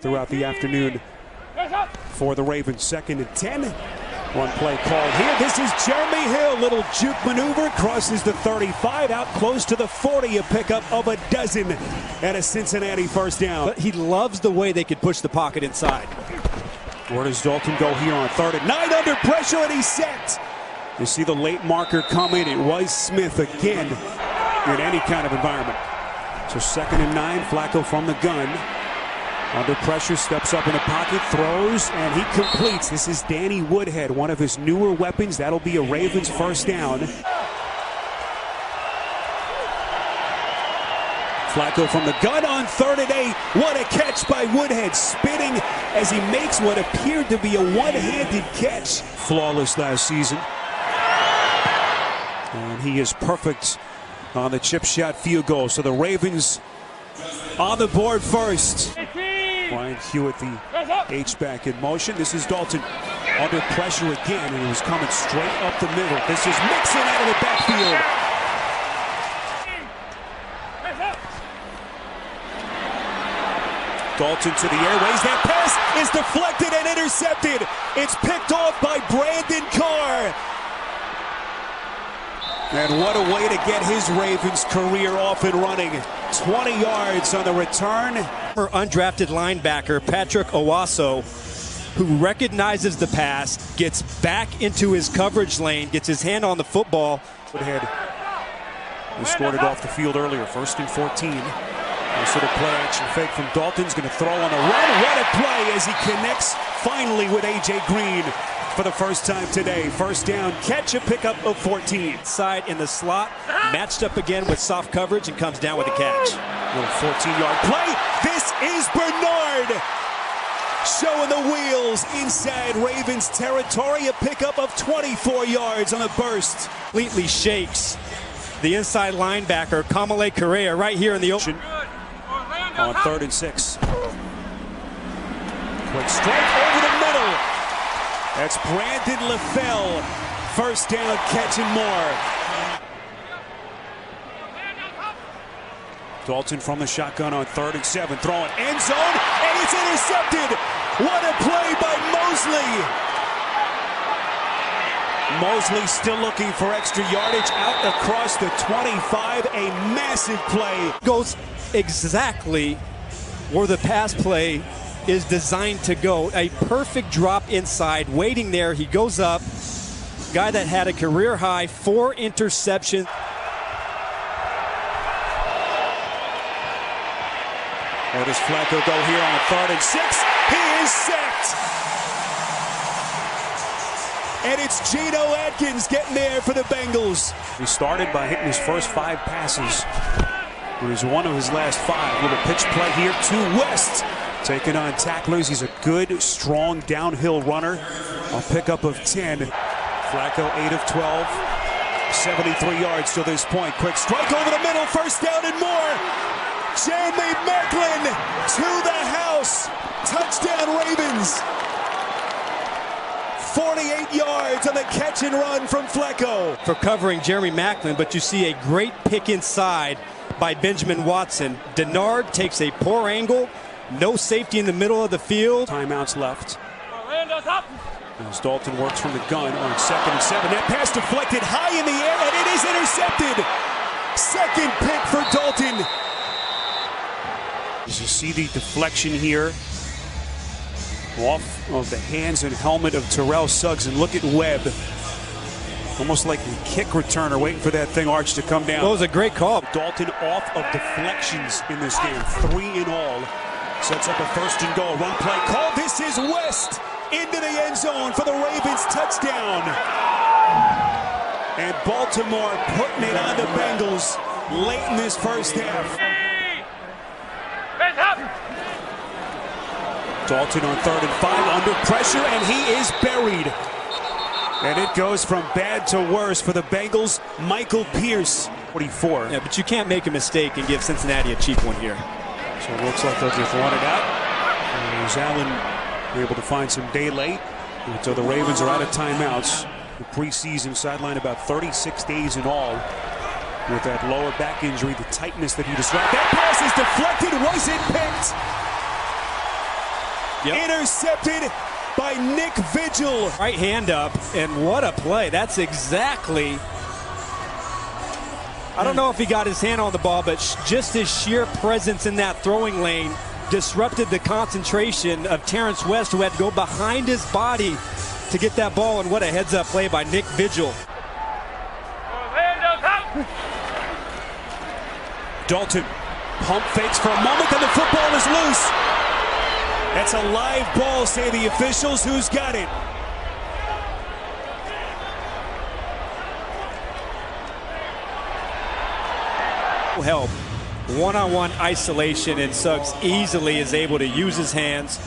throughout the afternoon for the Ravens. 2nd and 10. One play called here. This is Jeremy Hill. Little juke maneuver. Crosses the 35. Out close to the 40. A pickup of a dozen and a Cincinnati first down. But he loves the way they could push the pocket inside. Where does Dalton go here on 3rd and 9? Under pressure, and he's set. You see the late marker come in. It was Smith again in any kind of environment. So 2nd and 9. Flacco from the gun. Under pressure, steps up in the pocket, throws, and he completes. This is Danny Woodhead, one of his newer weapons. That'll be a Ravens first down. Flacco from the gun on 3rd and 8. What a catch by Woodhead, spinning as he makes what appeared to be a one-handed catch. Flawless last season. And he is perfect on the chip shot field goal. So the Ravens on the board first. Brian Hewitt, the H-back in motion. This is Dalton under pressure again, and he was coming straight up the middle. This is Mixon out of the backfield. Dalton to the airways. That pass is deflected and intercepted. It's picked off by Brandon Carr. And what a way to get his Ravens career off and running. 20 yards on the return. Undrafted linebacker Patrick Owasso, who recognizes the pass, gets back into his coverage lane, gets his hand on the football. Woodhead, who scored it off the field earlier, 1st and 14. This little play action fake from Dalton's going to throw on the run. What a play as he connects finally with A.J. Green for the first time today. First down, catch, a pickup of 14. Side in the slot, matched up again with soft coverage, and comes down with a catch. Little 14-yard play. This is Bernard showing the wheels inside Ravens territory. A pickup of 24 yards on a burst. Completely shakes the inside linebacker, Kamale Correa, right here in the open. On 3rd and 6. Quick strike over the middle. That's Brandon LaFell. First down, catching more. Dalton from the shotgun on 3rd and 7. Throwing end zone, and it's intercepted. What a play by Mosley. Mosley still looking for extra yardage out across the 25. A massive play. Goes exactly where the pass play is designed to go. A perfect drop inside, waiting there. He goes up. Guy that had a career high 4 interceptions. Where does Flacco go here on 3rd and 6? He is sacked. And it's Geno Atkins getting there for the Bengals. He started by hitting his first 5 passes. It was one of his last 5. Little pitch play here to West. Taking on tacklers. He's a good, strong downhill runner. A pickup of 10. Flacco 8 of 12. 73 yards to this point. Quick strike over the middle. First down and more. Jeremy Maclin to the house. Touchdown Ravens. 48 yards on the catch and run from Flacco. For covering Jeremy Maclin, but you see a great pick inside by Benjamin Watson. Denard takes a poor angle. No safety in the middle of the field. Timeouts left. As Dalton works from the gun on 2nd and 7. That pass deflected high in the air, and it is intercepted. Second pick for Dalton. As you see the deflection here off of the hands and helmet of Terrell Suggs, and look at Webb. Almost like a kick returner waiting for that thing arch to come down. That was a great call. Dalton off of deflections in this game, 3 in all. Sets up a 1st and goal. Run play call. This is West into the end zone for the Ravens touchdown. And Baltimore putting it on the Bengals late in this first half. Dalton on 3rd and 5 under pressure, and he is buried. And it goes from bad to worse for the Bengals. Michael Pierce, 44. Yeah, but you can't make a mistake and give Cincinnati a cheap one here. So it looks like they'll just run it out. And there's Allen able to find some daylight until the Ravens are out of timeouts. The preseason sidelined about 36 days in all with that lower back injury, the tightness that he described. That pass is deflected. Was it picked? Intercepted by Nick Vigil. Right hand up, and what a play. That's exactly, I don't know if he got his hand on the ball, but just his sheer presence in that throwing lane disrupted the concentration of Terrence West, who had to go behind his body to get that ball, and what a heads-up play by Nick Vigil. Dalton pump fakes for a moment, and the football is loose. That's a live ball, say the officials. Who's got it? Help. One-on-one isolation, and Suggs easily is able to use his hands.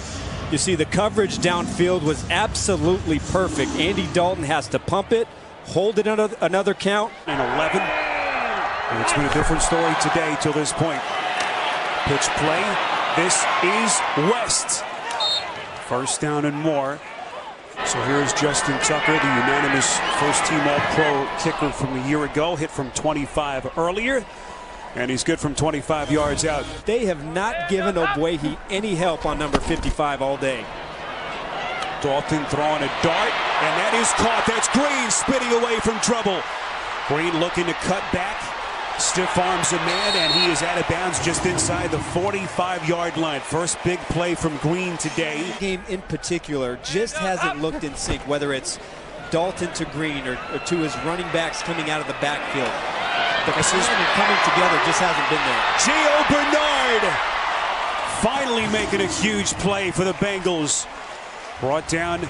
You see the coverage downfield was absolutely perfect. Andy Dalton has to pump it, hold it another count. And 11. And it's been a different story today till this point. Pitch play. This is West. First down and more. So here's Justin Tucker, the unanimous first-team All-Pro kicker from a year ago. Hit from 25 earlier. And he's good from 25 yards out. They have not given Ogbuehi any help on number 55 all day. Dalton throwing a dart, and that is caught. That's Green spinning away from trouble. Green looking to cut back. Stiff arms a man, and he is out of bounds just inside the 45-yard line. First big play from Green today. Game in particular just hasn't looked in sync, whether it's Dalton to Green or to his running backs coming out of the backfield. The precision coming together just hasn't been there. Gio Bernard finally making a huge play for the Bengals. Brought down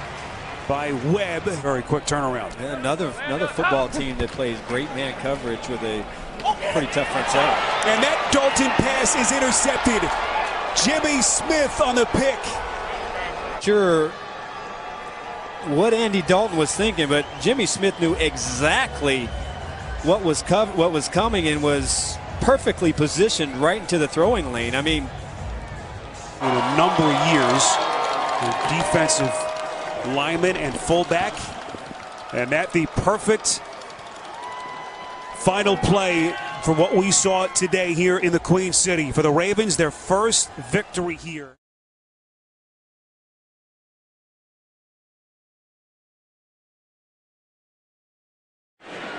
by Webb. Very quick turnaround. And another football team that plays great man coverage with a pretty tough front seven. And that Dalton pass is intercepted. Jimmy Smith on the pick. Sure what Andy Dalton was thinking, but Jimmy Smith knew exactly what was coming and was perfectly positioned right into the throwing lane. I mean, in a number of years, defensive lineman and fullback, and that the perfect final play for what we saw today here in the Queen City for the Ravens, their first victory here.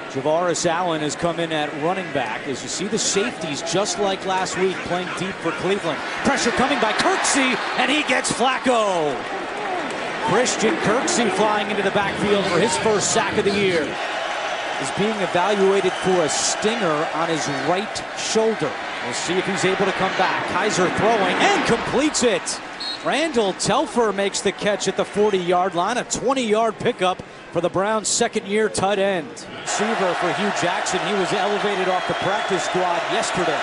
Javaris Allen has come in at running back. As you see the safeties, just like last week, playing deep for Cleveland. Pressure coming by Kirksey, and he gets Flacco. Christian Kirksey flying into the backfield for his first sack of the year. Is being evaluated for a stinger on his right shoulder. We'll see if he's able to come back. Kaiser throwing and completes it. Randall Telfer makes the catch at the 40-yard line. A 20-yard pickup for the Browns' second-year tight end. Receiver for Hugh Jackson. He was elevated off the practice squad yesterday.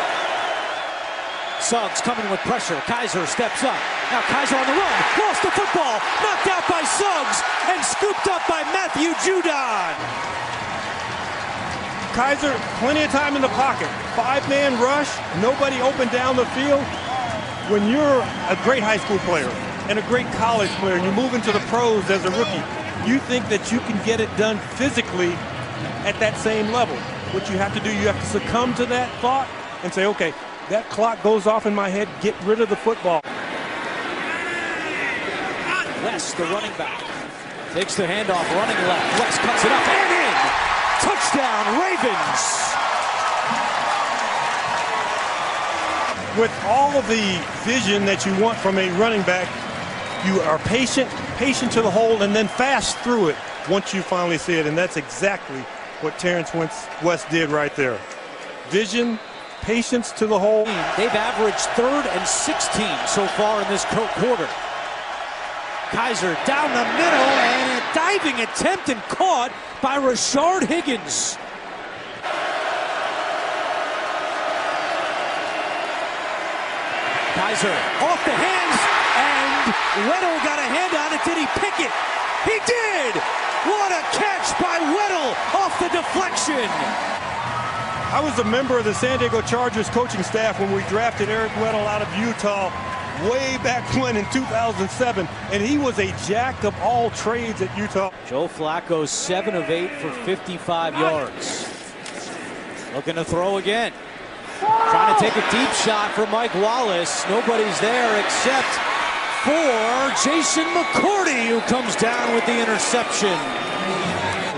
Suggs coming with pressure. Kaiser steps up. Now Kaiser on the run. Lost the football. Knocked out by Suggs and scooped up by Matthew Judon. Kaiser, plenty of time in the pocket. Five-man rush. Nobody open down the field. When you're a great high school player and a great college player and you move into the pros as a rookie, you think that you can get it done physically at that same level. What you have to do, you have to succumb to that thought and say, okay, that clock goes off in my head, get rid of the football. West, the running back, takes the handoff, running left. West cuts it up and in. Touchdown, Ravens. With all of the vision that you want from a running back, you are patient to the hole, and then fast through it once you finally see it. And that's exactly what Terrence West did right there. Vision, patience to the hole. They've averaged 3rd and 16 so far in this quarter. Kaiser down the middle, and a diving attempt and caught by Rashard Higgins. Kaiser off the hands, and Weddle got a hand on it. Did he pick it? He did! What a catch by Weddle off the deflection. I was a member of the San Diego Chargers coaching staff when we drafted Eric Weddle out of Utah way back when in 2007, and he was a jack of all trades at Utah. Joe Flacco 7 of 8 for 55 yards. Looking to throw again. Trying to take a deep shot for Mike Wallace. Nobody's there except for Jason McCourty, who comes down with the interception.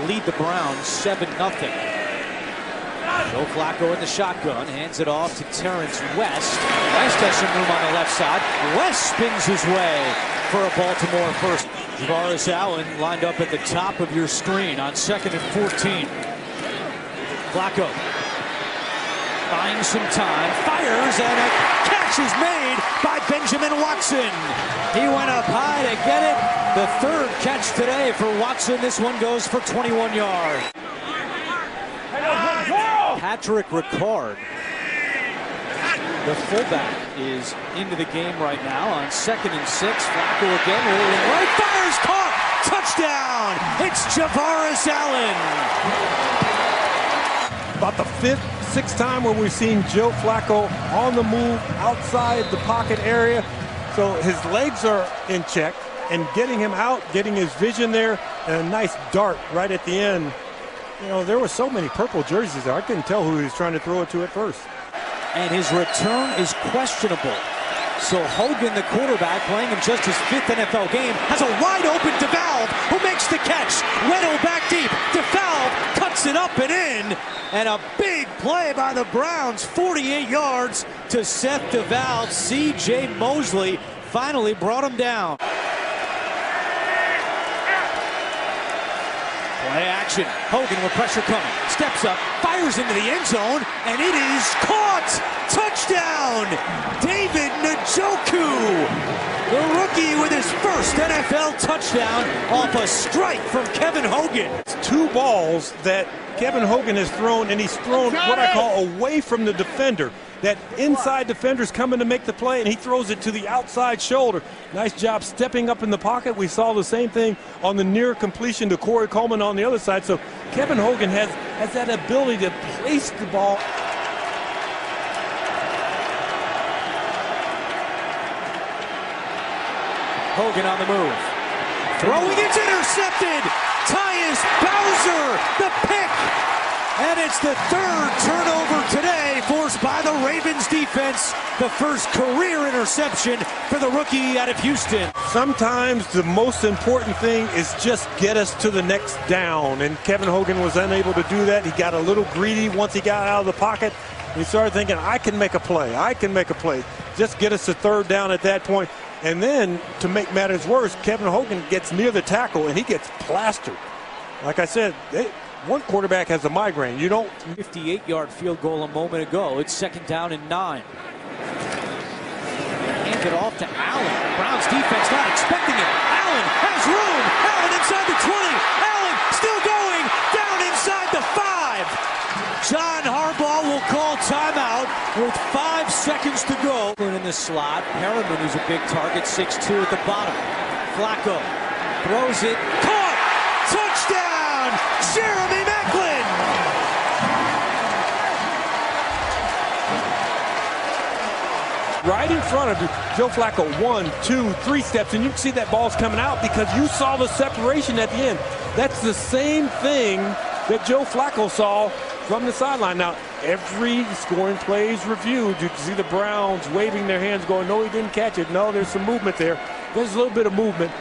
Lead the Browns 7-0. Joe Flacco in the shotgun, hands it off to Terrence West. West has some room on the left side. West spins his way for a Baltimore first. Javaris Allen lined up at the top of your screen on 2nd and 14. Flacco finds some time, fires, and a catch is made by Benjamin Watson. He went up high to get it. The third catch today for Watson. This one goes for 21 yards. Patrick Ricard, the fullback, is into the game right now on 2nd and 6. Flacco again, rolling right, fires, caught, touchdown! It's Javaris Allen. About the sixth time where we've seen Joe Flacco on the move outside the pocket area. So his legs are in check, and getting him out, getting his vision there, and a nice dart right at the end. You know, there were so many purple jerseys there. I couldn't tell who he was trying to throw it to at first. And his return is questionable. So Hogan, the quarterback, playing in just his 5th NFL game, has a wide open DeValve, who makes the catch. Weddle back deep. DeValve cuts it up and in. And a big play by the Browns, 48 yards to Seth DeValve. C.J. Mosley finally brought him down. Play action. Hogan with pressure coming. Steps up, fires into the end zone, and it is caught! Touchdown! David Njoku! The rookie with his first NFL touchdown off a strike from Kevin Hogan. It's 2 balls that Kevin Hogan has thrown, and he's thrown what I call away from the defender. That inside defender's coming to make the play, and he throws it to the outside shoulder. Nice job stepping up in the pocket. We saw the same thing on the near completion to Corey Coleman on the other side. So Kevin Hogan has that ability to place the ball. Hogan on the move. Throwing, it's intercepted. Tyus Bowser, the pick. And it's the 3rd turnover today, forced by the Ravens defense. The first career interception for the rookie out of Houston. Sometimes the most important thing is just get us to the next down. And Kevin Hogan was unable to do that. He got a little greedy once he got out of the pocket. He started thinking, I can make a play. I can make a play. Just get us to 3rd down at that point. And then, to make matters worse, Kevin Hogan gets near the tackle, and he gets plastered. Like I said, one quarterback has a migraine. You don't. 58-yard field goal a moment ago. It's 2nd down and 9. Hand it off to Allen. Browns defense not expecting it. Allen has room. Allen inside the 20. Allen still going. Down inside the 5. John Harbaugh will call timeout with 5 seconds to go. In the slot, Perriman, who's a big target, 6'2" at the bottom. Flacco throws it. Caught! Touchdown! Jeremy Maclin! Right in front of you, Joe Flacco, 1, 2, 3 steps, and you can see that ball's coming out because you saw the separation at the end. That's the same thing that Joe Flacco saw from the sideline. Now, every scoring play is reviewed. You can see the Browns waving their hands going, no, he didn't catch it. No, there's some movement there. There's a little bit of movement.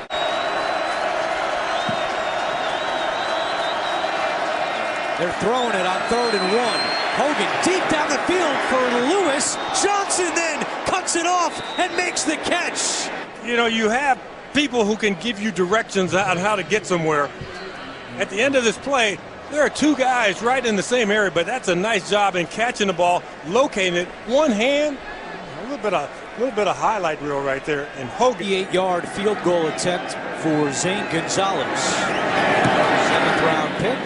They're throwing it on 3rd and 1. Hogan deep down the field for Lewis. Johnson then cuts it off and makes the catch. You know, you have people who can give you directions on how to get somewhere. At the end of this play, there are 2 guys right in the same area, but that's a nice job in catching the ball, locating it. One hand, a little bit of highlight reel right there. And Hogan. 58-yard field goal attempt for Zane Gonzalez. 7th round pick.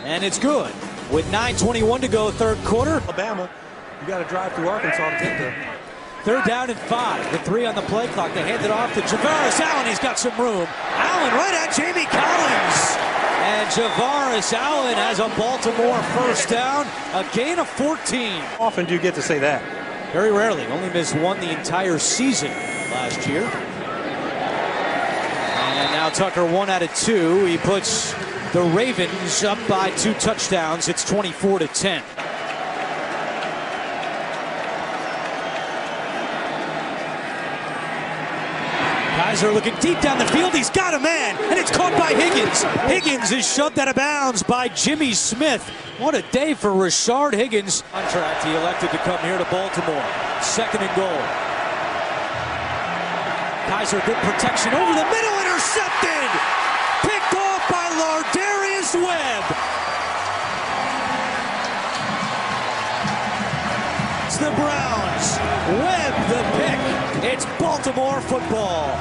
And it's good. With 9:21 to go, 3rd quarter. Alabama, you got to drive through Arkansas to get there. 3rd down and 5. With 3 on the play clock, they hand it off to Javaris Allen. He's got some room. Allen right at Jamie Collins. And Javaris Allen has a Baltimore 1st down. A gain of 14. How often do you get to say that? Very rarely. Only missed 1 the entire season last year. And now Tucker 1 out of 2. He puts the Ravens up by 2 touchdowns. It's 24-10. Kaiser looking deep down the field. He's got a man, and it's caught by Higgins. Higgins is shoved out of bounds by Jimmy Smith. What a day for Rashard Higgins. Contract, he elected to come here to Baltimore. 2nd and goal. Kaiser, good protection over the middle, intercepted. Picked off by Lardarius Webb. It's the Browns. Webb the pick. It's Baltimore football.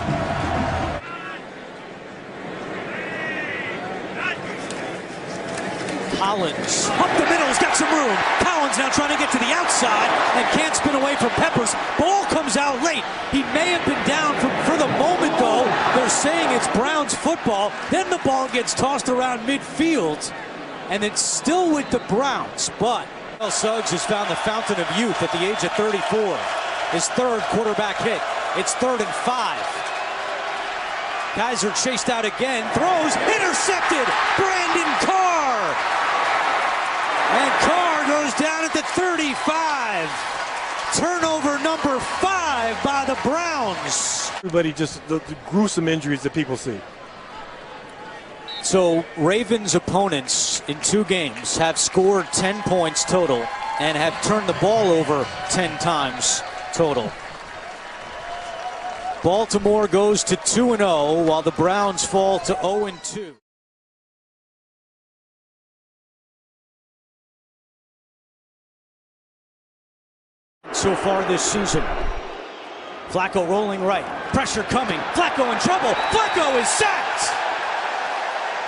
Collins up the middle, he's got some room. Collins now trying to get to the outside and can't spin away from Peppers. Ball comes out late. He may have been down for the moment, though. They're saying it's Browns football. Then the ball gets tossed around midfield, and it's still with the Browns. But Suggs has found the fountain of youth at the age of 34. His 3rd quarterback hit. It's 3rd and 5. Kaiser chased out again, throws, intercepted. Brandon Carr. And Carr goes down at the 35. Turnover number 5 by the Browns. Everybody just the gruesome injuries that people see. So Ravens opponents in 2 games have scored 10 points total and have turned the ball over 10 times total. Baltimore goes to 2-0 while the Browns fall to 0-2. So far this season. Flacco rolling right. Pressure coming. Flacco in trouble. Flacco is sacked.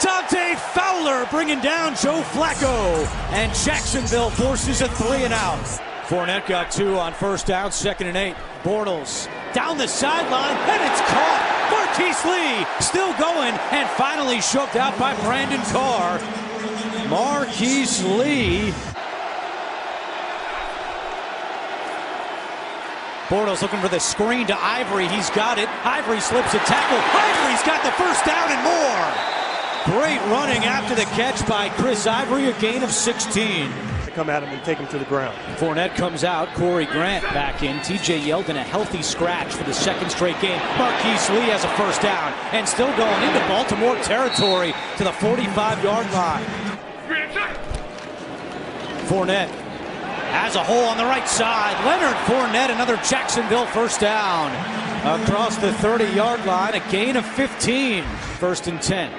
Dante Fowler bringing down Joe Flacco. And Jacksonville forces a 3-and-out. Fournette got 2 on 1st down, 2nd and 8. Bortles down the sideline, and it's caught. Marquise Lee still going, and finally shoved out by Brandon Carr. Marquise Lee. Bortles looking for the screen to Ivory. He's got it. Ivory slips a tackle. Ivory's got the 1st down and more. Great running after the catch by Chris Ivory, a gain of 16. Come at him and take him to the ground. Fournette comes out. Corey Grant back in. TJ Yeldon a healthy scratch for the 2nd straight game. Marquise Lee has a 1st down and still going into Baltimore territory to the 45-yard line. Fournette has a hole on the right side. Leonard Fournette, another Jacksonville 1st down. Across the 30-yard line, a gain of 15. 1st and 10.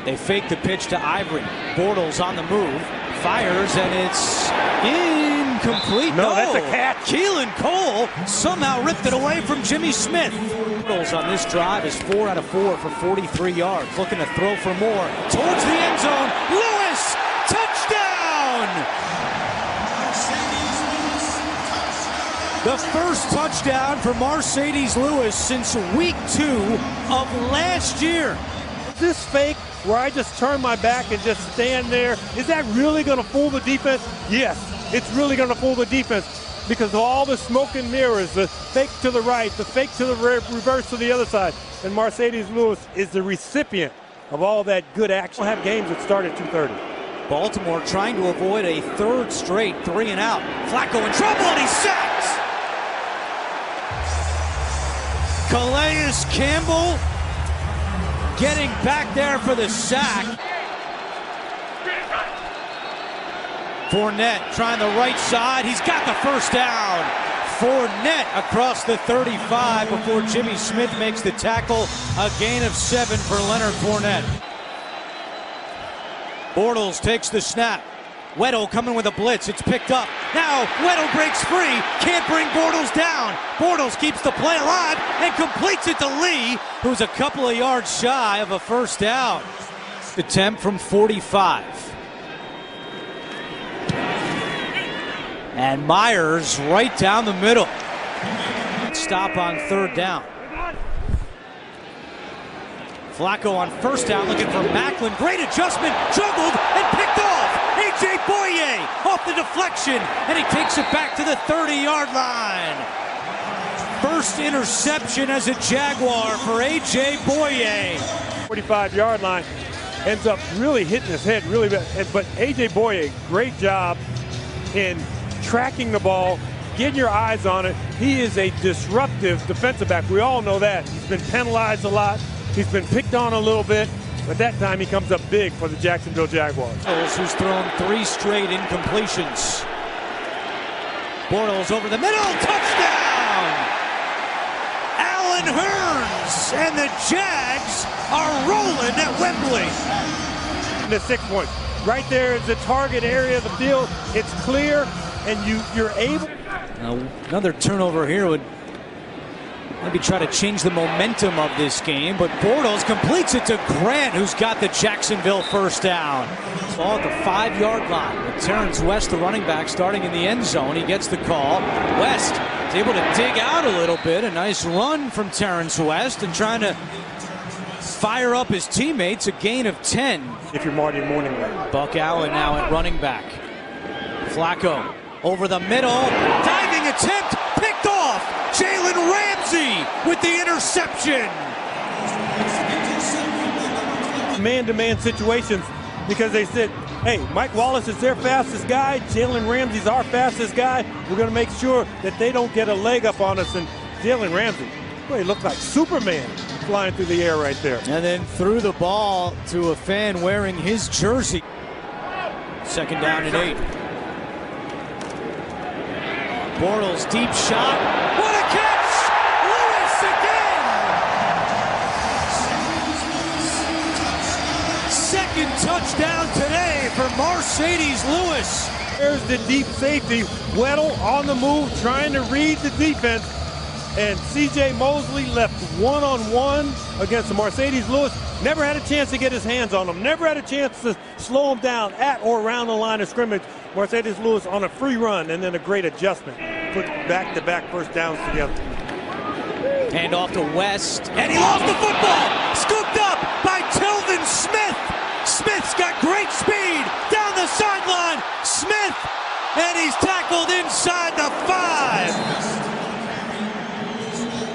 They fake the pitch to Ivory. Bortles on the move. Fires, and it's incomplete. No, that's a catch. Keelan Cole somehow ripped it away from Jimmy Smith. Bortles on this drive is 4 out of 4 for 43 yards. Looking to throw for more. Towards the end zone. Lewis, touchdown! The 1st touchdown for Mercedes Lewis since week 2 of last year. This fake where I just turn my back and just stand there, is that really going to fool the defense? Yes, it's really going to fool the defense because of all the smoke and mirrors, the fake to the right, the fake to the reverse to the other side. And Mercedes Lewis is the recipient of all that good action. We'll have games that start at 2:30. Baltimore trying to avoid a 3rd straight 3-and-out. Flacco in trouble, and he's sacked. Calais Campbell getting back there for the sack. Fournette trying the right side. He's got the 1st down. Fournette across the 35 before Jimmy Smith makes the tackle. A gain of 7 for Leonard Fournette. Bortles takes the snap. Weddle coming with a blitz. It's picked up. Now Weddle breaks free. Can't bring Bortles down. Bortles keeps the play alive and completes it to Lee, who's a couple of yards shy of a 1st down. Attempt from 45. And Myers right down the middle. Stop on 3rd down. Flacco on 1st down looking for Macklin. Great adjustment. Juggled and picked off. A.J. Boye off the deflection. And he takes it back to the 30-yard line. 1st interception as a Jaguar for A.J. Boye. 45-yard line. Ends up really hitting his head really bad. But A.J. Boye, great job in tracking the ball, Get your eyes on it. He is a disruptive defensive back. We all know that. He's been penalized a lot. He's been picked on a little bit. But that time he comes up big for the Jacksonville Jaguars. Bortles, who's thrown 3 straight incompletions. Bortles over the middle, touchdown! Allen Hurns, and the Jags are rolling at Wembley. The 6 points. Right there is the target area of the field. It's clear, and you're able. Now, another turnover here would maybe try to change the momentum of this game, but Bortles completes it to Grant, who's got the Jacksonville first down. Ball at the 5-yard line with Terrence West, the running back, starting in the end zone. He gets the call. West is able to dig out a little bit. A nice run from Terrence West and trying to fire up his teammates. A gain of 10. If you're Marty Morning. Buck Allen now at running back. Flacco over the middle. Diving attempt. Picked off. Jalen Ramsey with the interception. Man-to-man situations because they said, hey, Mike Wallace is their fastest guy. Jalen Ramsey's our fastest guy. We're going to make sure that they don't get a leg up on us. And Jalen Ramsey, boy, he looked like Superman flying through the air right there. And then threw the ball to a fan wearing his jersey. 2nd down and 8. Bortles deep shot. What a catch! Lewis again! 2nd touchdown today for Mercedes Lewis. There's the deep safety. Weddle on the move, trying to read the defense. And C.J. Mosley left one-on-one against Mercedes Lewis. Never had a chance to get his hands on him. Never had a chance to slow him down at or around the line of scrimmage. Mercedes Lewis on a free run and then a great adjustment. Put back-to-back first downs together. Hand off to West. And he lost the football. Scooped up by Tilden Smith. Smith's got great speed down the sideline. Smith. And he's tackled inside the 5.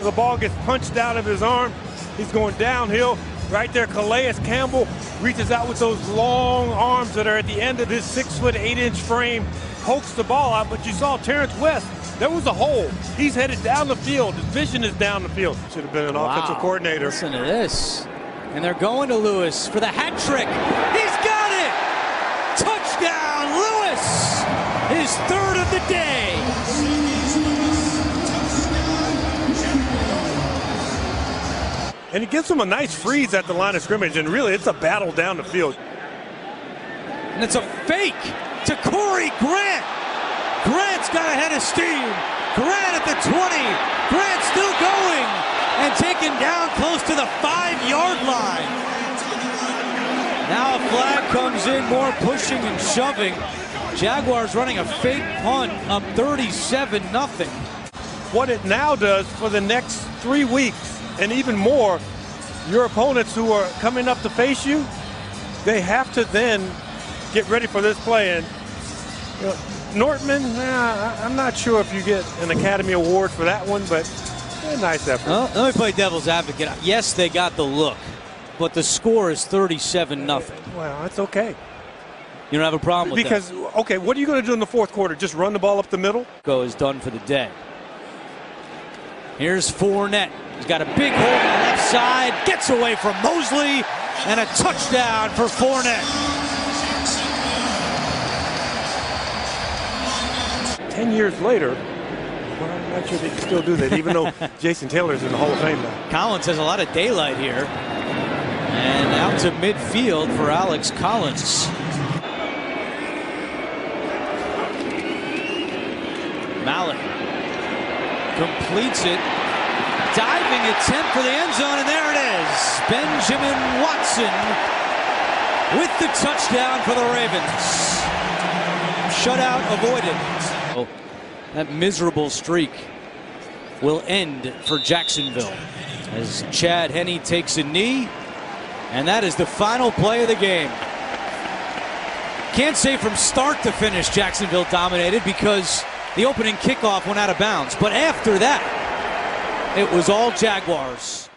The ball gets punched out of his arm. He's going downhill. Right there, Calais Campbell reaches out with those long arms that are at the end of his 6'8" frame, pokes the ball out, but you saw Terrence West. There was a hole. He's headed down the field. His vision is down the field. Should have been an offensive coordinator. Listen to this. And they're going to Lewis for the hat trick. He's got it! Touchdown, Lewis! His 3rd of the day. And he gives him a nice freeze at the line of scrimmage, and really it's a battle down the field. And it's a fake to Corey Grant. Grant's got a head of steam. Grant at the 20. Grant still going and taken down close to the 5-yard line. Now a flag comes in, more pushing and shoving. Jaguars running a fake punt up 37-0. What it now does for the next 3 weeks, and even more, your opponents who are coming up to face you, they have to then get ready for this play. And you know, Nortman, I'm not sure if you get an Academy Award for that one, but a nice effort. Well, let me play devil's advocate. Yes, they got the look, but the score is 37-0. Well, that's okay. You don't have a problem with because, that? Okay, what are you going to do in the 4th quarter? Just run the ball up the middle? Go is done for the day. Here's Fournette. He's got a big hole on the left side, gets away from Mosley, and a touchdown for Fournette. 10 years later, well, I'm not sure they can still do that, even though Jason Taylor's in the Hall of Fame now. Collins has a lot of daylight here. And out to midfield for Alex Collins. Mallett completes it. Diving attempt for the end zone, and there it is. Benjamin Watson with the touchdown for the Ravens. Shutout avoided. Oh, that miserable streak will end for Jacksonville as Chad Henne takes a knee, and that is the final play of the game. Can't say from start to finish Jacksonville dominated because the opening kickoff went out of bounds, but after that, it was all Jaguars.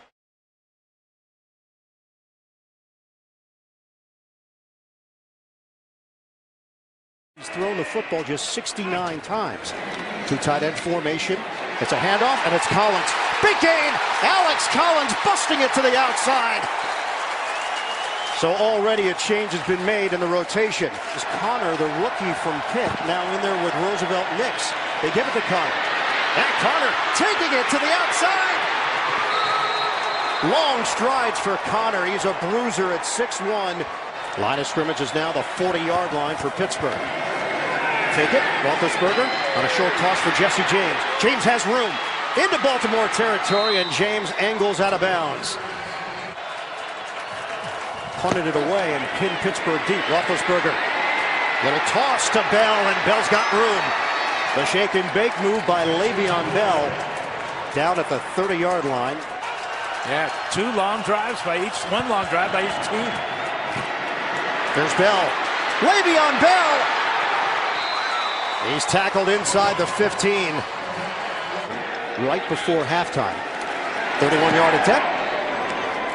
He's thrown the football just 69 times. Two tight end formation. It's a handoff, and it's Collins. Big gain! Alex Collins busting it to the outside. So already a change has been made in the rotation. It's Connor, the rookie from Pitt, now in there with Roosevelt Nix. They give it to Connor. And Connor taking it to the outside. Long strides for Connor. He's a bruiser at 6'1". Line of scrimmage is now the 40-yard line for Pittsburgh. Take it, Roethlisberger on a short toss for Jesse James. James has room into Baltimore territory, and James angles out of bounds. Punted it away and pinned Pittsburgh deep. Roethlisberger, little toss to Bell, and Bell's got room. The shake and bake move by Le'Veon Bell down at the 30-yard line. Yeah, one long drive by each team. There's Bell. Le'Veon Bell. He's tackled inside the 15. Right before halftime. 31-yard attempt.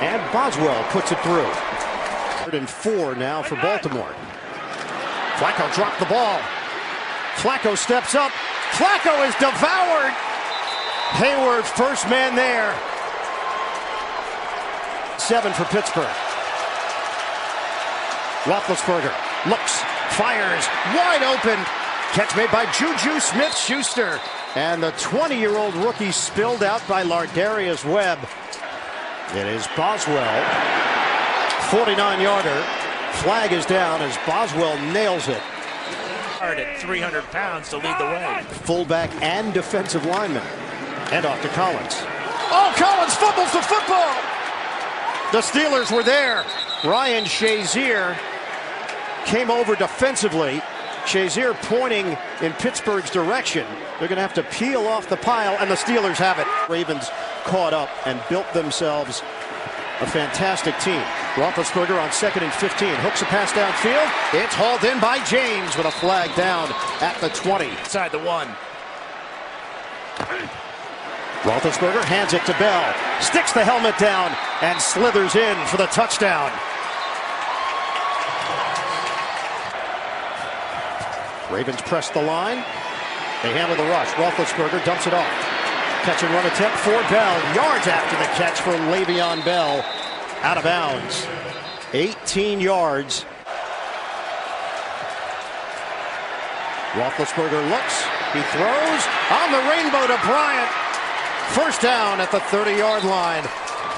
And Boswell puts it through. 3rd and 4 now for Baltimore. Flacco dropped the ball. Flacco steps up. Flacco is devoured. Hayward, first man there. 7 for Pittsburgh. Roethlisberger looks, fires, wide open. Catch made by Juju Smith-Schuster. And the 20-year-old rookie spilled out by Lardarius Webb. It is Boswell. 49-yarder. Flag is down as Boswell nails it. At 300 pounds to lead the way. Fullback and defensive lineman. Hand off to Collins. Oh, Collins fumbles the football. The Steelers were there. Ryan Shazier came over defensively. Shazier pointing in Pittsburgh's direction. They're going to have to peel off the pile, and the Steelers have it. Ravens caught up and built themselves a fantastic team. Roethlisberger on 2nd and 15. Hooks a pass downfield. It's hauled in by James with a flag down at the 20. Inside the 1. Roethlisberger hands it to Bell. Sticks the helmet down and slithers in for the touchdown. Ravens press the line. They handle the rush. Roethlisberger dumps it off. Catch and run attempt for Bell. Yards after the catch for Le'Veon Bell. Out of bounds. 18 yards. Roethlisberger looks. He throws on the rainbow to Bryant. First down at the 30-yard line.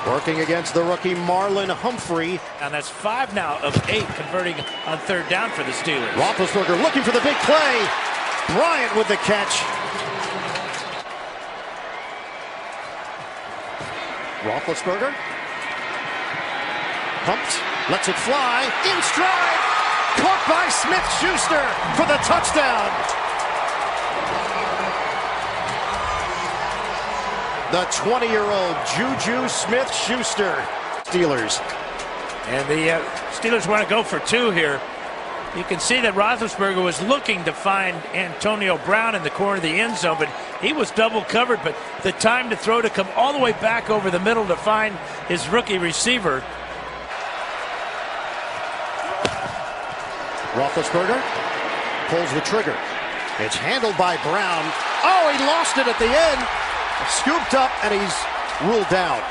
Working against the rookie Marlon Humphrey. And that's 5 now of 8 converting on 3rd down for the Steelers. Roethlisberger looking for the big play. Bryant with the catch. Roethlisberger pumps, lets it fly, in stride, caught by Smith-Schuster for the touchdown. The 20-year-old Juju Smith-Schuster. Steelers. And the Steelers want to go for 2 here. You can see that Roethlisberger was looking to find Antonio Brown in the corner of the end zone, but he was double covered. But the time to throw to come all the way back over the middle to find his rookie receiver. Roethlisberger pulls the trigger. It's handled by Brown. Oh, he lost it at the end. Scooped up, and he's ruled down.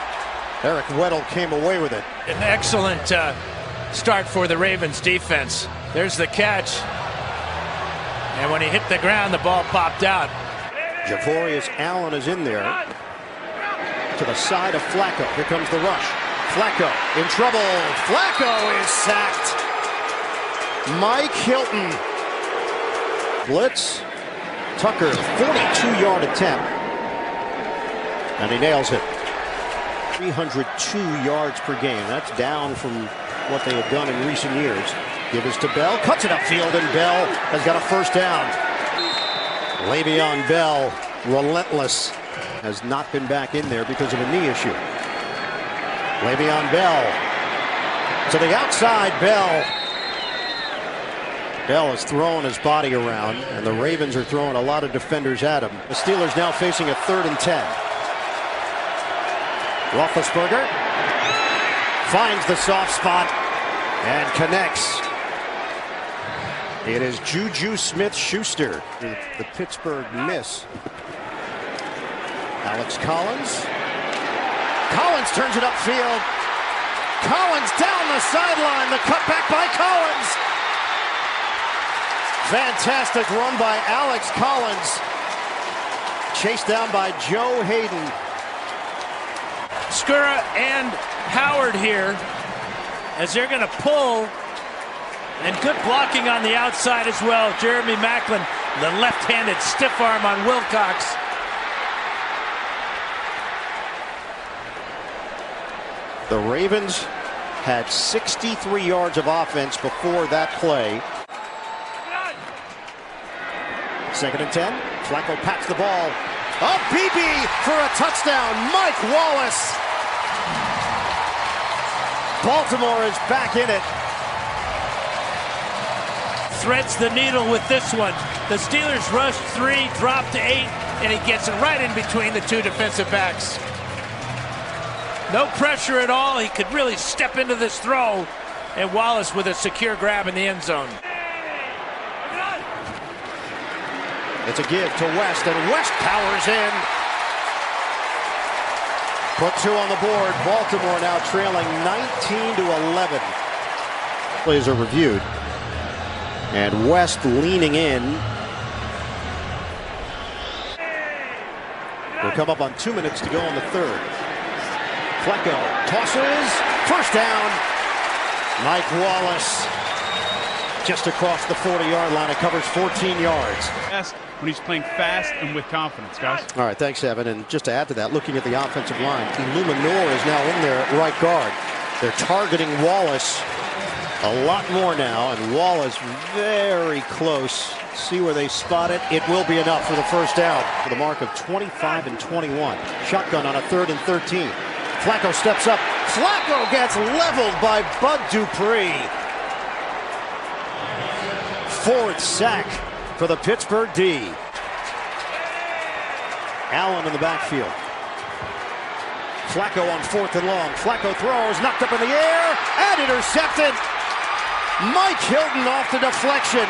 Eric Weddle came away with it. An excellent start for the Ravens defense. There's the catch. And when he hit the ground, the ball popped out. Javorius Allen is in there. To the side of Flacco. Here comes the rush. Flacco in trouble. Flacco is sacked. Mike Hilton. Blitz. Tucker, 42-yard attempt. And he nails it. 302 yards per game. That's down from what they had done in recent years. Give this to Bell. Cuts it upfield, and Bell has got a first down. Le'Veon Bell, relentless, has not been back in there because of a knee issue. Le'Veon Bell to the outside. Bell has thrown his body around, and the Ravens are throwing a lot of defenders at him. The Steelers now facing a 3rd and 10. Roethlisberger finds the soft spot and connects. It is Juju Smith-Schuster. The Pittsburgh miss. Alex Collins. Collins turns it upfield. Collins down the sideline. The cutback by Collins. Fantastic run by Alex Collins. Chased down by Joe Hayden. Skura and Howard here as they're going to pull. And good blocking on the outside as well. Jeremy Maclin, the left-handed stiff arm on Wilcox. The Ravens had 63 yards of offense before that play. 2nd and 10. Flacco pats the ball. Up BB for a touchdown. Mike Wallace. Baltimore is back in it. Threads the needle with this one. The Steelers rushed 3, dropped to 8, and he gets it right in between the two defensive backs. No pressure at all. He could really step into this throw, and Wallace with a secure grab in the end zone. It's a give to West, and West powers in. Put 2 on the board. Baltimore now trailing 19-11. Plays are reviewed. And West leaning in. We'll come up on 2 minutes to go in the 3rd. Flacco tosses. First down. Mike Wallace just across the 40-yard line. It covers 14 yards. When he's playing fast and with confidence, guys. All right, thanks, Evan. And just to add to that, looking at the offensive line, Illuminor is now in there at right guard. They're targeting Wallace a lot more now, and Wallace very close. See where they spot it. It will be enough for the first down for the mark of 25 and 21. Shotgun on a 3rd and 13. Flacco steps up. Flacco gets leveled by Bud Dupree. 4th sack for the Pittsburgh D. Allen in the backfield. Flacco on 4th and long. Flacco throws, knocked up in the air, and intercepted. Mike Hilton off the deflection.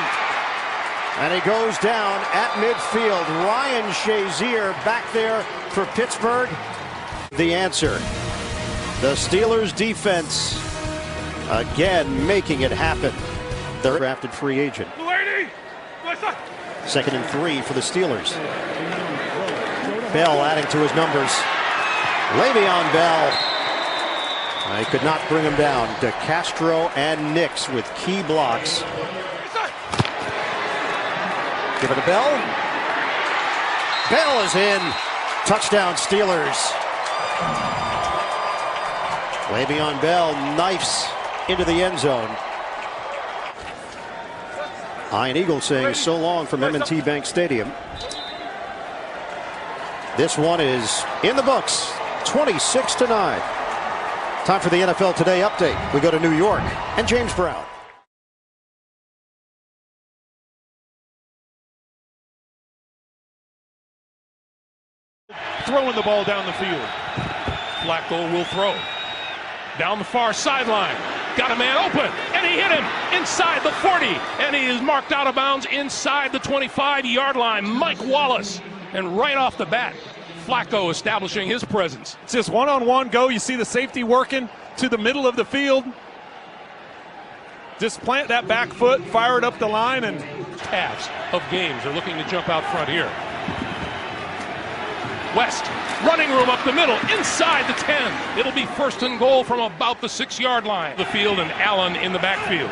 And he goes down at midfield. Ryan Shazier back there for Pittsburgh. The answer. The Steelers defense again making it happen. They're drafted free agent. 2nd and 3 for the Steelers. Bell adding to his numbers. Le'Veon Bell. They could not bring him down. DeCastro and Nix with key blocks. Give it to Bell. Bell is in. Touchdown Steelers. Le'Veon Bell knifes into the end zone. Ian Eagle saying so long from M&T Bank Stadium. This one is in the books, 26-9. Time for the NFL Today update. We go to New York and James Brown. Throwing the ball down the field. Flacco will throw. Down the far sideline. Got a man open, and he hit him inside the 40, and he is marked out of bounds inside the 25-yard line. Mike Wallace, and right off the bat, Flacco establishing his presence. It's just one-on-one go. You see the safety working to the middle of the field. Just plant that back foot, fire it up the line, and Cavs of games are looking to jump out front here. West, running room up the middle, inside the 10. It'll be 1st and goal from about the 6-yard line. The field and Allen in the backfield.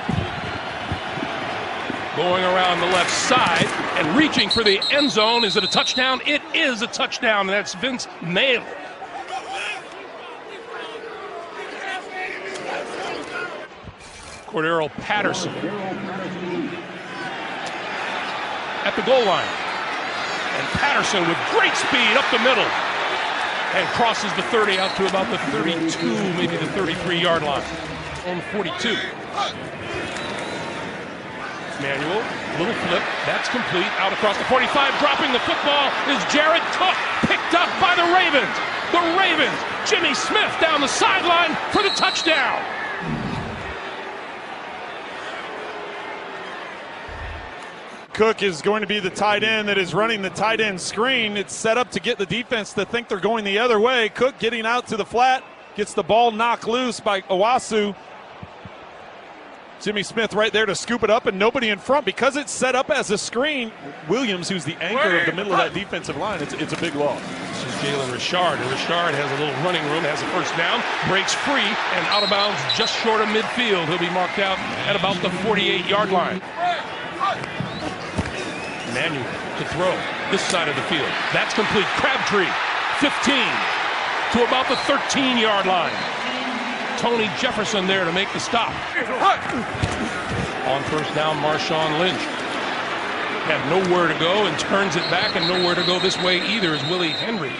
Going around the left side and reaching for the end zone. Is it a touchdown? It is a touchdown, and that's Vince Mayle. Cordero Patterson at the goal line. And Patterson with great speed up the middle and crosses the 30 out to about the 32, maybe the 33-yard line. On 42. Manuel, little flip, that's complete. Out across the 45, dropping the football is Jared Cook, picked up by the Ravens. The Ravens, Jimmy Smith down the sideline for the touchdown. Cook is going to be the tight end that is running the tight end screen. It's set up to get the defense to think they're going the other way. Cook getting out to the flat, gets the ball knocked loose by Owasu. Jimmy Smith right there to scoop it up, and nobody in front because it's set up as a screen. Williams, who's the anchor of the middle of that defensive line, it's a big loss. This is Jalen Richard, and Richard has a little running room, has a first down, breaks free, and out of bounds just short of midfield. He'll be marked out at about the 48-yard line. Manuel to throw this side of the field. That's complete. Crabtree, 15 to about the 13-yard line. Tony Jefferson there to make the stop. On first down, Marshawn Lynch had nowhere to go and turns it back, and nowhere to go this way either is Willie Henry.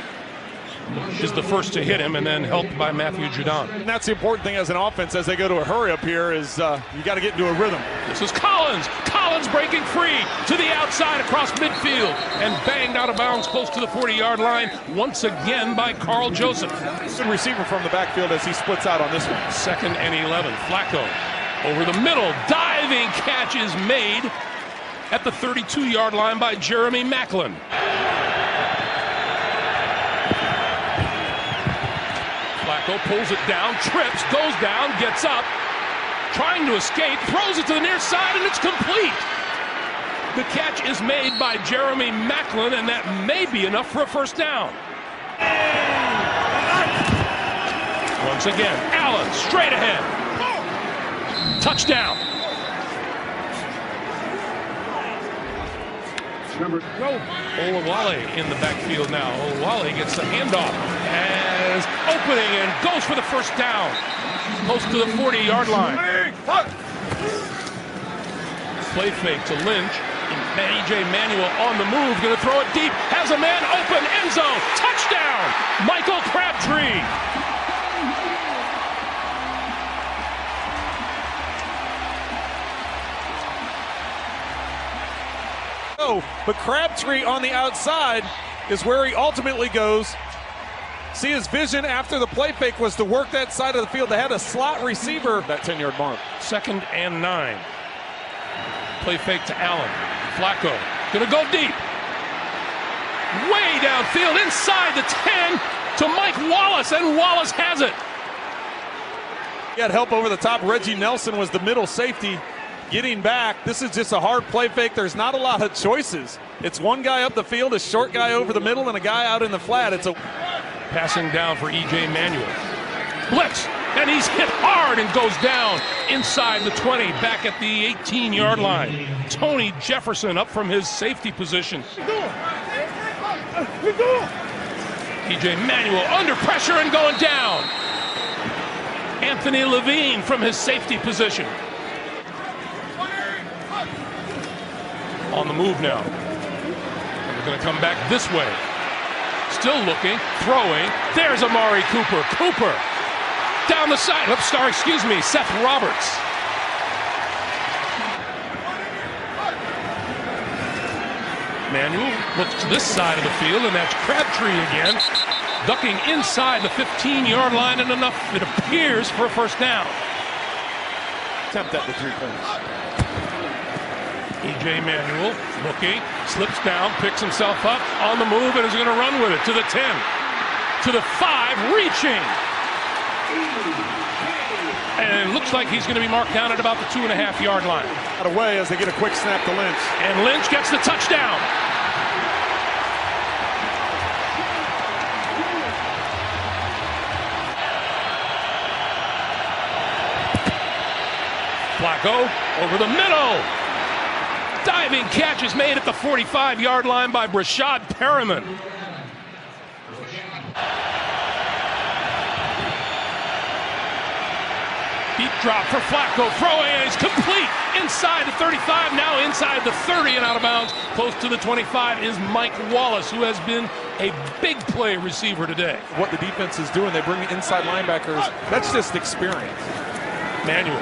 Is the first to hit him, and then helped by Matthew Judon. And that's the important thing as an offense as they go to a hurry up here is you got to get into a rhythm. This is Collins. Collins breaking free to the outside across midfield and banged out of bounds close to the 40-yard line once again by Carl Joseph. Good receiver from the backfield as he splits out on this one. 2nd and 11. Flacco over the middle. Diving catch is made at the 32-yard line by Jeremy Macklin. Flacco pulls it down, trips, goes down, gets up, trying to escape, throws it to the near side, and it's complete. The catch is made by Jeremy Macklin, and that may be enough for a first down. Once again, Allen straight ahead. Touchdown. Olawale in the backfield now. Olawale gets the handoff, has opening and goes for the first down, close to the 40-yard line. Play fake to Lynch. E.J. Manuel on the move, going to throw it deep, has a man open, end zone, touchdown, Michael Crabtree. But Crabtree on the outside is where he ultimately goes. See, his vision after the play fake was to work that side of the field. They had a slot receiver, that 10-yard mark. 2nd and 9. Play fake to Allen. Flacco gonna go deep. Way downfield inside the 10 to Mike Wallace, and Wallace has it. He had help over the top. Reggie Nelson was the middle safety. Getting back, this is just a hard play fake. There's not a lot of choices. It's one guy up the field, a short guy over the middle, and a guy out in the flat. It's a passing down for E.J. Manuel. Blitz, and he's hit hard and goes down inside the 20, back at the 18-yard line. Tony Jefferson up from his safety position. E.J. Manuel under pressure and going down. Anthony Levine from his safety position. On the move now. And they're going to come back this way. Still looking, throwing. There's Amari Cooper. Cooper down the side. Seth Roberts. Manuel looks to this side of the field, and that's Crabtree again. Ducking inside the 15-yard line, and enough, it appears, for a first down. Attempt at the 3 points. E.J. Manuel looking, slips down, picks himself up, on the move, and is going to run with it to the 10, to the 5, reaching. And it looks like he's going to be marked down at about the 2.5-yard line. Out of way as they get a quick snap to Lynch. And Lynch gets the touchdown. Flacco over the middle. Diving catch is made at the 45-yard line by Brashad Perriman. Deep drop for Flacco, throwing, and he's complete inside the 35, now inside the 30 and out of bounds. Close to the 25 is Mike Wallace, who has been a big play receiver today. What the defense is doing, they bring the inside linebackers. That's just experience. Manuel.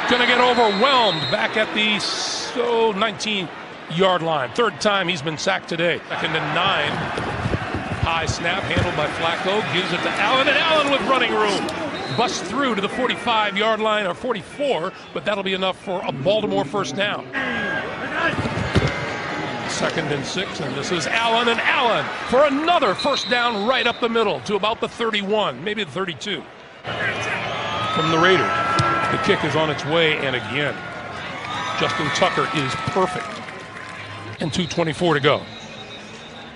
Gonna get overwhelmed back at the 19-yard line. 3rd time he's been sacked today. 2nd and 9. High snap handled by Flacco. Gives it to Allen, and Allen with running room. Busts through to the 45-yard line, or 44, but that'll be enough for a Baltimore first down. 2nd and 6, and this is Allen, and Allen for another first down right up the middle to about the 31, maybe the 32. From the Raiders, the kick is on its way, and again, Justin Tucker is perfect. And 2:24 to go.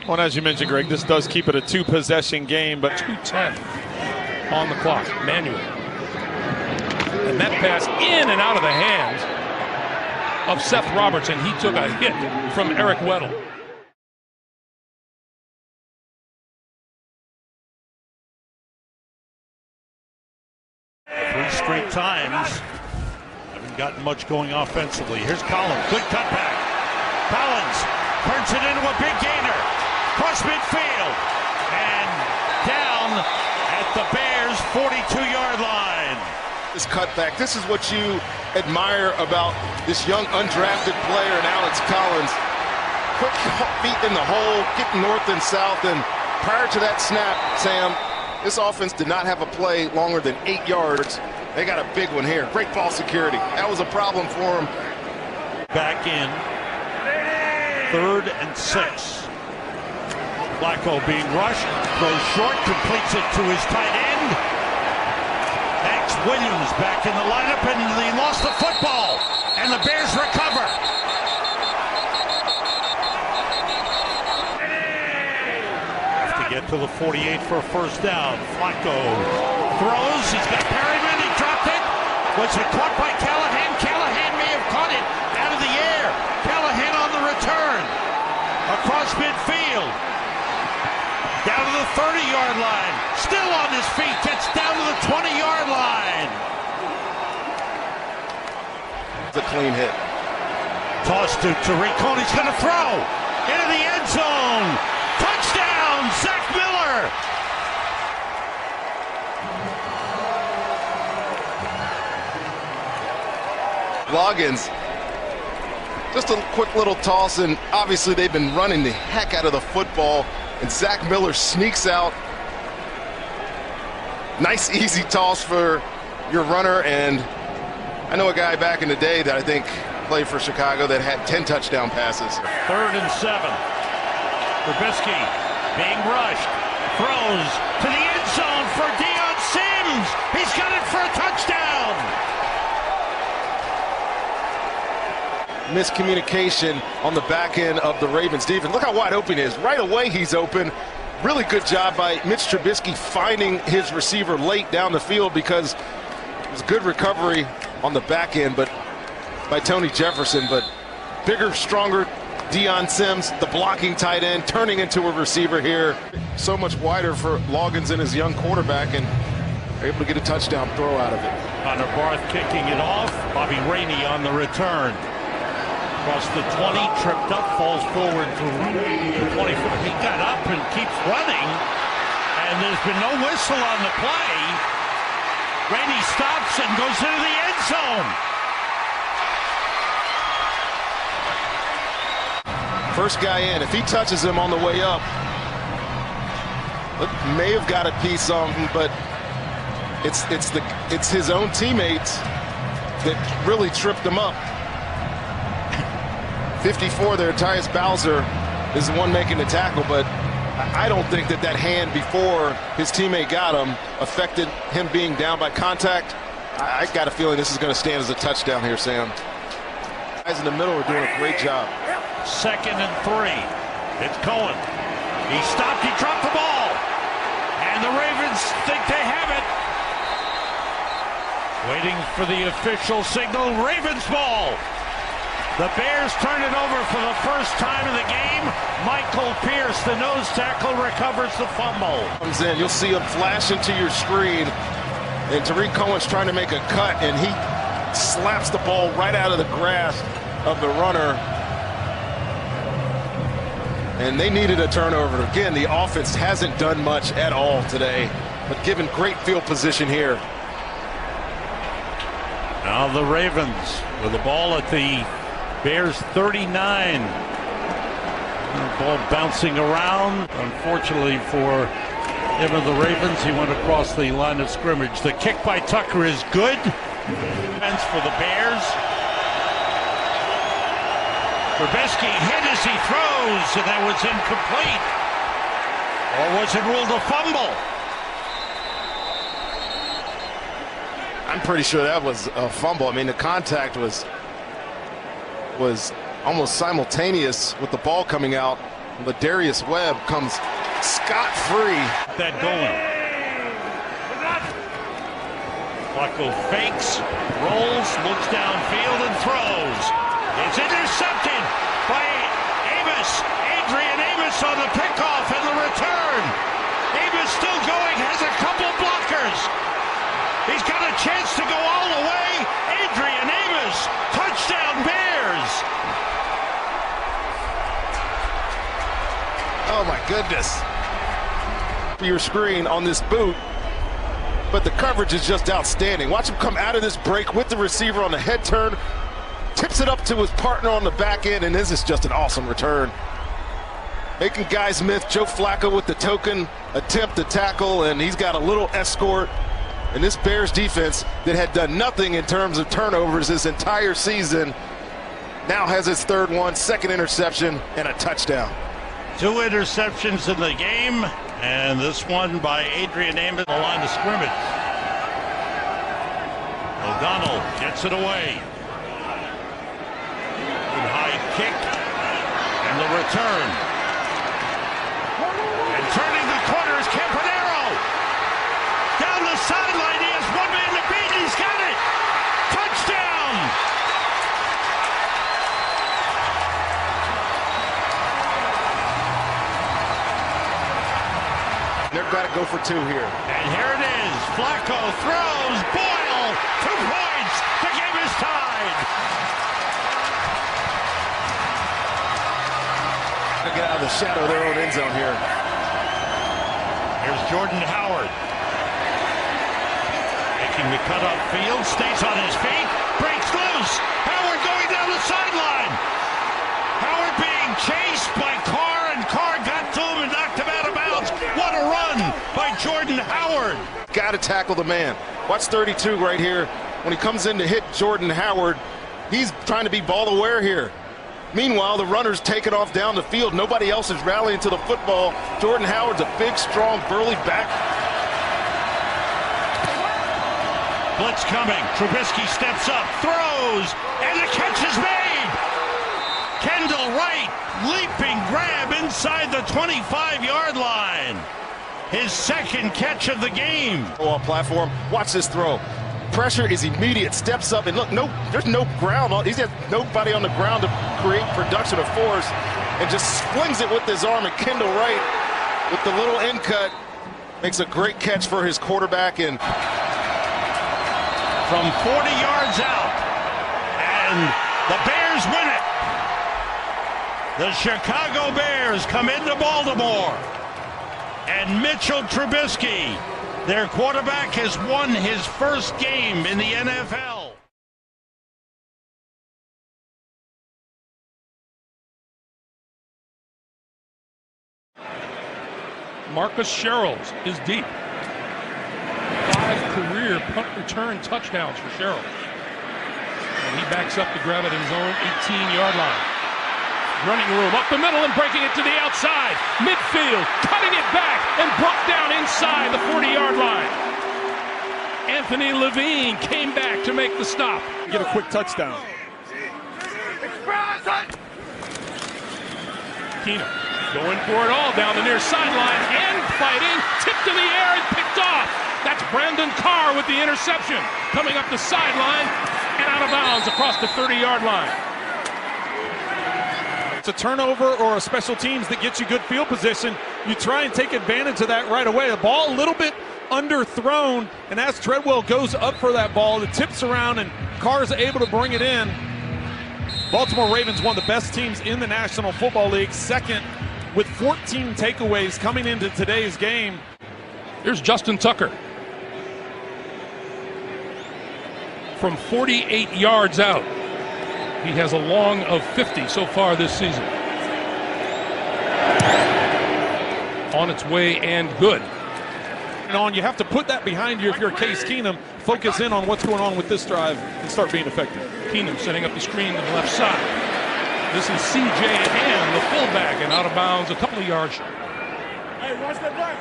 Well, as you mentioned, Greg, this does keep it a 2-possession game, but 2:10 on the clock, Manuel. And that pass in and out of the hands of Seth Robertson. He took a hit from Eric Weddle. 3 straight times. Haven't gotten much going offensively. Here's Collins. Good cutback. Collins turns it into a big gainer. Cross midfield. And down at the Bears' 42-yard line. This cutback, this is what you admire about this young undrafted player in Alex Collins. Quick feet in the hole, getting north and south, and prior to that snap, Sam, this offense did not have a play longer than 8 yards. They got a big one here. Great ball security. That was a problem for them. Back in. 3rd and 6. Flacco being rushed, throws short, completes it to his tight end. Max Williams back in the lineup, and he lost the football, and the Bears recover. Have to get to the 48 for a first down. Flacco throws, he's got Perryman, he dropped it. Was it caught by Callahan? Callahan may have caught it out of the air. Callahan on the return. Across midfield. Down to the 30-yard line. Still on his feet. Gets down to the 20-yard line. It's a clean hit. Toss to Tariq Cohen. He's going to throw. Into the end zone. Touchdown, Zach Miller. Loggins, just a quick little toss, and obviously they've been running the heck out of the football, and Zach Miller sneaks out. Nice easy toss for your runner, and I know a guy back in the day that I think played for Chicago that had 10 touchdown passes. 3rd and 7. Trubisky being rushed, throws to the end zone for Deion Sims. He's got it for a touchdown. Miscommunication on the back end of the Ravens defense. Look how wide open he is. Right away he's open. Really good job by Mitch Trubisky finding his receiver late down the field, because it was good recovery on the back end but by Tony Jefferson. But bigger, stronger Deion Sims, the blocking tight end, turning into a receiver here. So much wider for Loggins and his young quarterback, and they're able to get a touchdown throw out of it. Connor Barth kicking it off. Bobby Rainey on the return. Across the 20, tripped up, falls forward to the 24. He got up and keeps running, and there's been no whistle on the play. Rainey stops and goes into the end zone. First guy in. If he touches him on the way up, may have got a piece on him, but it's his own teammates that really tripped him up. 54 there, Tyus Bowser is the one making the tackle, but I don't think that hand before his teammate got him affected him being down by contact. I got a feeling this is going to stand as a touchdown here, Sam. Guys in the middle are doing a great job. 2nd and 3. It's Cohen. He stopped, he dropped the ball. And the Ravens think they have it. Waiting for the official signal, Ravens ball. The Bears turn it over for the first time in the game. Michael Pierce, the nose tackle, recovers the fumble. Comes in, you'll see him flash into your screen, and Tariq Cohen's trying to make a cut, and he slaps the ball right out of the grasp of the runner. And they needed a turnover. Again, the offense hasn't done much at all today, but given great field position here. Now the Ravens with the ball at the Bears 39. The ball bouncing around. Unfortunately for him and the Ravens, he went across the line of scrimmage. The kick by Tucker is good. Defense for the Bears. Trubisky hit as he throws, and that was incomplete. Or was it ruled a fumble? I'm pretty sure that was a fumble. I mean, the contact was almost simultaneous with the ball coming out. Ladarius Webb comes scot-free. That going. Flacco fakes, rolls, looks downfield, and throws. It's intercepted by Adrian Amos on the pickoff and the return. Amos still going, has a couple blockers. He's got a chance to go all the way. Adrian Amos, touchdown Bears. Oh my goodness. Your screen on this boot, but the coverage is just outstanding. Watch him come out of this break with the receiver on the head turn, tips it up to his partner on the back end, and this is just an awesome return. Making guys miss. Joe Flacco with the token attempt to tackle, and he's got a little escort. And this Bears defense that had done nothing in terms of turnovers this entire season now has its third one, second interception, and a touchdown. 2 interceptions in the game, and this one by Adrian Amos on the line of scrimmage. O'Donnell gets it away. Good high kick, and the return. And turning the corner is Campanaro. Down the sideline, he has one man to beat, he's got it! Touchdown! They've got to go for 2 here. And here it is. Flacco throws. Boyle. 2 points. The game is tied. They'll get out of the shadow of their own end zone here. Here's Jordan Howard. Making the cut upfield. Stays on his feet. Breaks loose. Howard going down the sideline. Howard being chased by Carr, and Carr got to him and knocked him out of bounds. What a run by Jordan Howard. Got to tackle the man. Watch 32 right here. When he comes in to hit Jordan Howard, he's trying to be ball aware here. Meanwhile, the runner's taking off down the field. Nobody else is rallying to the football. Jordan Howard's a big, strong, burly back. Blitz coming. Trubisky steps up, throws, and the catch is made. Kendall Wright, leaping grab inside the 25-yard line. His second catch of the game. Platform. Watch this throw. Pressure is immediate. Steps up, and look, there's no ground. He's got nobody on the ground to create production of force, and just swings it with his arm. And Kendall Wright, with the little end cut, makes a great catch for his quarterback. And from 40 yards out, and the Bears win it. The Chicago Bears come into Baltimore, and Mitchell Trubisky, their quarterback, has won his first game in the NFL. Marcus Sherrills is deep. 5 career punt return touchdowns for Sherrills. And he backs up to grab it in his own 18-yard line. Running room up the middle and breaking it to the outside. Midfield, cutting it back and brought down inside the 40-yard line. Anthony Levine came back to make the stop. Get a quick touchdown. Keenum going for it all down the near sideline and fighting, tipped in the air and picked off. That's Brandon Carr with the interception, coming up the sideline and out of bounds across the 30-yard line. It's a turnover or a special teams that gets you good field position. You try and take advantage of that right away. The ball a little bit underthrown, and as Treadwell goes up for that ball, it tips around and Carr's able to bring it in. Baltimore Ravens, one of the best teams in the National Football League, second with 14 takeaways coming into today's game. Here's Justin Tucker. From 48 yards out. He has a long of 50 so far this season. On its way and good. And you have to put that behind you if you're Case Keenum. Focus in on what's going on with this drive and start being effective. Keenum setting up the screen to the left side. This is C.J. Ham, the fullback, and out of bounds a couple of yards. Hey, watch that back.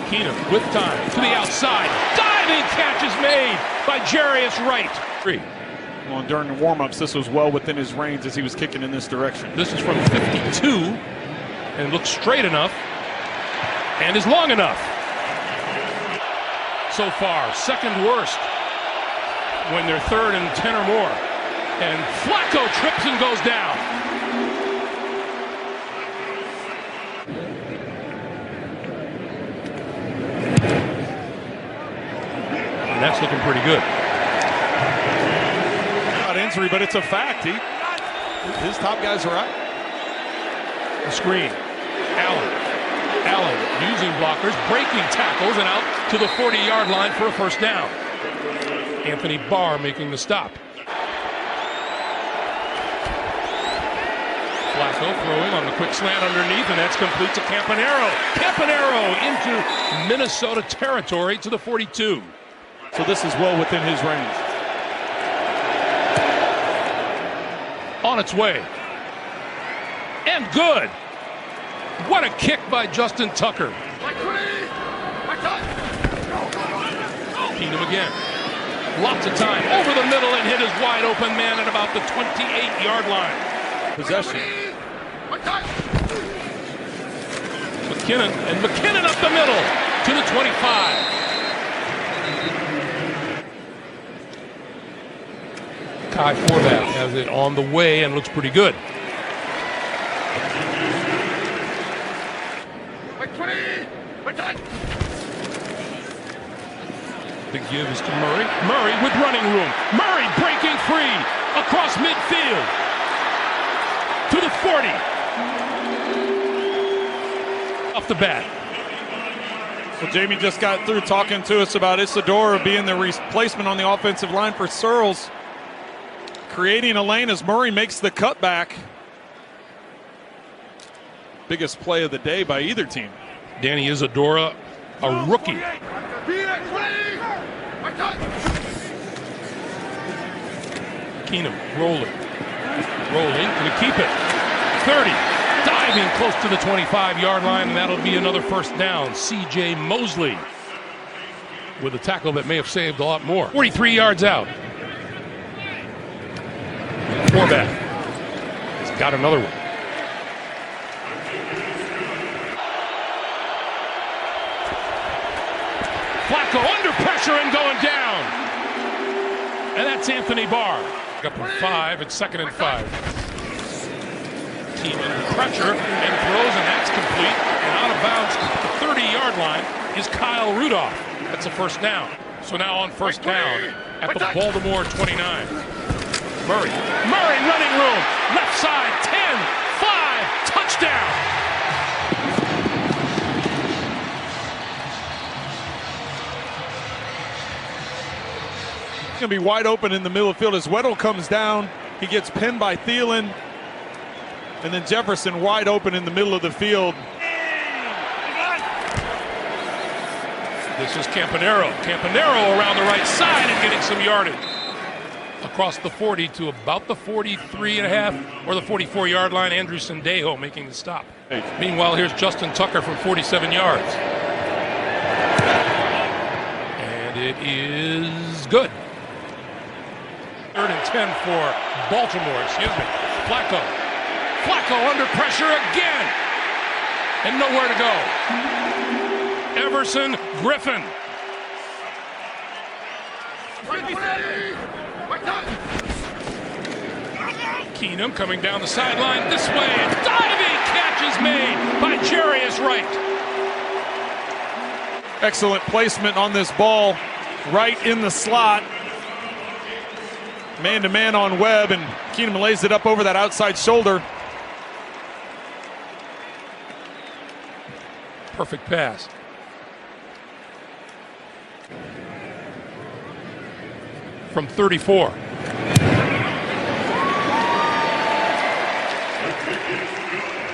Keenum with time to the outside. Diving catch is made by Jarius Wright. Well, during the warm-ups, this was well within his range as he was kicking in this direction. This is from 52 and looks straight enough and is long enough. So far, second worst when they're 3rd and 10 or more. And Flacco trips and goes down. And that's looking pretty good. Not injury, but it's a fact. His top guys are out. The screen. Allen using blockers, breaking tackles, and out to the 40-yard line for a first down. Anthony Barr making the stop. Flacco throwing on the quick slant underneath, and that's complete to Campanaro. Campanaro into Minnesota territory to the 42. So this is well within his range. On its way. And good. What a kick by Justin Tucker. Keenum again. Lots of time over the middle and hit his wide open man at about the 28-yard line. Possession. McKinnon up the middle to the 25. Kai Forbath has it on the way and looks pretty good. The give is to Murray. Murray with running room. Murray breaking free across midfield to the 40. Off the bat. Well, Jamie just got through talking to us about Isadora being the replacement on the offensive line for Searles. Creating a lane as Murray makes the cutback. Biggest play of the day by either team. Danny Isadora, a rookie. Keenum rolling, gonna keep it. 30, diving close to the 25-yard line, and that'll be another first down. C.J. Mosley with a tackle that may have saved a lot more. 43 yards out. Forbath has got another one. Flacco under pressure and going down. And that's Anthony Barr. Up with 5 and 2nd and 5. Team under pressure and throws, and that's complete. And out of bounds at the 30-yard line is Kyle Rudolph. That's a first down. So now on first down at the Baltimore 29. Murray running room. Left side, 10, 5, touchdown. Going to be wide open in the middle of the field as Weddle comes down. He gets pinned by Thielen. And then Jefferson wide open in the middle of the field. This is Campanaro. Campanaro around the right side and getting some yardage. Across the 40 to about the 43.5 or the 44-yard line. Andrew Sendejo making the stop. Meanwhile, here's Justin Tucker from 47 yards. And it is good. 3rd and 10 for Baltimore, Flacco under pressure again. And nowhere to go. Everson Griffin. Keenum coming down the sideline this way. And diving catch is made by Jarius Wright. Excellent placement on this ball. Right in the slot. Man-to-man on Webb, and Keenum lays it up over that outside shoulder. Perfect pass. From 34.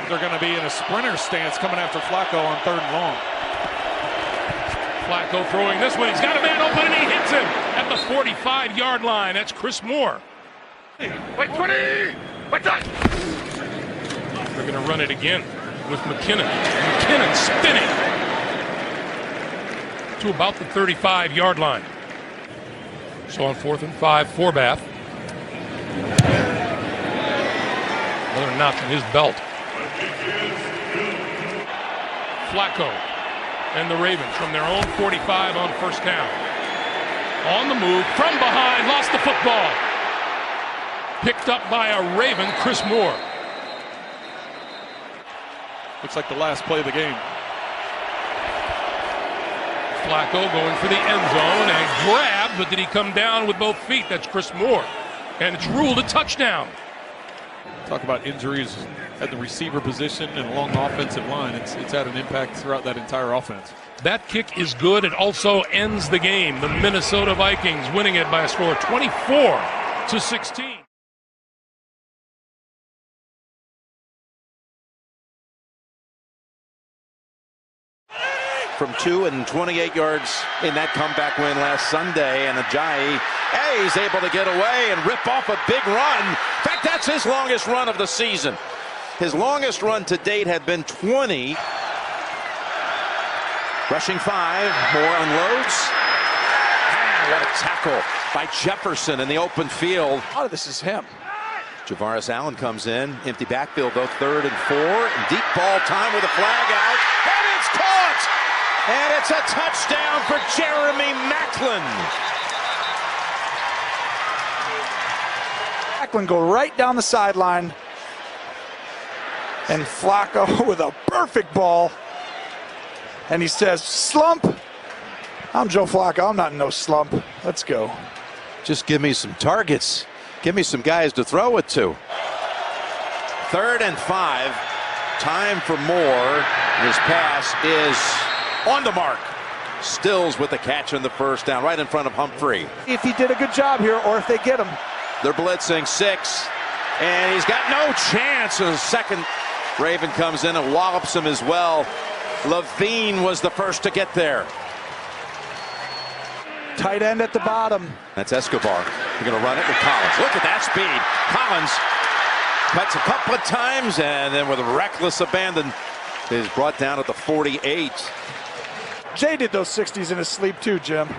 They're going to be in a sprinter stance coming after Flacco on 3rd and long. Flacco throwing this one. He's got a man open and he hits him at the 45-yard line. That's Chris Moore. Wait, 20! Wait, that! They're going to run it again with McKinnon. McKinnon spinning to about the 35-yard line. So on 4th and 5 for Bath. Another notch in his belt. Flacco and the Ravens from their own 45 on first down. On the move, from behind, lost the football. Picked up by a Raven, Chris Moore. Looks like the last play of the game. Flacco going for the end zone and grabbed, but did he come down with both feet? That's Chris Moore. And it's ruled a touchdown. Talk about injuries at the receiver position and along the offensive line. It's had an impact throughout that entire offense. That kick is good. It also ends the game. The Minnesota Vikings winning it by a score of 24-16. From 2 and 28 yards in that comeback win last Sunday, and Ajayi is able to get away and rip off a big run. In fact, that's his longest run of the season. His longest run to date had been 20. Rushing 5, Moore unloads. And what a tackle by Jefferson in the open field. A lot of this is him. Javaris Allen comes in, empty backfield, though, 3rd and 4. And deep ball time with a flag out, and it's caught! And it's a touchdown for Jeremy Maclin. Maclin go right down the sideline. And Flacco with a perfect ball. And he says, slump. I'm Joe Flacco. I'm not in no slump. Let's go. Just give me some targets. Give me some guys to throw it to. 3rd and 5. Time for Moore. His pass is on the mark. Stills with the catch on the first down, right in front of Humphrey. If he did a good job here, or if they get him. They're blitzing 6. And he's got no chance. And the second Raven comes in and wallops him as well. Levine was the first to get there. Tight end at the bottom. That's Escobar. They're going to run it with Collins. Look at that speed. Collins cuts a couple of times and then with a reckless abandon is brought down at the 48. Jay did those 60s in his sleep too, Jim.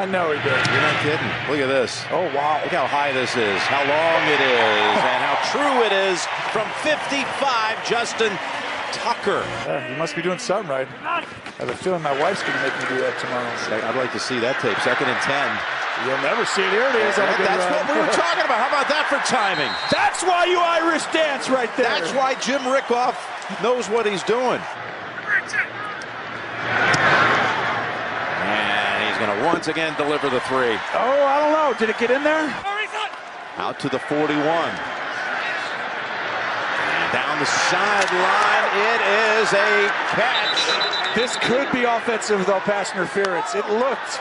I know he did. You're not kidding. Look at this. Oh, wow. Look how high this is, how long it is, and how true it is from 55, Justin Tucker. Yeah, he must be doing something right. I have a feeling my wife's going to make me do that tomorrow. I'd like to see that tape. 2nd and 10. You'll never see it. Here it is. That's what we were talking about. How about that for timing? That's why you Irish dance right there. That's why Jim Rickoff knows what he's doing. And he's going to once again deliver the 3. Oh, I don't know. Did it get in there? Out to the 41. Down the sideline, it is a catch. This could be offensive, though, pass interference. It looked.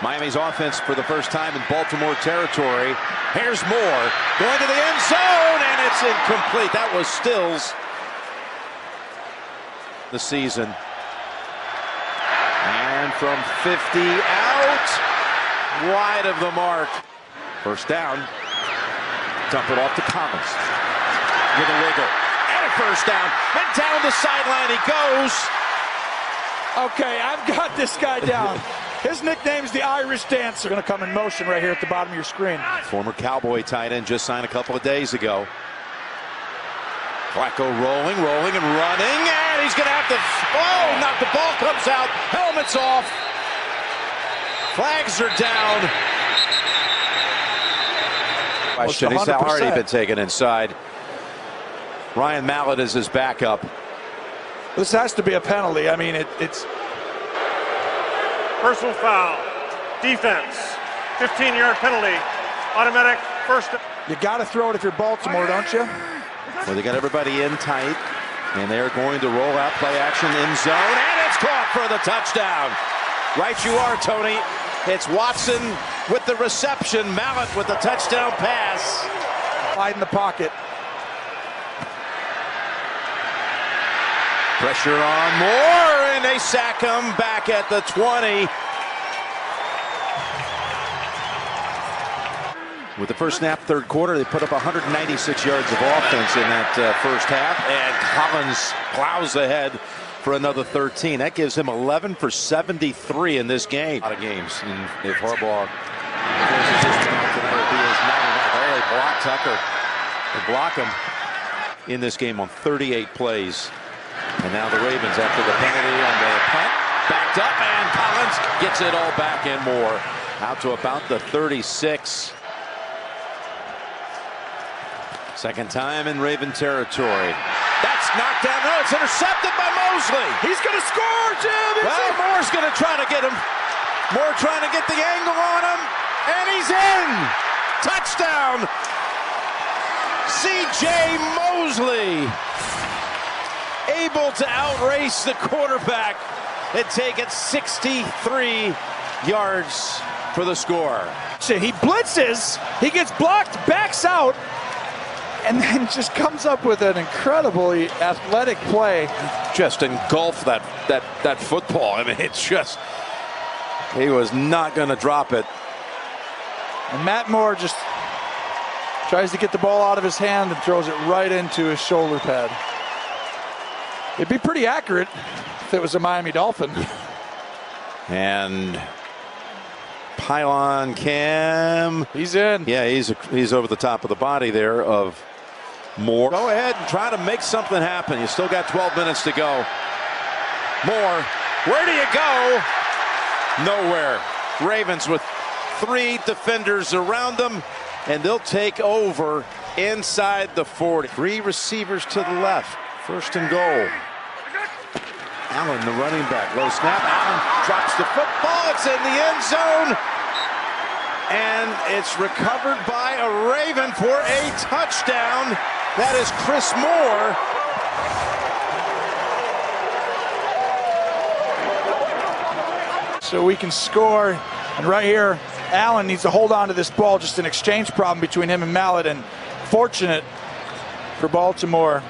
Miami's offense for the first time in Baltimore territory. Here's Moore going to the end zone, and it's incomplete. That was Stills. The season. And from 50 out, wide of the mark. First down. Dump it off to Collins. With a wiggle and a first down, and down the sideline he goes. Okay, I've got this guy down. His nickname's the Irish Dancer. Going to come in motion right here at the bottom of your screen. Former Cowboy tight end just signed a couple of days ago. Flacco rolling, and running, and he's going to have to. Oh, not the ball comes out. Helmet's off. Flags are down. Question. He's already been taken inside. Ryan Mallett is his backup. This has to be a penalty. I mean, it's personal foul, defense, 15-yard penalty, automatic first. You got to throw it if you're Baltimore, don't you? Well, they got everybody in tight, and they're going to roll out play action in zone, and it's caught for the touchdown. Right you are, Tony. It's Watson with the reception, Mallett with the touchdown pass. Wide in the pocket. Pressure on Moore, and they sack him back at the 20. With the first snap, third quarter, they put up 196 yards of offense in that first half, and Collins plows ahead for another 13. That gives him 11 for 73 in this game. A lot of games, and if Harbaugh forces this one out tonight, it'll be his 99th. They block Tucker. They block him in this game on 38 plays. And now the Ravens, after the penalty on the punt, backed up, and Collins gets it all back and more. Out to about the 36. Second time in Raven territory. That's knocked down. No, it's intercepted by Mosley. He's going to score, Jim. Well, Moore's going to try to get him. Moore trying to get the angle on him. And he's in. Touchdown. C.J. Mosley. Able to outrace the quarterback and take it 63 yards for the score. He blitzes. He gets blocked, backs out, and then just comes up with an incredibly athletic play. Just engulfed that football. I mean, it's just, he was not going to drop it. And Matt Moore just tries to get the ball out of his hand and throws it right into his shoulder pad. It'd be pretty accurate if it was a Miami Dolphin. And pylon Cam. He's in. Yeah, he's over the top of the body there of Moore. Go ahead and try to make something happen. You still got 12 minutes to go. Moore, where do you go? Nowhere. Ravens with 3 defenders around them, and they'll take over inside the 40. 3 receivers to the left. First and goal. Allen, the running back, low snap. Allen drops the football. It's in the end zone. And it's recovered by a Raven for a touchdown. That is Chris Moore. So we can score. And right here, Allen needs to hold on to this ball. Just an exchange problem between him and Mallet. And fortunate for Baltimore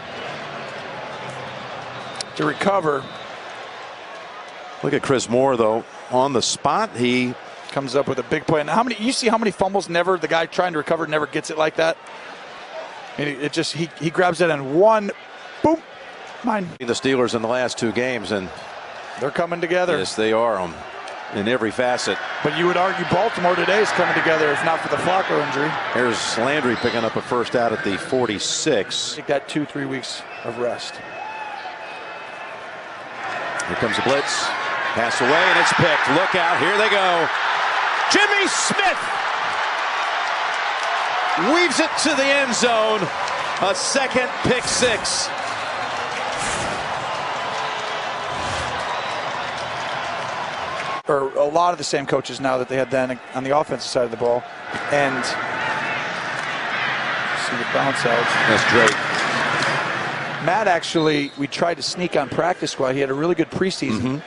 to recover. Look at Chris Moore, though, on the spot. He comes up with a big play. Now, you see how many fumbles the guy trying to recover never gets it like that? It just, he grabs it and one, boom, mine. The Steelers in the last 2 games, and they're coming together. Yes, they are in every facet. But you would argue Baltimore today is coming together if not for the Flacco injury. Here's Landry picking up a first out at the 46. Take that 2-3 weeks of rest. Here comes a blitz. Pass away, and it's picked. Look out. Here they go. Jimmy Smith weaves it to the end zone. A second pick 6. Or a lot of the same coaches now that they had then on the offensive side of the ball. And see the bounce out. That's great. Matt actually, we tried to sneak on practice squad. He had a really good preseason.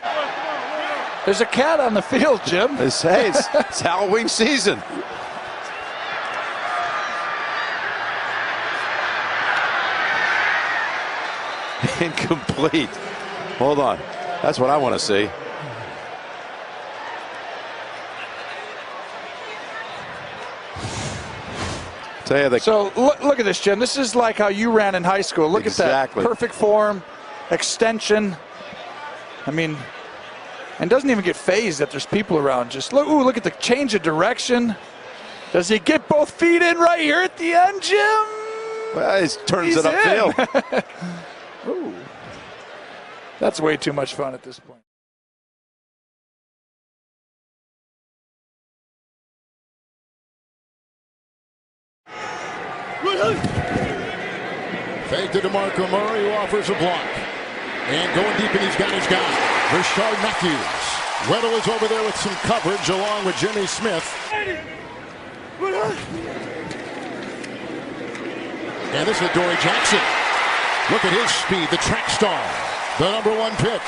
There's a cat on the field, Jim. It's Halloween season. Incomplete. Hold on. That's what I want to see. So look at this, Jim. This is like how you ran in high school. Look at that. Perfect form, extension. I mean, and doesn't even get phased that there's people around. Just look, look at the change of direction. Does he get both feet in right here at the end, Jim? Well, he turns it upfield. Ooh. That's way too much fun at this point. Fake to DeMarco Murray, who offers a block. And going deep, and he's got his guy, Rashard Matthews. Weddle is over there with some coverage along with Jimmy Smith. And this is Dory Jackson. Look at his speed, the track star. The number 1 pick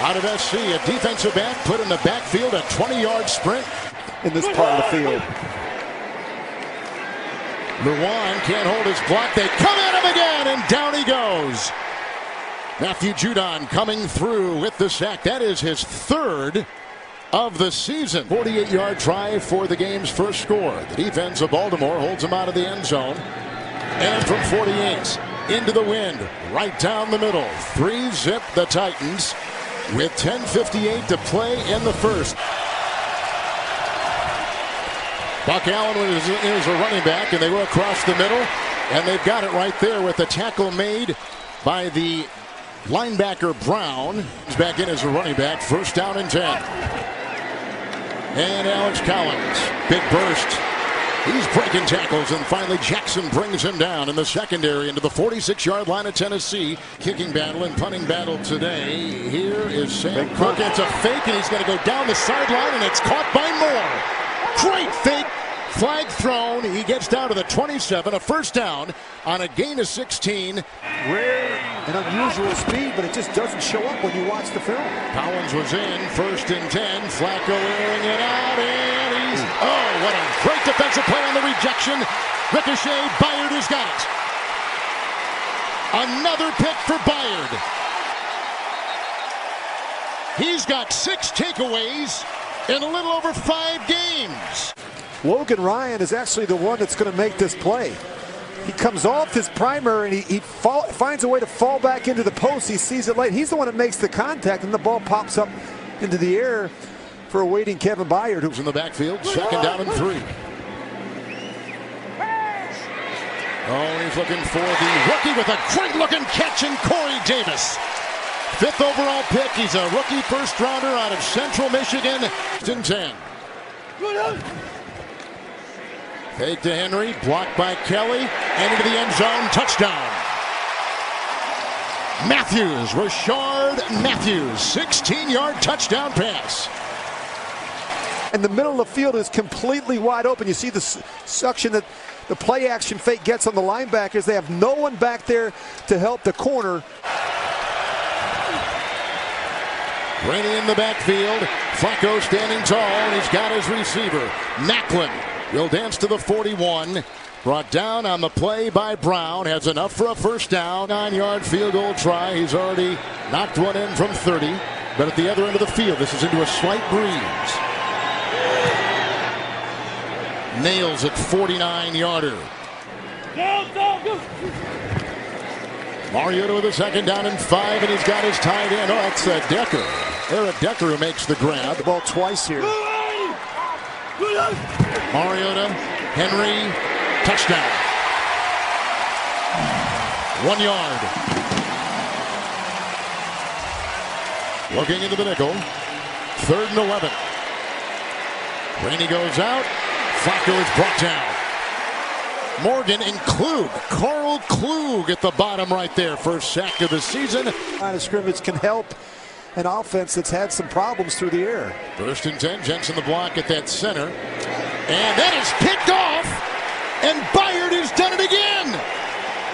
out of SC, a defensive end put in the backfield, a 20-yard sprint. In this part of the field. Lewan can't hold his block. They come at him again, and down he goes. Matthew Judon coming through with the sack. That is his third of the season. 48-yard try for the game's first score. The defense of Baltimore holds him out of the end zone. And from 48 into the wind, right down the middle. 3-zip the Titans with 10:58 to play in the first. Buck Allen is a running back, and they go across the middle, and they've got it right there with the tackle made by the linebacker Brown. He's back in as a running back. First down and 10. And Alex Collins, big burst. He's breaking tackles, and finally Jackson brings him down in the secondary into the 46-yard line of Tennessee. Kicking battle and punting battle today. Here is Sam Cook. It's a fake, and he's going to go down the sideline, and it's caught by Moore. Great fake. Flag thrown. He gets down to the 27. A first down on a gain of 16. Rare and unusual speed, but it just doesn't show up when you watch the film. Collins was in. First and 10. Flacco airing it out, and he's... Oh, what a great defensive play on the rejection. Ricochet. Byard has got it. Another pick for Byard. He's got 6 takeaways in a little over 5 games. Logan Ryan is actually the one that's going to make this play. He comes off his primary, and he finds a way to fall back into the post. He sees it late. He's the one that makes the contact, and the ball pops up into the air for a waiting Kevin Byard, who's in the backfield. Second down and 3. Oh, he's looking for the rookie with a great-looking catch in Corey Davis. 5th overall pick. He's a rookie first-rounder out of Central Michigan. 10. Fake to Henry, blocked by Kelly, and into the end zone, touchdown. Matthews, Rashard Matthews, 16-yard touchdown pass. And the middle of the field is completely wide open. You see the suction that the play action fake gets on the linebackers. They have no one back there to help the corner. Rainey in the backfield. Flacco standing tall, and he's got his receiver. Macklin will dance to the 41. Brought down on the play by Brown. Has enough for a first down. 9-yard field goal try. He's already knocked one in from 30. But at the other end of the field, this is into a slight breeze. Nails it 49-yarder. Mariota with a second down and 5, and he's got his tight end. Oh, that's Decker. Eric Decker who makes the grab. The ball twice here. Mariota, Henry, touchdown. 1 yard. Looking into the nickel. 3rd and 11. Rainey goes out. Flacco is brought down. Morgan and Klug. Carl Klug at the bottom right there. First sack of the season. Line of scrimmage can help an offense that's had some problems through the air. First and 10. Jensen the block at that center. And that is picked off. And Byard has done it again.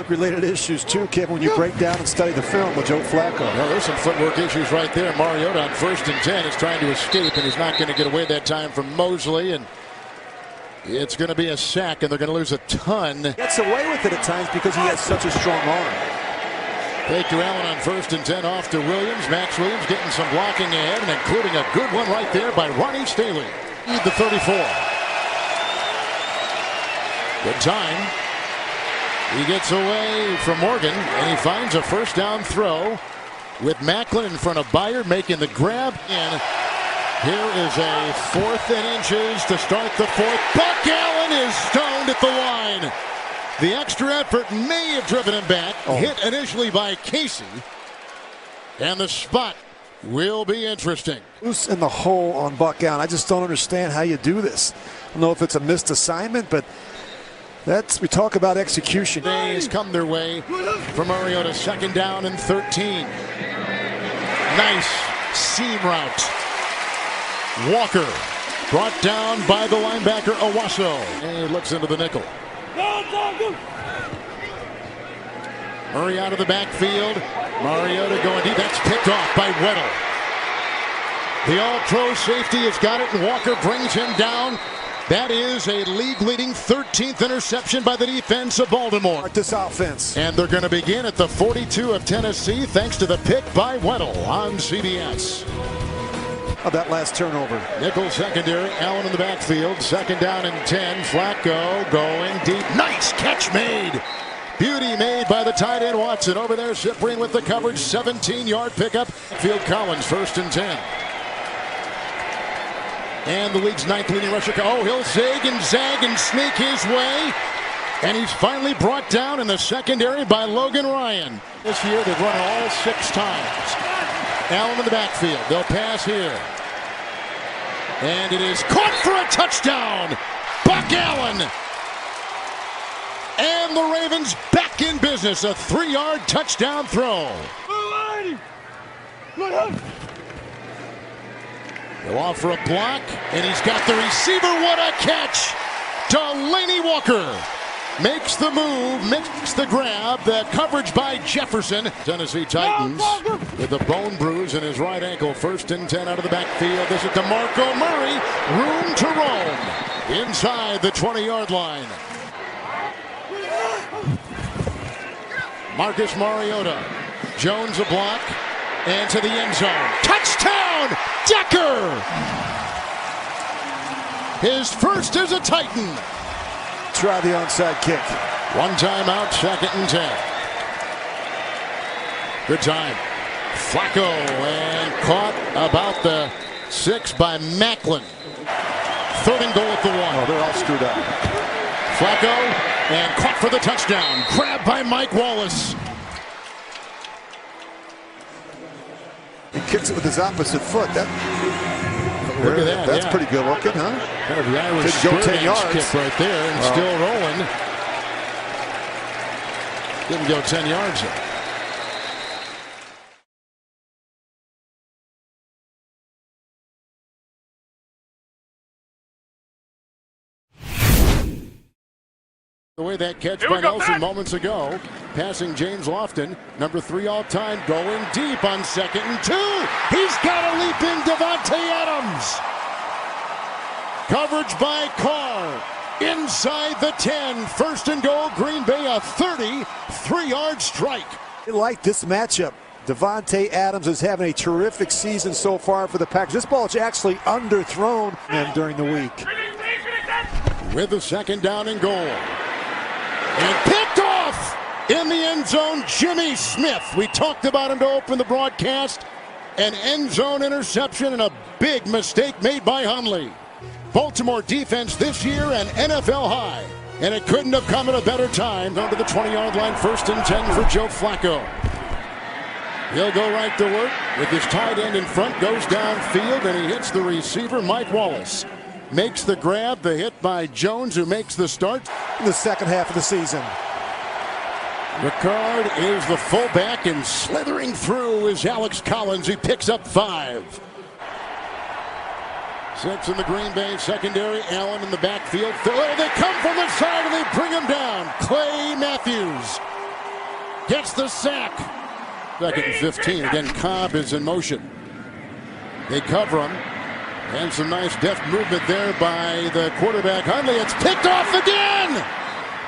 Related issues too, Kevin, when you break down and study the film with Joe Flacco. Well, there's some footwork issues right there. Mariota on 1st and 10 is trying to escape, and he's not going to get away that time from Mosley. And it's going to be a sack, and they're going to lose a ton. Gets away with it at times because he has such a strong arm. Fake to Allen on 1st and 10 off to Williams. Max Williams getting some blocking ahead, and including a good one right there by Ronnie Staley. The 34. Good time. He gets away from Morgan, and he finds a first down throw with Macklin in front of Byard making the grab. And here is a 4th and inches to start the 4th. Buck Allen is stoned at the line. The extra effort may have driven him back. Hit initially by Casey. And the spot will be interesting. Loose in the hole on Buck Allen. I just don't understand how you do this. I don't know if it's a missed assignment, but we talk about execution. Days come their way from Mariota. 2nd down and 13. Nice seam route. Walker brought down by the linebacker Owasso. And he looks into the nickel. Murray out of the backfield. Mariota going deep. That's picked off by Weddle. The all-pro safety has got it, and Walker brings him down That is a league-leading 13th interception by the defense of Baltimore. This offense. And they're going to begin at the 42 of Tennessee thanks to the pick by Weddle on CBS. Of that last turnover. Nickel secondary, Allen in the backfield. Second down and 10. Flacco going deep. Nice catch made. Beauty made by the tight end Watson. Over there, Cyprien with the coverage. 17-yard pickup. Field Collins, 1st and 10. And the league's 9th leading rusher. Oh, he'll zig and zag and sneak his way. And he's finally brought down in the secondary by Logan Ryan. This year, they've run all 6 times. Allen in the backfield. They'll pass here. And it is caught for a touchdown. Buck Allen. And the Ravens back in business. A 3-yard touchdown throw. They'll offer a block, and he's got the receiver. What a catch! Delaney Walker makes the move, makes the grab. The coverage by Jefferson. Tennessee Titans with a bone bruise in his right ankle. 1st and 10 out of the backfield. This is DeMarco Murray. Room to roam inside the 20-yard line. Marcus Mariota. Jones a block. And to the end zone. Touchdown! Decker! His first as a Titan. Try the onside kick. 1 timeout, 2nd and 10. Good time. Flacco and caught about the 6 by Macklin. 3rd and goal at the 1. Oh, they're all screwed up. Flacco and caught for the touchdown. Grabbed by Mike Wallace. He kicks it with his opposite foot. Look at that. That's pretty good looking, huh? The Irish go 10 yards. Kick right there and still rolling. Didn't go 10 yards there. The way that catch by Nelson moments ago, passing James Lofton, number 3 all-time, going deep on 2nd and 2. He's got a leaping Davante Adams. Coverage by Carr. Inside the 10. 1st and goal, Green Bay, a 33-yard strike. I like this matchup. Davante Adams is having a terrific season so far for the Packers. This ball is actually underthrown during the week. With the 2nd down and goal. And picked off in the end zone, Jimmy Smith. We talked about him to open the broadcast. An end zone interception and a big mistake made by Hundley. Baltimore defense this year an NFL high. And it couldn't have come at a better time. Down to the 20-yard line, 1st and 10 for Joe Flacco. He'll go right to work with his tight end in front, goes downfield, and he hits the receiver, Mike Wallace. Makes the grab, the hit by Jones, who makes the start. In the second half of the season. Ricard is the fullback, and slithering through is Alex Collins. He picks up 5. 6 in the Green Bay secondary. Allen in the backfield. They come from the side and they bring him down. Clay Matthews gets the sack. 2nd and 15. Again, Cobb is in motion. They cover him. And some nice deft movement there by the quarterback, Hundley. It's picked off again!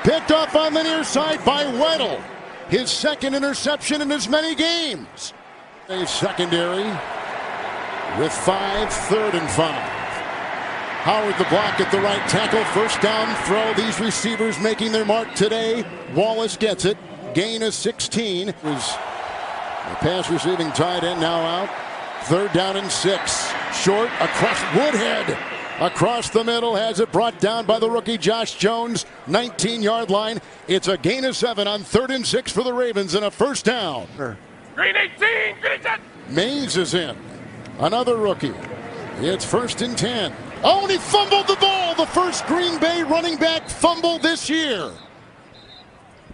Picked off on the near side by Weddle. His 2nd interception in as many games. A secondary with 5, 3rd and 5. Howard the block at the right tackle. 1st down throw. These receivers making their mark today. Wallace gets it. Gain of 16. Was a pass receiving tight end now out. 3rd down and 6. Short across Woodhead. Across the middle, has it brought down by the rookie Josh Jones. 19-yard line. It's a gain of 7 on 3rd and 6 for the Ravens and a 1st down. Green 18, Green 10. Mays is in. Another rookie. It's 1st and 10. Oh, and he fumbled the ball. The first Green Bay running back fumble this year.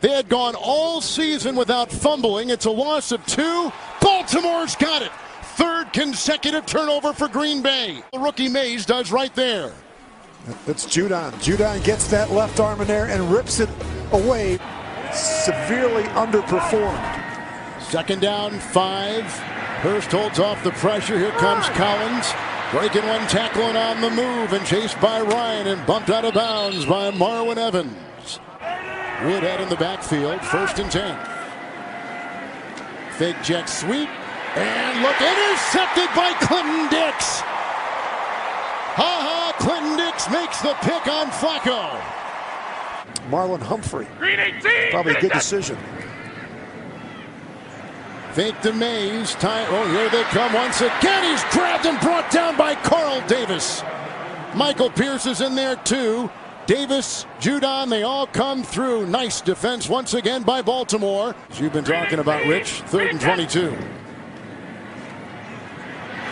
They had gone all season without fumbling. It's a loss of 2. Baltimore's got it. 3rd consecutive turnover for Green Bay. The rookie Mays does right there. That's Judon. Judon gets that left arm in there and rips it away. Severely underperformed. 2nd down, 5. Hurst holds off the pressure. Here comes Collins. Breaking one, tackling on the move, and chased by Ryan and bumped out of bounds by Marwin Evans. Woodhead in the backfield, 1st and 10. Fake jet sweep, and look, intercepted by Clinton Dix. Clinton Dix makes the pick on Flacco. Marlon Humphrey. Probably a good decision. Fake to Mays. Here they come once again. He's grabbed and brought down by Carl Davis. Michael Pierce is in there too. Davis, Judon, they all come through. Nice defense once again by Baltimore. As you've been talking about, Rich, 3rd and 22.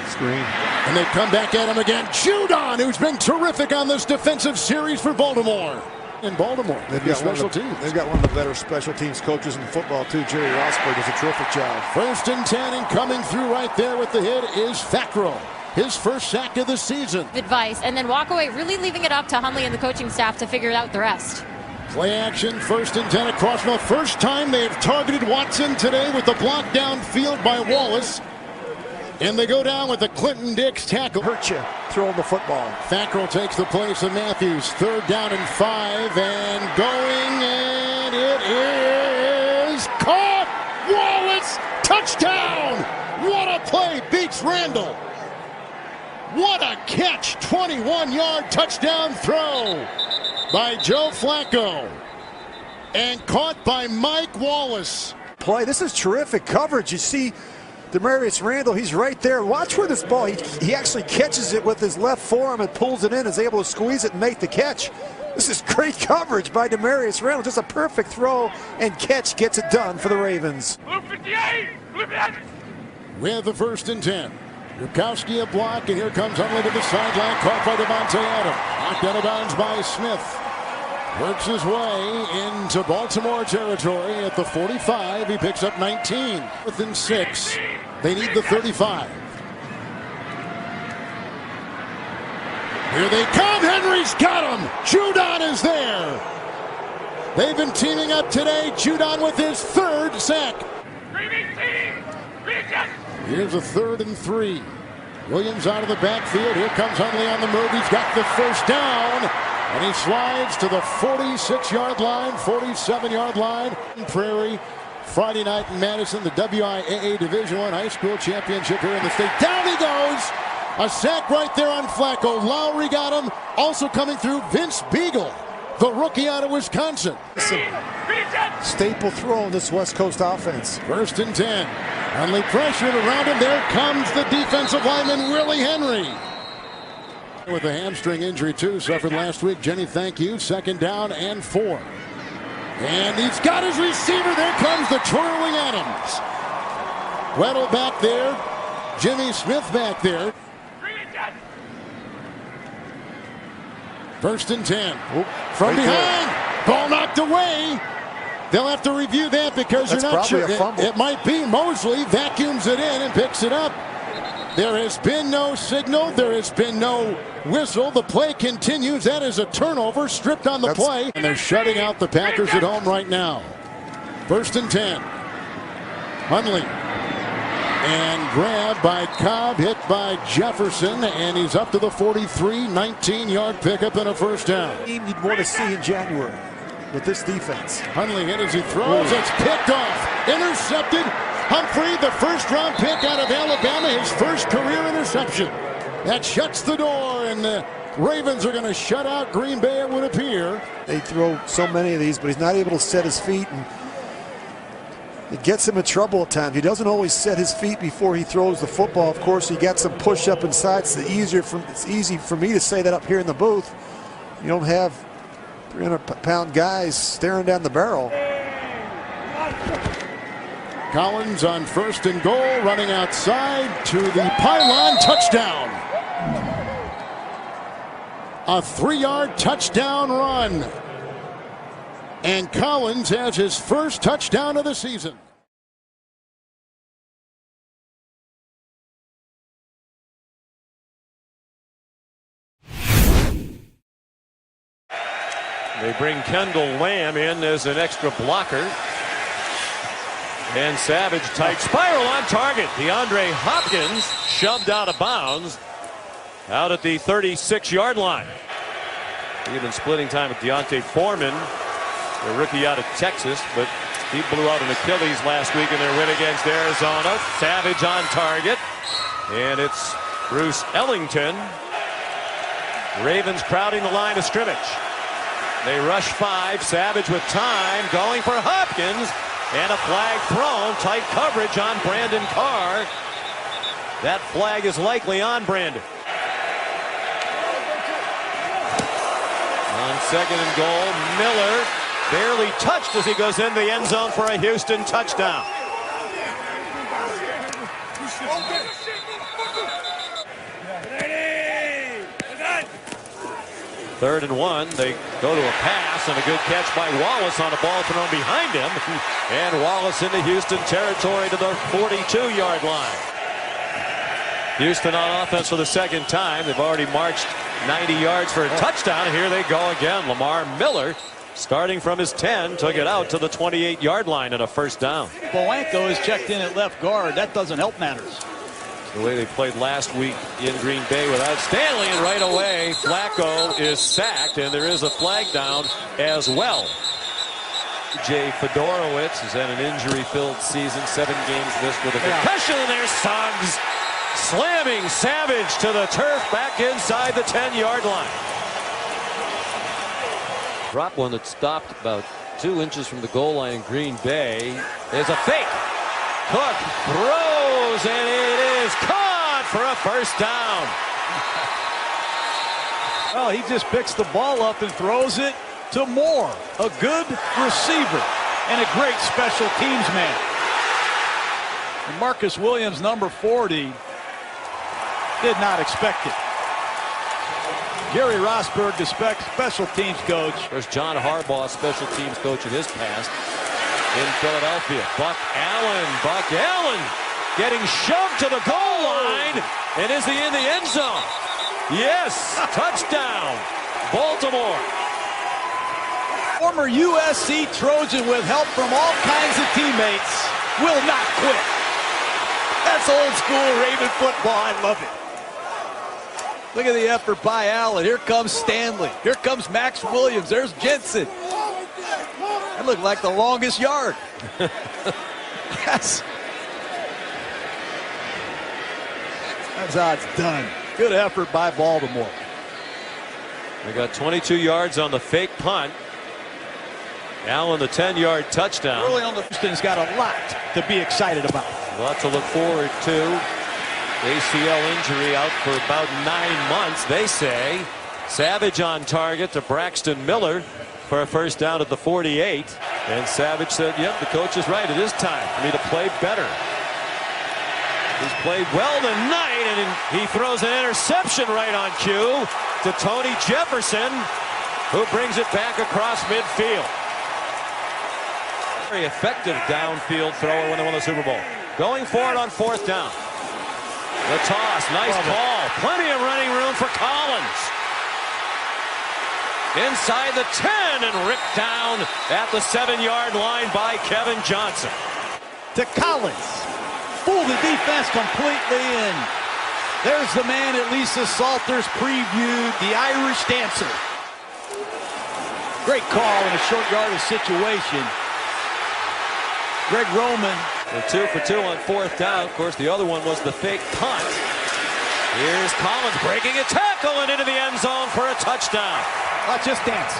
Screen. And they come back at him again. Judon, who's been terrific on this defensive series for Baltimore. In Baltimore, they've got one of the better special teams coaches in football too. Jerry Rosberg does a terrific job. 1st and 10, and coming through right there with the hit is Fackrell. His first sack of the season. Advice, and then walk away, really leaving it up to Hundley and the coaching staff to figure out the rest. Play action, 1st and 10 across the first time they've targeted Watson today with the block downfield by Wallace. And they go down with the Clinton Dix tackle. Hurt you throwing the football. Fackrell takes the place of Matthews. 3rd down and 5, and going, and it is caught. Wallace, touchdown! What a play, beats Randall. What a catch, 21-yard touchdown throw by Joe Flacco. And caught by Mike Wallace. Play, this is terrific coverage. You see Demarius Randall, he's right there. Watch where this ball, he actually catches it with his left forearm and pulls it in, is able to squeeze it and make the catch. This is great coverage by Demarius Randall. Just a perfect throw and catch gets it done for the Ravens. With the 1st and 10. Rukowski a block, and here comes Hundley to the sideline, caught by Devontae Adams. Knocked out of bounds by Smith. Works his way into Baltimore territory at the 45. He picks up 19. Within 6. They need the 35. Here they come. Henry's got him. Judon is there. They've been teaming up today. Judon with his 3rd sack. Here's a 3rd and 3. Williams out of the backfield. Here comes Hundley on the move. He's got the 1st down. And he slides to the 46-yard line, 47-yard line. Prairie, Friday night in Madison, the WIAA Division I high school championship here in the state. Down he goes. A sack right there on Flacco. Lowry got him. Also coming through, Vince Beagle, the rookie out of Wisconsin. Staple throw in this West Coast offense. 1st and 10. Hundley pressured around him. There comes the defensive lineman, Willie Henry. With a hamstring injury, too, suffered last week. Jenny, thank you. 2nd down and 4. And he's got his receiver. There comes the twirling Adams. Weddle back there. Jimmy Smith back there. 1st and 10. From behind. Ball knocked away. They'll have to review that because they're not sure. It might be Mosley vacuums it in and picks it up. There has been no signal. There has been no whistle. The play continues. That is a turnover, stripped on the play. And they're shutting out the Packers at home right now. 1st and 10. Hundley. And grabbed by Cobb, hit by Jefferson, and he's up to the 43, 19-yard pickup and a 1st down. You'd want to see in January with this defense. Hundley hit as he throws. It's picked off. Intercepted. Humphrey, the 1st-round pick out of Alabama, his 1st career interception. That shuts the door, and the Ravens are going to shut out Green Bay, it would appear. They throw so many of these, but he's not able to set his feet, and it gets him in trouble at times. He doesn't always set his feet before he throws the football. Of course, he got some push-up inside. It's easy for me to say that up here in the booth. You don't have 300-pound guys staring down the barrel. Collins on 1st and goal, running outside to the pylon, touchdown. A 3-yard touchdown run. And Collins has his 1st touchdown of the season. They bring Kendall Lamb in as an extra blocker. And Savage tight spiral on target. DeAndre Hopkins shoved out of bounds. out at the 36-yard line. Even splitting time with Deontay Foreman, the rookie out of Texas, but he blew out an Achilles last week in their win against Arizona. Savage on target, and it's Bruce Ellington. Ravens crowding the line of scrimmage. They rush 5. Savage with time, going for Hopkins, and a flag thrown. Tight coverage on Brandon Carr. That flag is likely on Brandon. On 2nd and goal, Miller barely touched as he goes in the end zone for a Houston touchdown. Third and 1, they go to a pass and a good catch by Wallace on a ball thrown behind him. And Wallace into Houston territory to the 42-yard line. Houston on offense for the second time. They've already marched 90 yards for a touchdown. Here they go again. Lamar Miller, starting from his 10, took it out to the 28-yard line and a first down. Polanco is checked in at left guard. That doesn't help matters. The way they played last week in Green Bay without Stanley, and right away Flacco is sacked, and there is a flag down as well. Jay Fedorowicz has had an injury-filled season, 7 games missed with a concussion, and there's Suggs slamming Savage to the turf back inside the 10-yard line. Drop one that stopped about 2 inches from the goal line in Green Bay. There's a fake. Cook throws, and it is caught for a first down. Well, he just picks the ball up and throws it to Moore, a good receiver and a great special teams man. And Marcus Williams, number 40, did not expect it. Jerry Rosberg, the special teams coach. There's John Harbaugh, special teams coach in his past in Philadelphia. Buck Allen getting shoved to the goal line, and is he in the end zone? Yes, touchdown, Baltimore. Former USC Trojan with help from all kinds of teammates will not quit. That's old school Raven football. I love it. Look at the effort by Allen. Here comes Stanley. Here comes Max Williams. There's Jensen. That looked like the longest yard. Yes. That's how it's done. Good effort by Baltimore. They got 22 yards on the fake punt. Allen, the 10-yard touchdown. Early on, the Houston's got a lot to be excited about. A lot to look forward to. ACL injury out for about 9 months, they say. Savage on target to Braxton Miller for a first down at the 48. And Savage said, yep, the coach is right. It is time for me to play better. He's played well tonight, and he throws an interception right on cue to Tony Jefferson, who brings it back across midfield. Very effective downfield thrower when they won the Super Bowl. Going for it on 4th down. The toss, nice call. Plenty of running room for Collins. Inside the 10 and ripped down at the 7-yard line by Kevin Johnson. To Collins. Fooled the defense completely, and there's the man that Lisa Salters previewed, the Irish dancer. Great call in a short yardage situation. Greg Roman. 2 for 2 on 4th down. Of course, the other one was the fake punt. Here's Collins breaking a tackle and into the end zone for a touchdown. Let's just dance.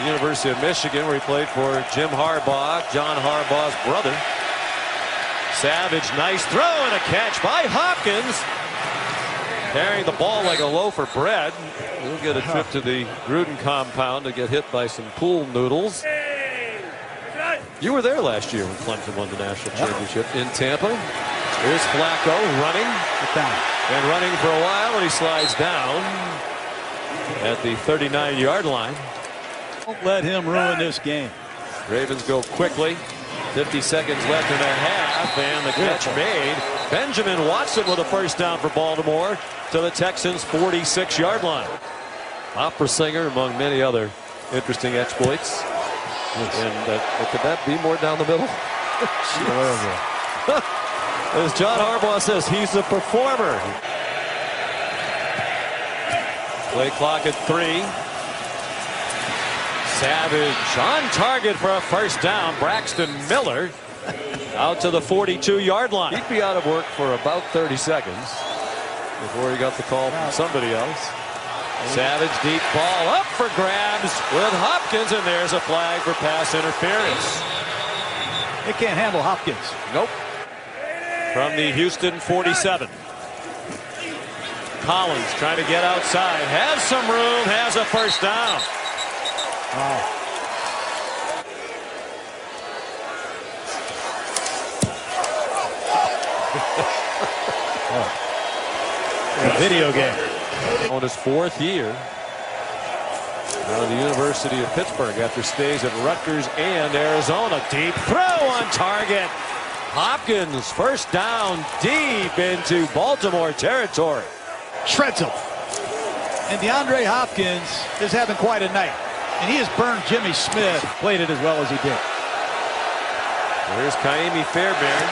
University of Michigan, where he played for Jim Harbaugh, John Harbaugh's brother. Savage, nice throw and a catch by Hopkins. Carrying the ball like a loaf of bread. He'll get a trip to the Gruden compound to get hit by some pool noodles. You were there last year when Clemson won the national championship in Tampa. Here's Flacco running. And running for a while, and he slides down at the 39-yard line. Don't let him ruin this game. Ravens go quickly. 50 seconds left in a half, and the catch made. Benjamin Watson with a first down for Baltimore to the Texans' 46-yard line. Opera singer, among many other interesting exploits. And could that be more down the middle? As John Harbaugh says, he's a performer. Play clock at 3. Savage on target for a first down. Braxton Miller out to the 42-yard line. He'd be out of work for about 30 seconds before he got the call from somebody else. Savage deep ball up for grabs with Hopkins, and there's a flag for pass interference. They can't handle Hopkins. Nope. From the Houston 47. Collins trying to get outside, has some room, has a first down. Wow. A video game. On his 4th year out of the University of Pittsburgh after stays at Rutgers and Arizona. Deep throw on target. Hopkins first down deep into Baltimore territory. Shreds him. And DeAndre Hopkins is having quite a night. And he has burned Jimmy Smith. Played it as well as he did. There's Kaimi Fairbairn.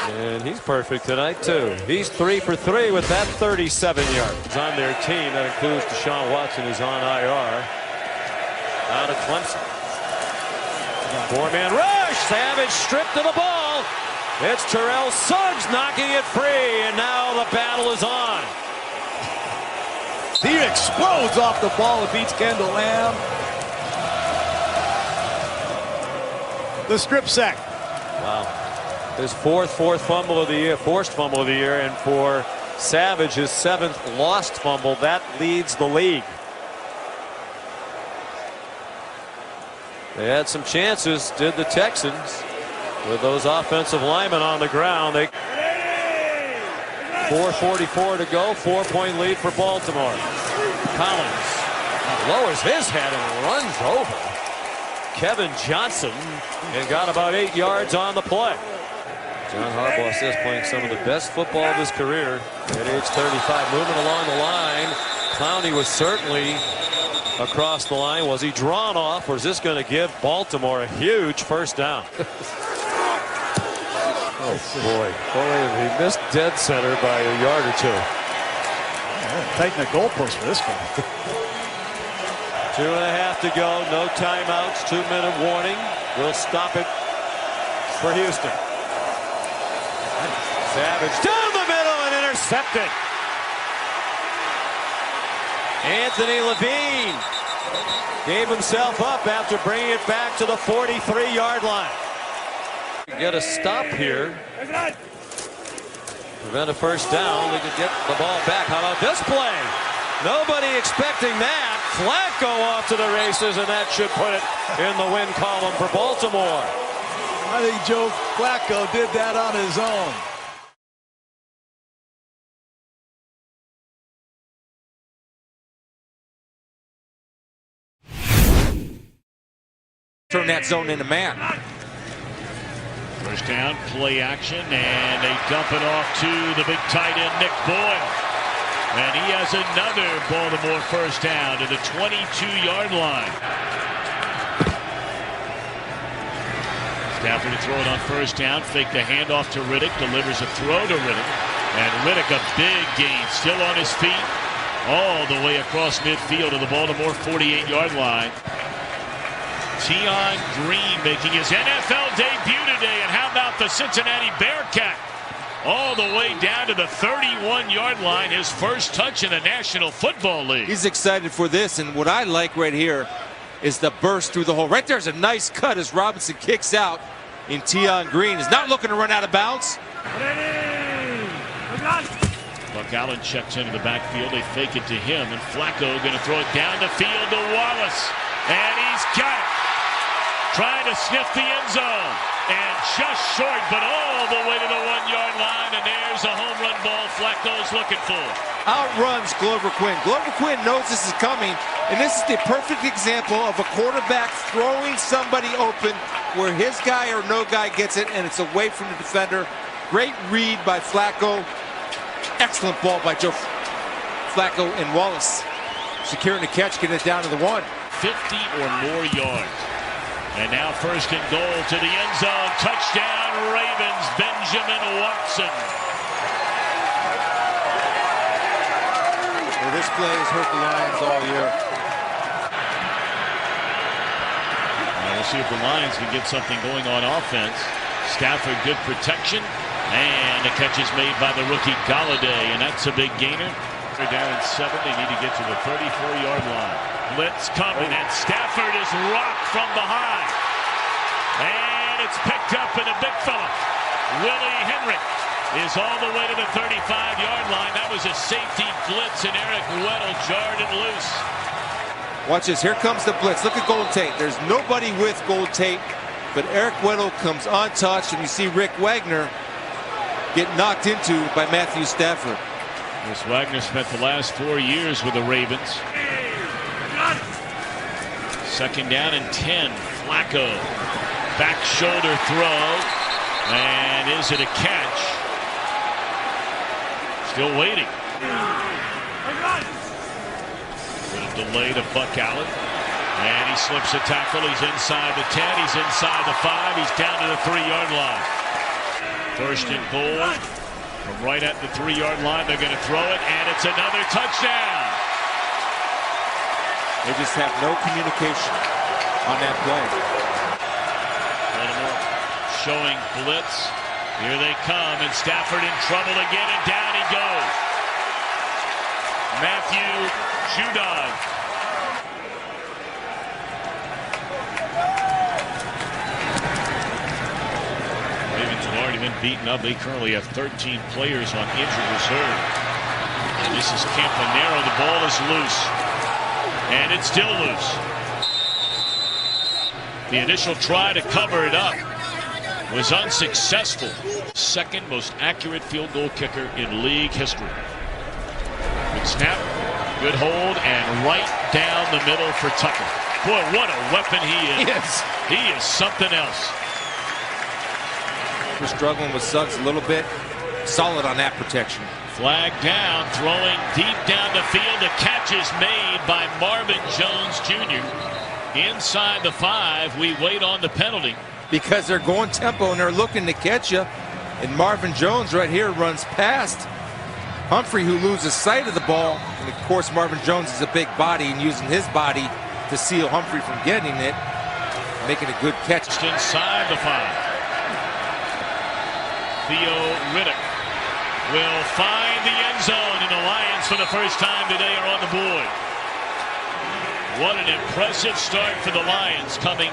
And he's perfect tonight, too. He's 3 for 3 with that 37 yards. On their team, that includes Deshaun Watson, who's on IR. Out of Clemson. 4-man rush. Savage stripped of the ball. It's Terrell Suggs knocking it free, and now the battle is on. He explodes off the ball and beats Kendall Lamb. The strip sack. Wow. His fourth fumble of the year, forced fumble of the year, and for Savage, his 7th lost fumble. That leads the league. They had some chances, did the Texans, with those offensive linemen on the ground. 4:44 to go, 4-point lead for Baltimore. Collins lowers his head and runs over Kevin Johnson and got about 8 yards on the play. John Harbaugh says playing some of the best football of his career at age 35. Moving along the line. Clowney was certainly across the line. Was he drawn off, or is this going to give Baltimore a huge first down? Oh boy. He missed dead center by a yard or two. Tighten the goalpost for this guy. 2.5 to go. No timeouts. 2-minute warning. We'll stop it for Houston. Savage down the middle and intercepted. Anthony Levine gave himself up after bringing it back to the 43-yard line. Get a stop here. Prevent a first down. They could get the ball back. How about this play? Nobody expecting that. Flacco off to the races, and that should put it in the win column for Baltimore. I think Joe Flacco did that on his own. Turn that zone into man. First down, play action, and they dump it off to the big tight end, Nick Boyle. And he has another Baltimore first down to the 22-yard line. Stafford to throw it on first down, fake the handoff to Riddick, delivers a throw to Riddick. And Riddick, a big gain, still on his feet, all the way across midfield to the Baltimore 48-yard line. Tion Green making his NFL debut today, and how about the Cincinnati Bearcat? All the way down to the 31-yard line, his first touch in the National Football League. He's excited for this, and what I like right here is the burst through the hole. Right there's a nice cut as Robinson kicks out, and Tion Green is not looking to run out of bounds. Buck Allen checks into the backfield. They fake it to him, and Flacco going to throw it down the field to Wallace, and he's got it. Trying to sniff the end zone, and just short, but all the way to the 1-yard line, and there's a home run ball Flacco's looking for. Outruns Glover Quinn. Glover Quinn knows this is coming, and this is the perfect example of a quarterback throwing somebody open where his guy or no guy gets it, and it's away from the defender. Great read by Flacco. Excellent ball by Joe Flacco, and Wallace securing the catch, getting it down to the 1. 50 or more yards. And now first and goal to the end zone. Touchdown, Ravens, Benjamin Watson. Well, this play has hurt the Lions all year. We'll see if the Lions can get something going on offense. Stafford, good protection. And the catch is made by the rookie Galladay, and that's a big gainer. They're down in 7. They need to get to the 34-yard line. Blitz coming, and Stafford is rocked from behind. And it's picked up in a big fella. Willie Henry is all the way to the 35-yard line. That was a safety blitz, and Eric Weddle jarred it loose. Watch this. Here comes the blitz. Look at Gold Tate. There's nobody with Gold Tate, but Eric Weddle comes untouched, and you see Rick Wagner get knocked into by Matthew Stafford. This Wagner spent the last 4 years with the Ravens. Second down and 10. Flacco. Back shoulder throw. And is it a catch? Still waiting. Little delay to Buck Allen. And he slips a tackle. He's inside the 10. He's inside the 5. He's down to the 3-yard line. First and goal. From right at the 3-yard line, they're going to throw it, and it's another touchdown. They just have no communication on that play. Baltimore showing blitz. Here they come, and Stafford in trouble again, and down he goes. Matthew Judon. Already been beaten up. They currently have 13 players on injured reserve. And this is Campanaro. The ball is loose. And it's still loose. The initial try to cover it up was unsuccessful. Second most accurate field goal kicker in league history. Good snap, good hold, and right down the middle for Tucker. Boy, what a weapon he is. Yes. He is something else. We're struggling with Suggs a little bit. Solid on that protection. Flag down, throwing deep down the field. The catch is made by Marvin Jones Jr. Inside the 5, we wait on the penalty. Because they're going tempo and they're looking to catch you. And Marvin Jones right here runs past Humphrey, who loses sight of the ball. And of course, Marvin Jones is a big body and using his body to seal Humphrey from getting it. Making a good catch. Just inside the 5. Theo Riddick will find the end zone, and the Lions for the first time today are on the board. What an impressive start for the Lions coming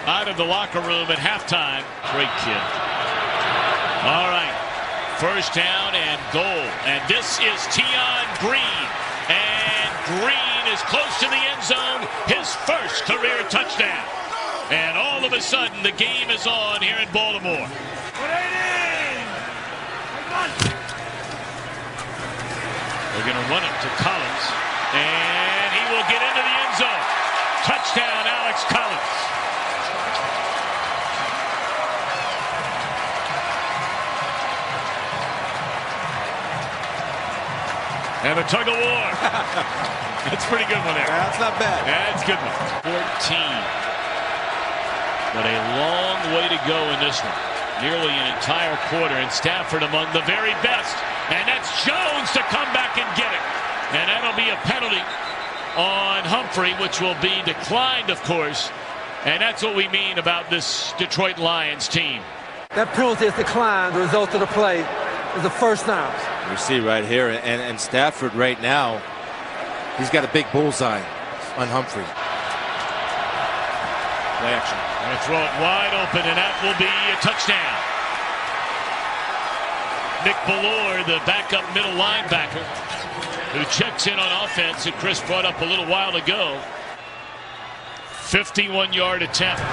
out of the locker room at halftime. Great kid. All right, first down and goal, and this is Tion Green, and Green is close to the end zone, his first career touchdown. And all of a sudden, the game is on here in Baltimore. They're going to run it to Collins, and he will get into the end zone. Touchdown, Alex Collins. And a tug of war. That's a pretty good one there. That's not bad. That's a good one. 14. But a long way to go in this one. Nearly an entire quarter, and Stafford among the very best. And that's Jones to come back and get it. And that'll be a penalty on Humphrey, which will be declined, of course. And that's what we mean about this Detroit Lions team. That penalty is declined. The result of the play is a first down. You see right here, and Stafford right now, he's got a big bullseye on Humphrey. Play action. Going to throw it wide open, and that will be a touchdown. Nick Ballore, the backup middle linebacker, who checks in on offense, that Chris brought up a little while ago. 51-yard attempt.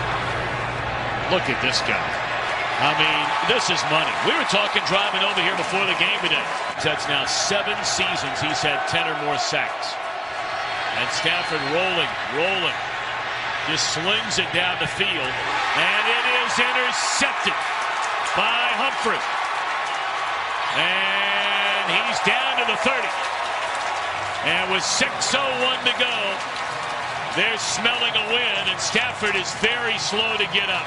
Look at this guy. I mean, this is money. We were talking driving over here before the game today. That's now 7 seasons he's had 10 or more sacks. And Stafford rolling. Just slings it down the field. And it is intercepted by Humphrey. And he's down to the 30. And with 6:01 to go, They're smelling a win, and Stafford is very slow to get up.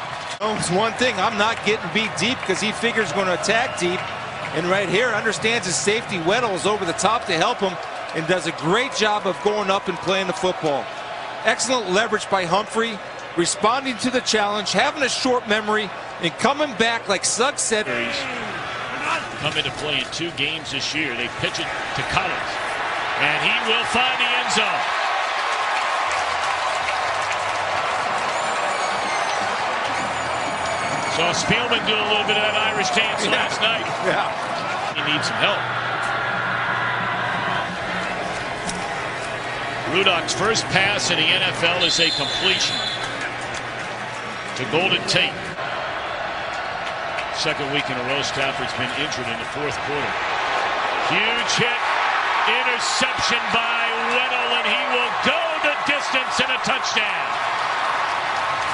It's one thing, I'm not getting beat deep because he figures going to attack deep. And right here, understands his safety. Weddle is over the top to help him and does a great job of going up and playing the football. Excellent leverage by Humphrey, responding to the challenge, having a short memory, and coming back, like Suggs said. Come into play in 2 games this year. They pitch it to Collins, and he will find the end zone. Saw Spielman do a little bit of that Irish dance last night. Yeah. He needs some help. Rudolph's first pass in the NFL is a completion to Golden Tate. Second week in a row, Stafford's been injured in the 4th quarter. Huge hit. Interception by Weddle, and he will go the distance and a touchdown.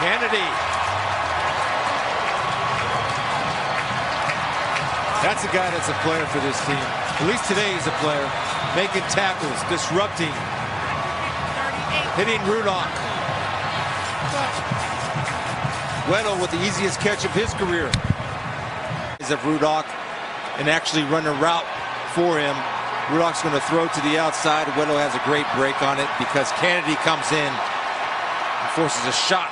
Kennedy. That's a guy that's a player for this team. At least today he's a player. Making tackles, disrupting, hitting Rudolph. Weddle with the easiest catch of his career. Of Rudolph and actually run a route for him. Rudolph's going to throw to the outside. Weddle has a great break on it because Kennedy comes in and forces a shot.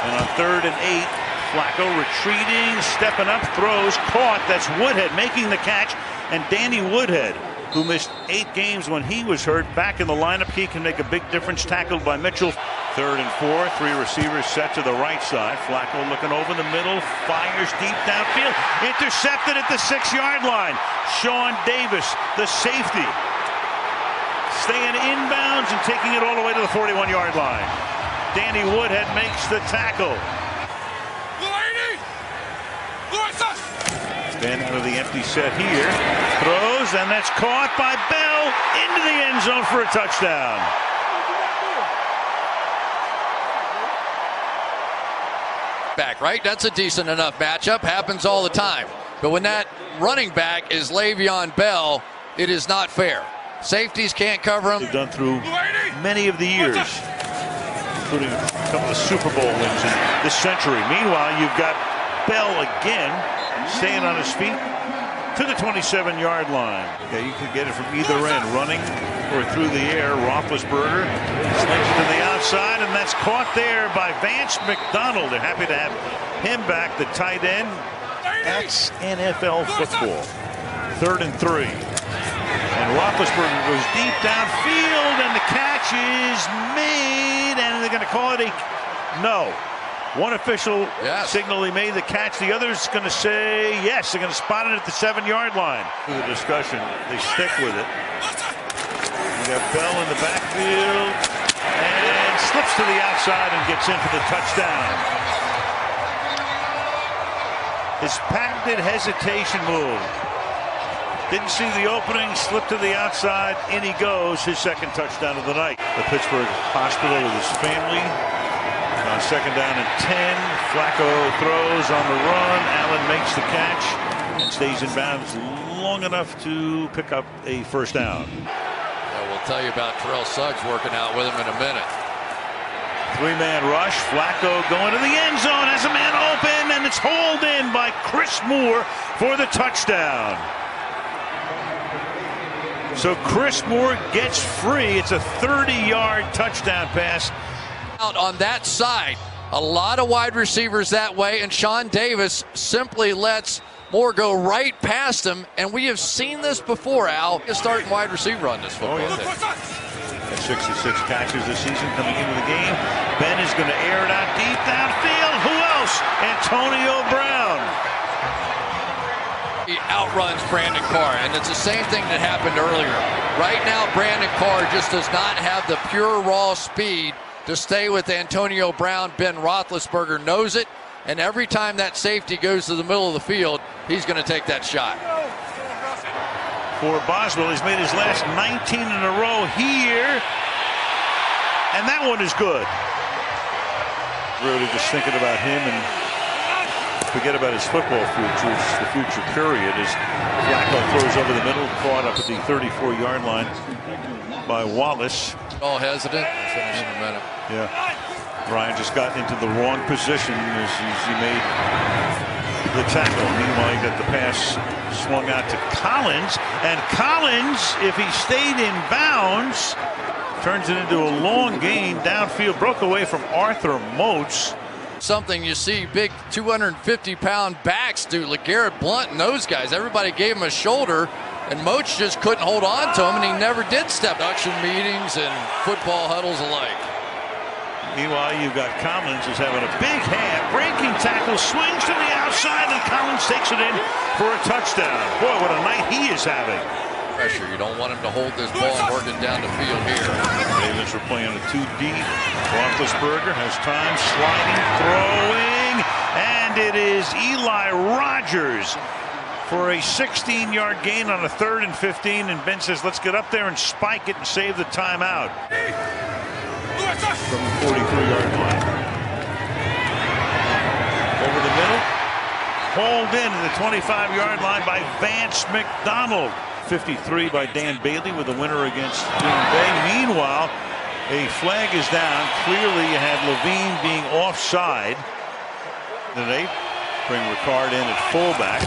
And on 3rd and 8, Flacco retreating, stepping up, throws, caught. That's Woodhead making the catch. And Danny Woodhead, who missed 8 games when he was hurt, back in the lineup. He can make a big difference, tackled by Mitchell. 3rd and 4, 3 receivers set to the right side. Flacco looking over the middle, fires deep downfield. Intercepted at the 6-yard line. Sean Davis, the safety, staying inbounds and taking it all the way to the 41-yard line. Danny Woodhead makes the tackle. Then out of the empty set here, throws, and that's caught by Bell into the end zone for a touchdown. Back, right? That's a decent enough matchup. Happens all the time. But when that running back is Le'Veon Bell, it is not fair. Safeties can't cover him. They've done through many of the years, including a couple of Super Bowl wins in this century. Meanwhile, you've got Bell again, staying on his feet to the 27-yard line. Yeah, you could get it from either end, running or through the air. Roethlisberger slings it to the outside, and that's caught there by Vance McDonald. They're happy to have him back, the tight end. That's NFL football. 3rd and 3. And Roethlisberger goes deep downfield, and the catch is made, and they're going to call it a no. One official signal he made the catch. The other's going to say yes. They're going to spot it at the 7-yard line. Through the discussion, they stick with it. You got Bell in the backfield and slips to the outside and gets in for the touchdown. His patented hesitation move. Didn't see the opening, slipped to the outside, in he goes, his 2nd touchdown of the night. The Pittsburgh hospital with his family. On 2nd down and 10, Flacco throws on the run. Allen makes the catch and stays in bounds long enough to pick up a 1st down. We'll tell you about Terrell Suggs working out with him in a minute. 3-man rush. Flacco going to the end zone, has a man open, and it's hauled in by Chris Moore for the touchdown. So Chris Moore gets free. It's a 30-yard touchdown pass. Out on that side, a lot of wide receivers that way, and Sean Davis simply lets Moore go right past him, and we have seen this before, Al. A starting wide receiver on this football team. 66 catches this season coming into the game. Ben is going to air it out deep downfield. Who else? Antonio Brown. He outruns Brandon Carr, and it's the same thing that happened earlier. Right now, Brandon Carr just does not have the pure raw speed to stay with Antonio Brown. Ben Roethlisberger knows it, and every time that safety goes to the middle of the field, he's going to take that shot. For Boswell, he's made his last 19 in a row here, and that one is good. Really just thinking about him and forget about his football future. It's the future period as Flacco throws over the middle, caught up at the 34-yard line by Wallace. All hesitant. We'll finish in a minute. Yeah. Ryan just got into the wrong position as he made the tackle. Meanwhile, he got the pass swung out to Collins. And Collins, if he stayed in bounds, turns it into a long gain downfield. Broke away from Arthur Moats. Something you see big 250-pound backs do. LeGarrette Blount and those guys. Everybody gave him a shoulder, and Moats just couldn't hold on to him, and he never did step. Production meetings and football huddles alike. Meanwhile, you've got Collins who's having a big hand, breaking tackle, swings to the outside, and Collins takes it in for a touchdown. Boy, what a night he is having. Pressure. You don't want him to hold this ball and work it down the field here. Ravens are playing a 2 deep. Roethlisberger has time, sliding, throwing, and it is Eli Rogers for a 16-yard gain on a 3rd and 15. And Ben says, let's get up there and spike it and save the timeout. From the 43-yard line. Over the middle. Hauled in at the 25-yard line by Vance McDonald. 53 by Dan Bailey with the winner against Green Bay. Meanwhile, a flag is down. Clearly, you had Levine being offside. Then they bring Ricard in at fullback.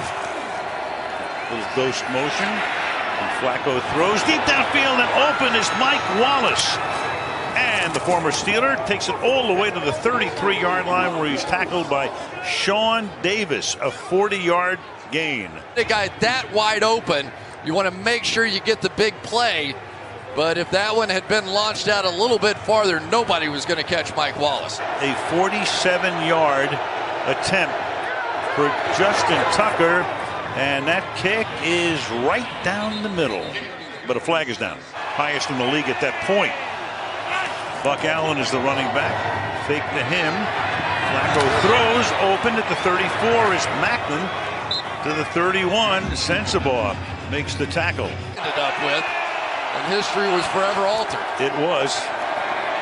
Little ghost motion. And Flacco throws deep downfield, and open is Mike Wallace. And the former Steeler takes it all the way to the 33-yard line where he's tackled by Sean Davis, a 40-yard gain. The guy that wide open, you want to make sure you get the big play. But if that one had been launched out a little bit farther, nobody was going to catch Mike Wallace. A 47-yard attempt for Justin Tucker. And that kick is right down the middle. But a flag is down. Highest in the league at that point. Buck Allen is the running back. Fake to him. Flacco throws. Open at the 34 is Macklin. To the 31. Sensabaugh makes the tackle. Ended up with. And history was forever altered. It was.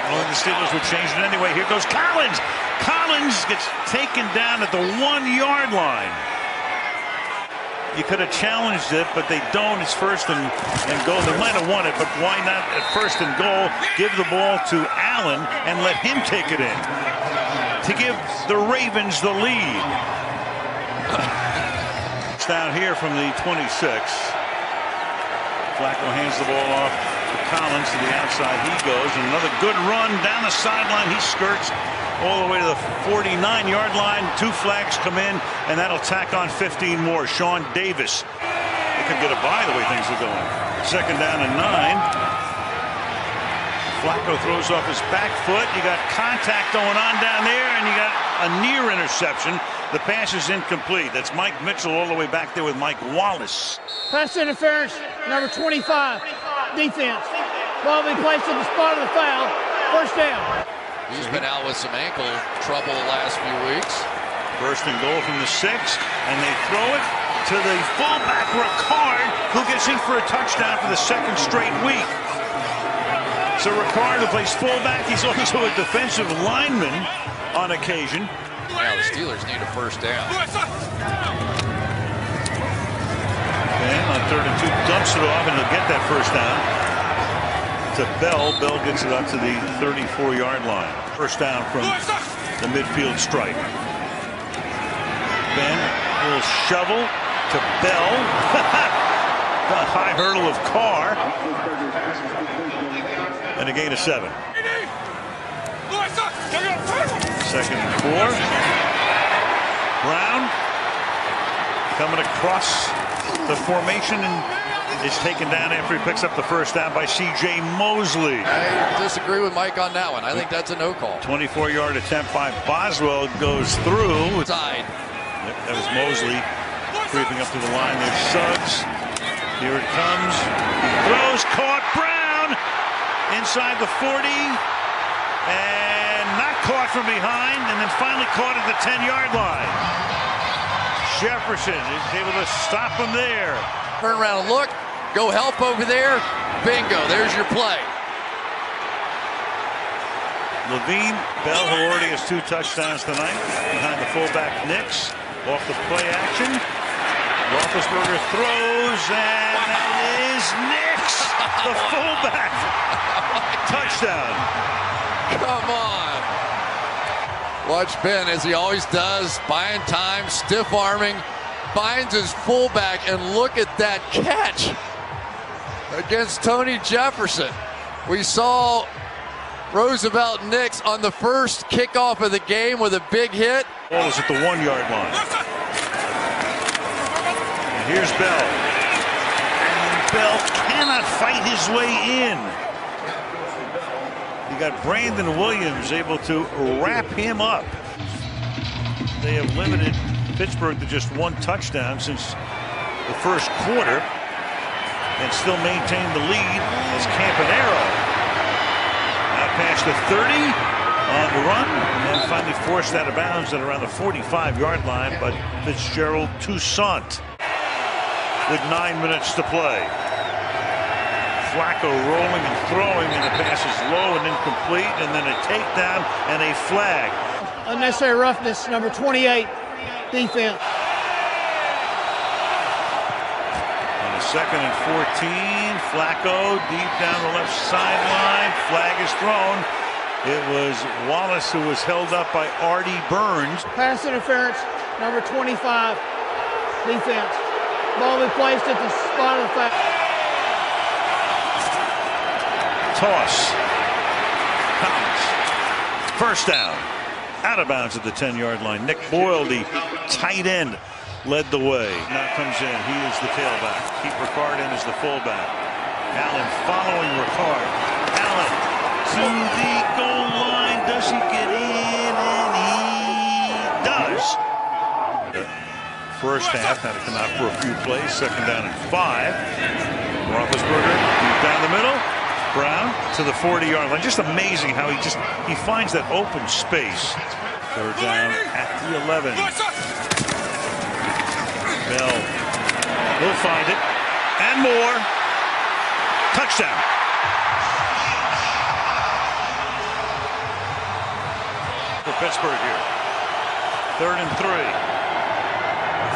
Well, the Steelers would change it anyway. Here goes Collins. Collins gets taken down at the 1-yard line. You could have challenged it, but they don't. It's 1st and goal. They might have won it, but why not at 1st and goal give the ball to Allen and let him take it in to give the Ravens the lead. It's down here from the 26. Flacco hands the ball off to Collins to the outside. He goes. And another good run down the sideline. He skirts all the way to the 49-yard line. 2 flags come in, and that'll tack on 15 more. Sean Davis. They could get a bye the way things are going. 2nd down and 9. Flacco throws off his back foot. You got contact going on down there, and you got a near interception. The pass is incomplete. That's Mike Mitchell all the way back there with Mike Wallace. Pass interference, number 25, defense. Ball be placed in the spot of the foul. 1st down. He's been out with some ankle trouble the last few weeks. 1st and goal from the 6, and they throw it to the fullback Ricard, who gets in for a touchdown for the 2nd straight week. So Ricard, who plays fullback, he's also a defensive lineman on occasion. Now the Steelers need a 1st down. And on 3rd and 2, dumps it off, and he'll get that 1st down. To Bell. Bell gets it up to the 34-yard line. 1st down from the midfield stripe. Ben, a little shovel to Bell. A high hurdle of Carr. And a gain of 7. 2nd and 4. Brown coming across the formation and is taken down after he picks up the 1st down by C.J. Mosley. I disagree with Mike on that one. I think that's a no call. 24-yard attempt by Boswell goes through. Side. That was Mosley creeping up to the line. There's Suggs. Here it comes. He throws, caught. Brown inside the 40. And not caught from behind. And then finally caught at the 10-yard line. Jefferson is able to stop him there. Turn around and look. Go help over there. Bingo. There's your play. Levine, Bell, who already has 2 touchdowns tonight, behind the fullback Nix. Off the play action. Roethlisberger throws, and that is Nix, the fullback. Touchdown. Come on. Watch Ben, as he always does, buying time, stiff arming, finds his fullback, and look at that catch against Tony Jefferson. We saw Roosevelt Nix on the first kickoff of the game with a big hit. Ball is at the 1-yard line. And here's Bell. And Bell cannot fight his way in. You got Brandon Williams able to wrap him up. They have limited Pittsburgh to just 1 touchdown since the first quarter and still maintain the lead as Campanaro now past the 30 on the run and finally forced out of bounds at around the 45-yard line by Fitzgerald Toussaint with 9 minutes to play. Flacco rolling and throwing, and the pass is low and incomplete, and then a takedown and a flag. Unnecessary roughness, number 28, defense. On a 2nd and 14, Flacco deep down the left sideline. Flag is thrown. It was Wallace who was held up by Artie Burns. Pass interference, number 25, defense. Ball be placed at the spot of the foul. Toss. Collins. First down. Out of bounds at the 10-yard line. Nick Boyle, the tight end, led the way. Now comes in. He is the tailback. Keep Ricard in as the fullback. Allen following Ricard. Allen to the goal line. Does he get in? And he does. First half had to come out for a few plays. 2nd down and 5. Roethlisberger deep down the middle. Brown to the 40-yard line. Just amazing how he finds that open space. 3rd down at the 11. Bell will find it and more. Touchdown. For Pittsburgh here. 3rd and 3.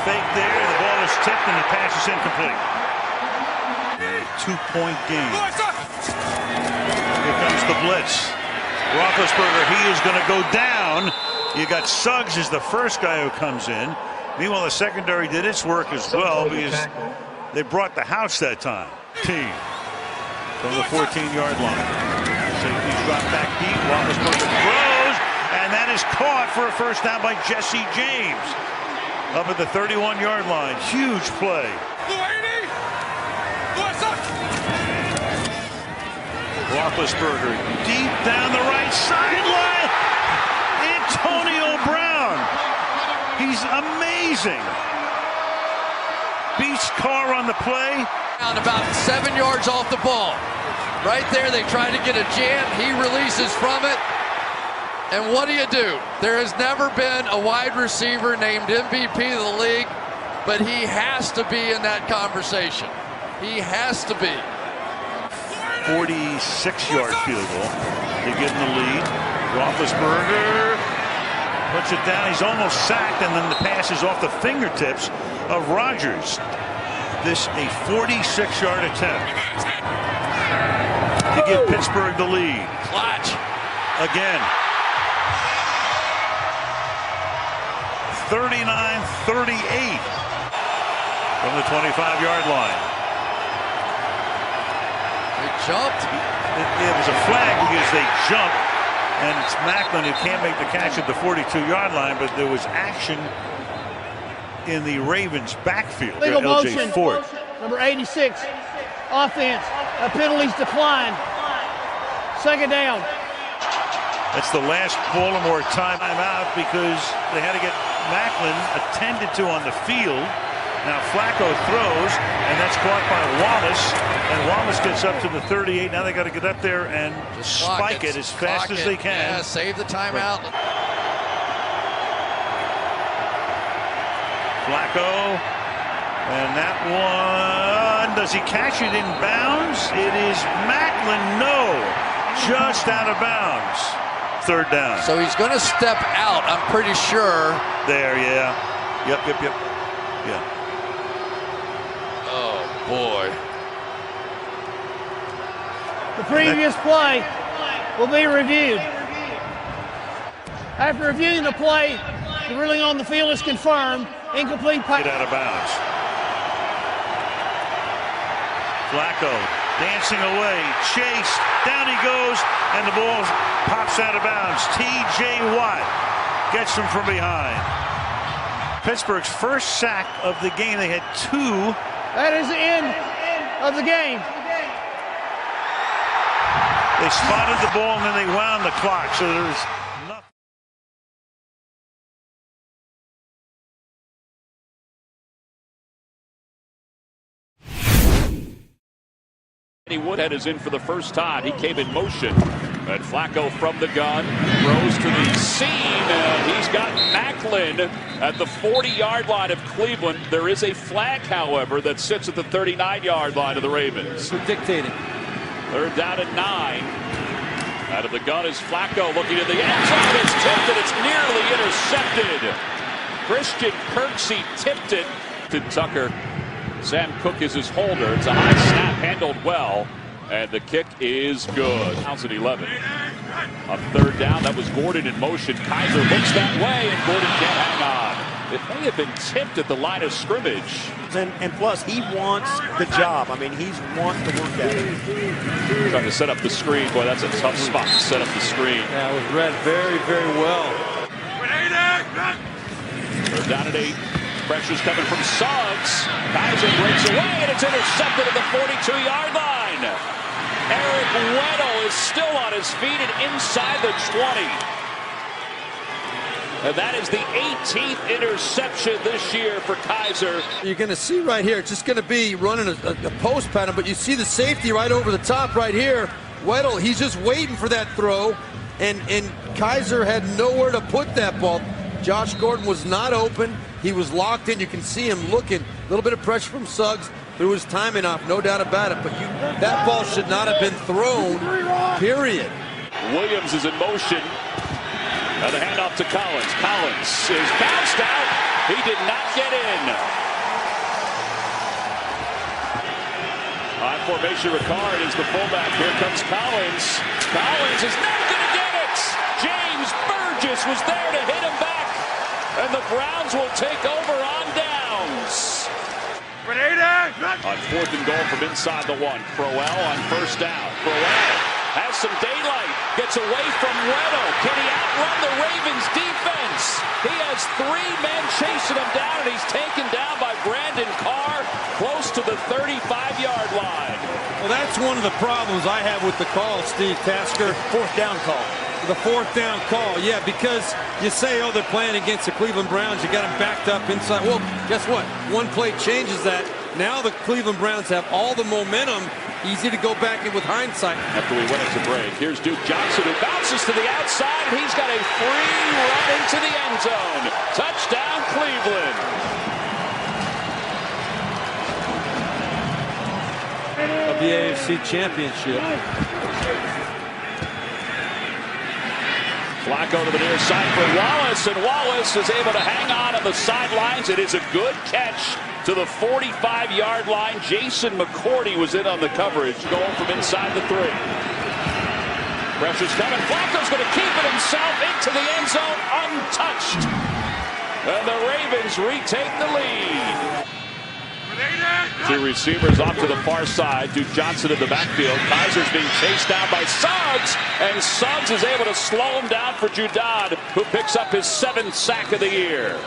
Fake there. The ball is tipped and the pass is incomplete. 2-point game. Here comes the blitz. Roethlisberger, he is going to go down. You got Suggs as the first guy who comes in. Meanwhile, the secondary did its work as well because they brought the house that time. Team from the 14-yard line. Safety's dropped back deep. Roethlisberger throws, and that is caught for a first down by Jesse James. Up at the 31-yard line. Huge play. Roethlisberger deep down the right sideline. Antonio Brown. He's amazing. Beats Carr on the play. Down about 7 yards off the ball. Right there, they try to get a jam. He releases from it. And what do? There has never been a wide receiver named MVP of the league, but he has to be in that conversation. He has to be. 46-yard field goal. They get in the lead. Roethlisberger puts it down. He's almost sacked, and then the pass is off the fingertips of Rodgers. This a 46-yard attempt to give Pittsburgh the lead. Clutch. Again. 39-38 from the 25-yard line. They jumped. It was a flag because they jumped, and it's Macklin who can't make the catch at the 42-yard line, but there was action in the Ravens' backfield. Legal LJ motion. Ford. Number 86. Offense. Penalties decline. 2nd down. That's the last Baltimore timeout because they had to get Macklin attended to on the field. Now Flacco throws, and that's caught by Wallace, and Wallace gets up to the 38. Now they got to get up there and just spike it as fast as they can. Yeah, save the timeout. Flacco, and that one, does he catch it in bounds? It is Macklin, no, just out of bounds. third down. So he's going to step out, I'm pretty sure. There, yeah. Yep. Yeah. Oh, boy. The previous play will be reviewed. After reviewing the play, the ruling on the field is confirmed. Incomplete pass. Get out of bounds. Flacco dancing away, chased, down he goes, and the ball pops out of bounds. T.J. Watt gets him from behind. Pittsburgh's first sack of the game. They had 2. That is the end of the game. They spotted the ball and then they wound the clock, so there's nothing. Woodhead is in for the first time. He came in motion. And Flacco from the gun throws to the seam, and he's got Macklin at the 40-yard line of Cleveland. There is a flag, however, that sits at the 39-yard line of the Ravens. We're dictating. Third down at 9. Out of the gun is Flacco looking at the end zone. It's tipped and it's nearly intercepted. Christian Kirksey tipped it to Tucker. Sam Cook is his holder. It's a high snap, handled well. And the kick is good. Downs at 11. On third down, that was Gordon in motion. Kaiser looks that way, and Gordon can't hang on. It may have been tipped at the line of scrimmage. And plus, he wants the job. I mean, he's wanting to work at it. Trying to set up the screen. Boy, that's a tough spot to set up the screen. Yeah, it was read very, very well. They're down at 8. Pressure's coming from Suggs. Kaiser breaks away, and it's intercepted at the 42-yard line. Eric Weddle is still on his feet and inside the 20. And that is the 18th interception this year for Kaiser. You're going to see right here, it's just going to be running a post pattern, but you see the safety right over the top right here. Weddle, he's just waiting for that throw, and Kaiser had nowhere to put that ball. Josh Gordon was not open. He was locked in. You can see him looking. A little bit of pressure from Suggs. Threw his timing off, no doubt about it. But that ball should not have been thrown, period. Williams is in motion. And the handoff to Collins. Collins is bounced out. He did not get in. High formation, Ricard is the fullback. Here comes Collins. Collins is not going to get it. James Burgess was there to hit him back. And the Browns will take over on downs. On 4th and goal from inside the 1. Crowell on first down. Crowell has some daylight. Gets away from Weddle. Can he outrun the Ravens defense? He has 3 men chasing him down, and he's taken down by Brandon Carr close to the 35-yard line. Well, that's one of the problems I have with the call, Steve Tasker. 4th down call. The 4th down call, yeah, because you say, oh, they're playing against the Cleveland Browns. You got them backed up inside. Well, guess what? One play changes that. Now the Cleveland Browns have all the momentum. Easy to go back in with hindsight. After we went into break, here's Duke Johnson, who bounces to the outside. He's got a free run into the end zone. Touchdown, Cleveland. Of the AFC Championship. Flacco to the near side for Wallace, and Wallace is able to hang on the sidelines. It is a good catch to the 45-yard line. Jason McCourty was in on the coverage, going from inside the 3. Pressure's coming. Flacco's going to keep it himself into the end zone untouched. And the Ravens retake the lead. 2 receivers off to the far side. Duke Johnson in the backfield. Kaiser's being chased down by Suggs, and Suggs is able to slow him down for Judad, who picks up his 7th sack of the year.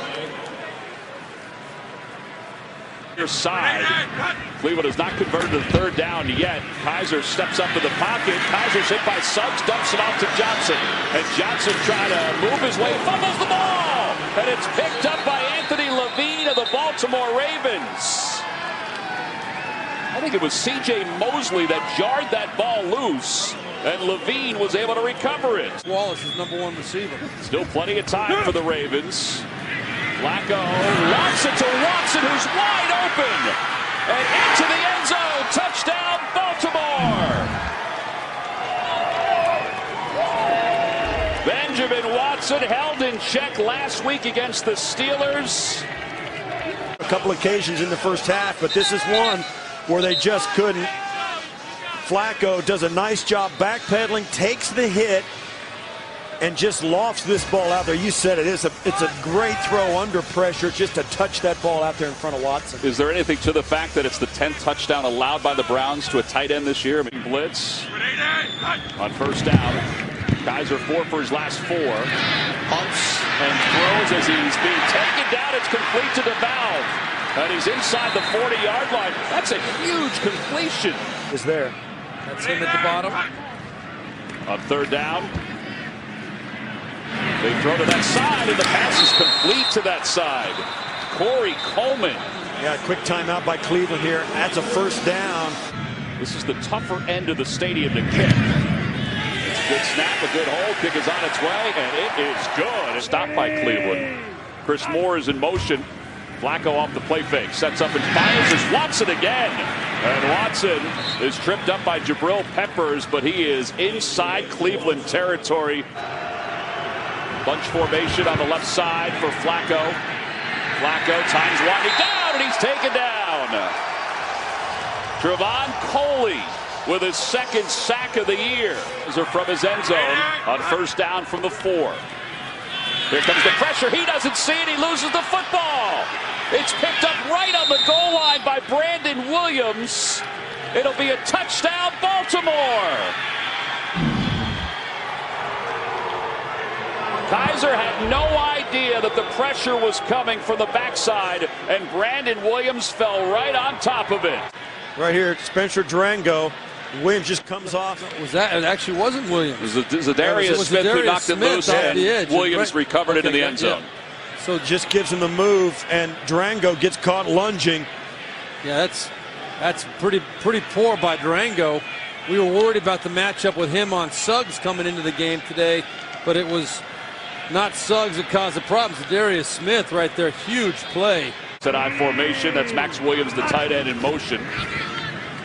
Side. Cleveland has not converted to 3rd down yet. Kaiser steps up in the pocket. Kaiser's hit by Suggs, dumps it off to Johnson. And Johnson trying to move his way, fumbles the ball. And it's picked up by Anthony Levine of the Baltimore Ravens. I think it was C.J. Mosley that jarred that ball loose. And Levine was able to recover it. Wallace is #1 receiver. Still plenty of time for the Ravens. Flacco wants it to Watson, who's wide open. And into the end zone. Touchdown, Baltimore. been held in check last week against the Steelers. A couple occasions in the first half, but this is one where they just couldn't. Flacco does a nice job backpedaling, takes the hit, and just lofts this ball out there. You said it's a great throw under pressure just to touch that ball out there in front of Watson. Is there anything to the fact that it's the 10th touchdown allowed by the Browns to a tight end this year? I mean, blitz on first down. Kaiser 4 for his last 4. Punts and throws as he's being taken down. It's complete to the valve. And he's inside the 40-yard line. That's a huge completion. Is there. That's him at the bottom. On third down. They throw to that side, and the pass is complete to that side. Corey Coleman. Yeah, quick timeout by Cleveland here. That's a first down. This is the tougher end of the stadium to kick. It's a good snap, a good hold. Kick is on its way, and it is good. It's stopped by Cleveland. Chris Moore is in motion. Flacco off the play fake. Sets up and fires. It's Watson again. And Watson is tripped up by Jabril Peppers, but he is inside Cleveland territory. Bunch formation on the left side for Flacco. Flacco, time's winding down, and he's taken down. Trevon Coley with his second sack of the year. These are from his end zone on first down from the 4. Here comes the pressure. He doesn't see it. He loses the football. It's picked up right on the goal line by Brandon Williams. It'll be a touchdown, Baltimore. Kaiser had no idea that the pressure was coming from the backside, and Brandon Williams fell right on top of it. Right here, Spencer Durango. Williams just comes off. Was that? It actually wasn't Williams. It was Zadarius Smith who knocked it loose, and Williams recovered it in the end zone. Yeah. So just gives him the move, and Durango gets caught lunging. Yeah, that's pretty poor by Durango. We were worried about the matchup with him on Suggs coming into the game today, but it was not Suggs that caused the problem. Zadarius Smith right there, huge play. It's an I formation. That's Max Williams, the tight end, in motion.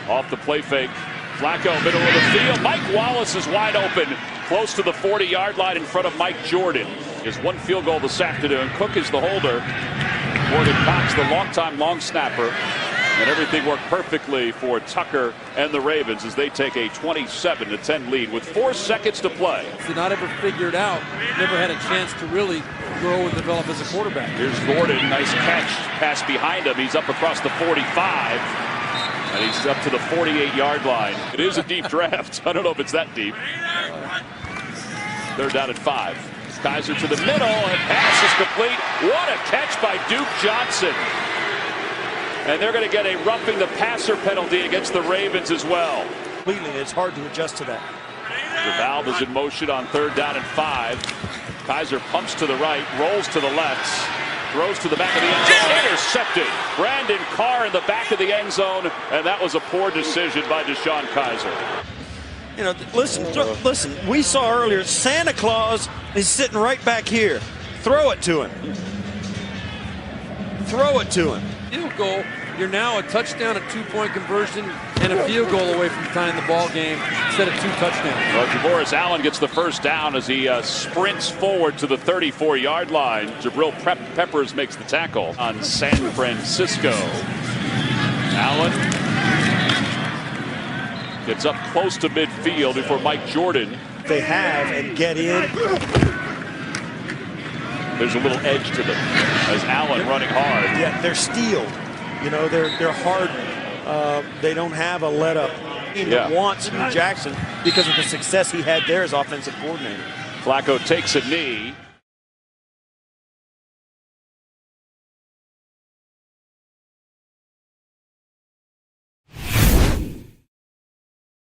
Off the play fake. Flacco, middle of the field. Mike Wallace is wide open, close to the 40-yard line in front of Mike Jordan. His one field goal this afternoon. Cook is the holder. Morgan Cox, the longtime long snapper. And everything worked perfectly for Tucker and the Ravens as they take a 27-10 lead with 4 seconds to play. Did not ever figure it out. Never had a chance to really grow and develop as a quarterback. Here's Gordon. Nice catch. Pass behind him. He's up across the 45. And he's up to the 48-yard line. It is a deep draft. I don't know if it's that deep. They're down at 5. Kaiser to the middle, and pass is complete. What a catch by Duke Johnson. And they're going to get a roughing the passer penalty against the Ravens as well. Completely, it's hard to adjust to that. The valve is in motion on third down and 5. Kaiser pumps to the right, rolls to the left, throws to the back of the end zone, intercepted. Brandon Carr in the back of the end zone, and that was a poor decision by DeShone Kaiser. You know, listen, we saw earlier Santa Claus is sitting right back here. Throw it to him. Throw it to him. Field goal, you're now a touchdown, a 2-point conversion, and a field goal away from tying the ball game instead of 2 touchdowns. Well, Javoris Allen gets the first down as he sprints forward to the 34-yard line. Jabril Peppers makes the tackle on San Francisco. Allen gets up close to midfield before Mike Jordan. They have and get in. There's a little edge to them as Allen running hard. Yeah, they're steeled. You know, they're hardened. They don't have a let up. He wants from Jackson because of the success he had there as offensive coordinator. Flacco takes a knee.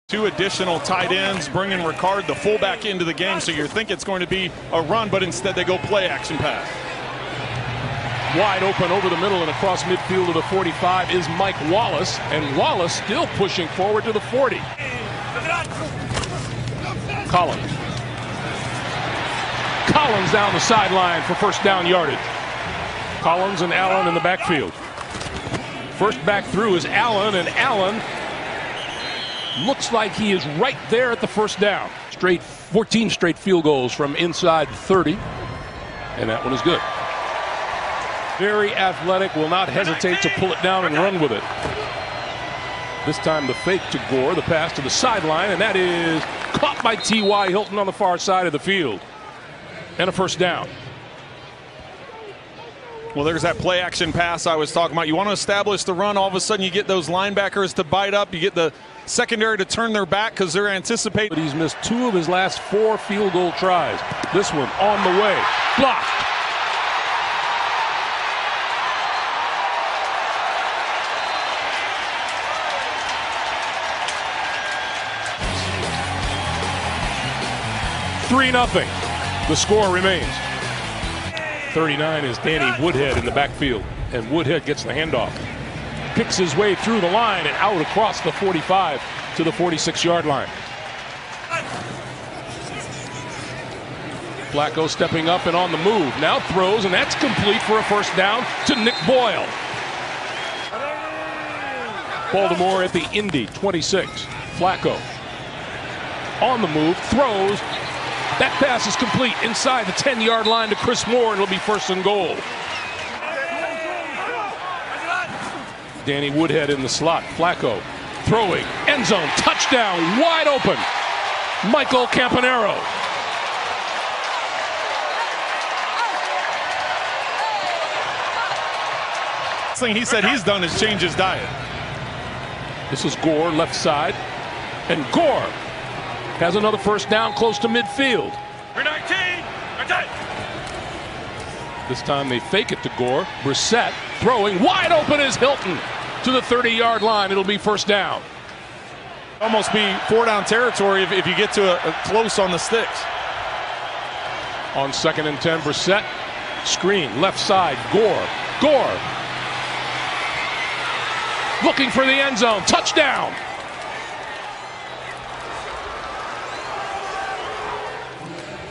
Two additional tight ends, bringing Ricard, the fullback, into the game. So you think it's going to be a run, but instead they go play action pass. Wide open over the middle and across midfield to the 45 is Mike Wallace. And Wallace still pushing forward to the 40. Collins. Collins down the sideline for first down yardage. Collins and Allen in the backfield. First back through is Allen, and Allen looks like he is right there at the first down. 14 straight field goals from inside 30. And that one is good. Very athletic, will not hesitate to pull it down and run with it. This time the fake to Gore, the pass to the sideline, and that is caught by T.Y. Hilton on the far side of the field. And a first down. Well, there's that play action pass I was talking about. You want to establish the run, all of a sudden you get those linebackers to bite up, you get the secondary to turn their back because they're anticipating. But he's missed 2 of his last 4 field goal tries. This one on the way, blocked. $3-0. The score remains. 39 is Danny Woodhead in the backfield, and Woodhead gets the handoff. Picks his way through the line and out across the 45 to the 46-yard line. Flacco stepping up and on the move. Now throws, and that's complete for a first down to Nick Boyle. Baltimore at the Indy, 26. Flacco on the move, throws. That pass is complete inside the 10-yard line to Chris Moore, and it'll be first and goal. Danny Woodhead in the slot. Flacco throwing, end zone, touchdown, wide open. Michael Campanaro. Last thing he said he's done is change his diet. This is Gore, left side, and Gore has another first down close to midfield. This time they fake it to Gore. Brissett throwing, wide open is Hilton to the 30-yard line. It'll be first down. Almost be 4-down territory if you get to a close on the sticks. On 2nd and 10, Brissett, screen, left side, Gore. Looking for the end zone, touchdown.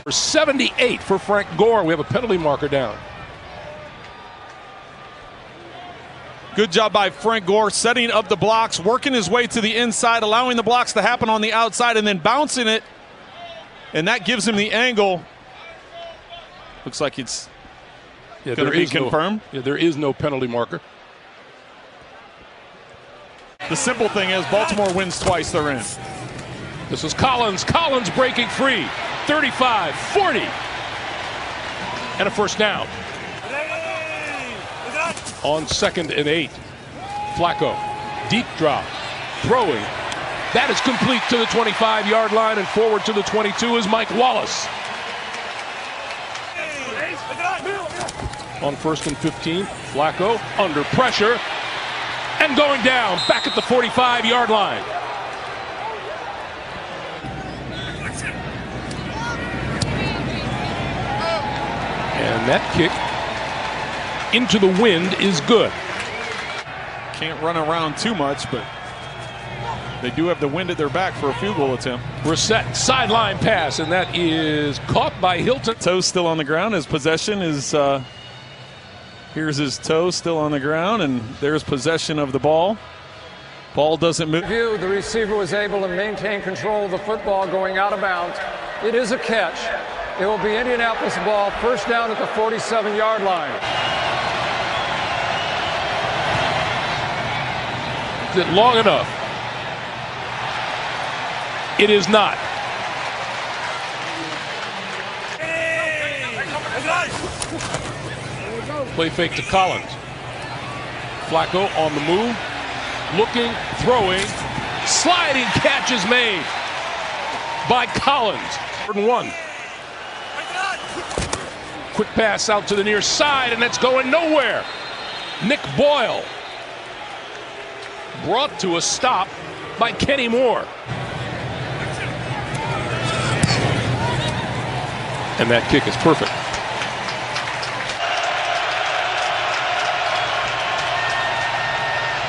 For 78 for Frank Gore. We have a penalty marker down. Good job by Frank Gore setting up the blocks, working his way to the inside, allowing the blocks to happen on the outside, and then bouncing it. And that gives him the angle. Looks like it's going to be confirmed. There is no penalty marker. The simple thing is Baltimore wins twice, they're in. This is Collins. Collins breaking free. 35, 40. And a first down. On 2nd and 8. Flacco. Deep drop. Throwing. That is complete to the 25-yard line, and forward to the 22 is Mike Wallace. On 1st and 15, Flacco under pressure and going down back at the 45-yard line. And that kick into the wind is good. Can't run around too much, but they do have the wind at their back for a field goal attempt. Brissett, sideline pass, and that is caught by Hilton. Toe still on the ground. His possession is, here's his toe still on the ground, and there's possession of the ball. Ball doesn't move. The receiver was able to maintain control of the football going out of bounds. It is a catch. It will be Indianapolis ball, first down at the 47-yard line. Is it long enough? It is not. Play fake to Collins. Flacco on the move, looking, throwing, sliding catch is made by Collins. 3rd and 1. Quick pass out to the near side, and that's going nowhere. Nick Boyle brought to a stop by Kenny Moore. And that kick is perfect.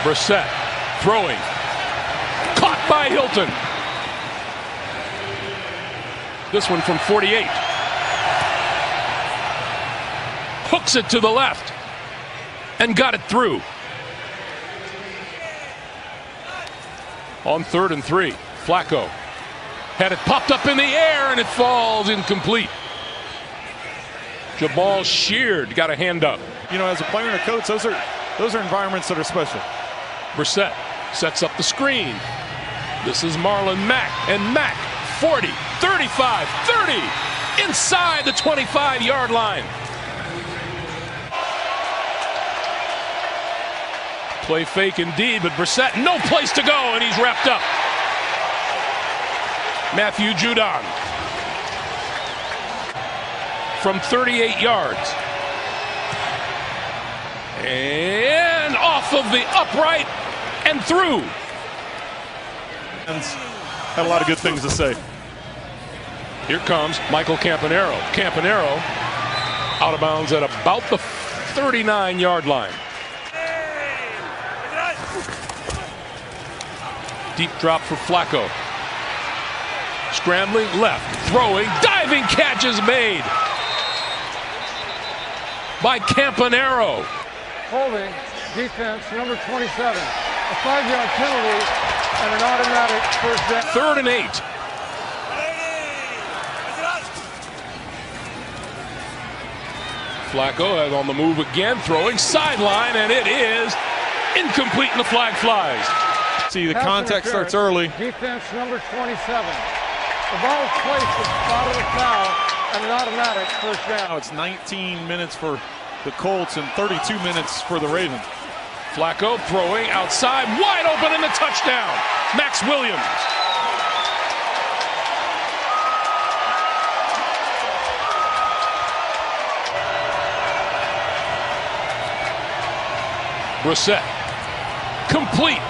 Brissett throwing. Caught by Hilton. This one from 48. Hooks it to the left and got it through. On 3rd and 3, Flacco had it popped up in the air and it falls incomplete. Jabal sheared, got a hand up. You know, as a player and a coach, those are environments that are special. Brissett sets up the screen. This is Marlon Mack, and Mack 40, 35, 30, inside the 25-yard line. Play fake indeed, but Brissett, no place to go, and he's wrapped up. Matthew Judon from 38 yards. And off of the upright and through. Had a lot of good things to say. Here comes Michael Campanaro. Campanaro out of bounds at about the 39-yard line. Deep drop for Flacco. Scrambling left, throwing, diving catch is made by Campanaro. Holding, defense, number 27. A 5-yard penalty and an automatic first down. 3rd and 8. Flacco is on the move again, throwing sideline, and it is incomplete, and the flag flies. See, the contact starts early. Defense, number 27. The ball is placed at the spot of the foul and an automatic first down. Now it's 19 minutes for the Colts and 32 minutes for the Ravens. Flacco throwing outside, wide open in the touchdown. Max Williams. Brissett, complete.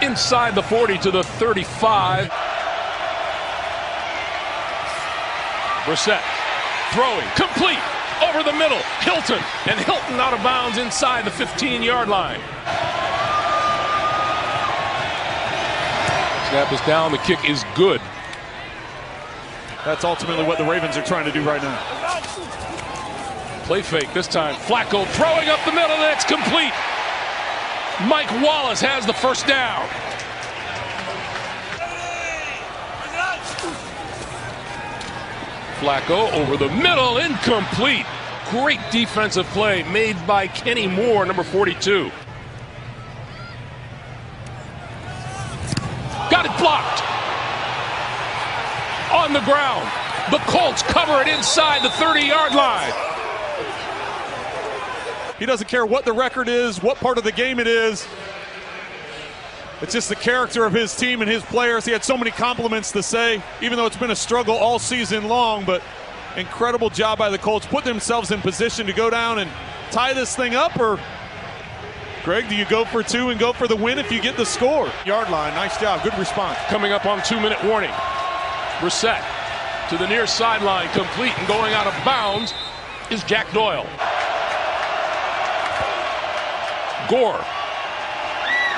Inside the 40 to the 35. Brissett throwing, complete, over the middle. Hilton, and Hilton out of bounds inside the 15-yard line. Snap is down, the kick is good. That's ultimately what the Ravens are trying to do right now. Play fake this time. Flacco throwing up the middle, and it's complete. Mike Wallace has the first down. Flacco over the middle, incomplete. Great defensive play made by Kenny Moore, number 42. Got it blocked. On the ground. The Colts cover it inside the 30-yard line. He doesn't care what the record is, what part of the game it is. It's just the character of his team and his players. He had so many compliments to say, even though it's been a struggle all season long, but incredible job by the Colts. Put themselves in position to go down and tie this thing up, or Greg, do you go for 2 and go for the win if you get the score? Yard line, nice job, good response. Coming up on 2-minute warning. Brissett to the near sideline, complete, and going out of bounds is Jack Doyle. Gore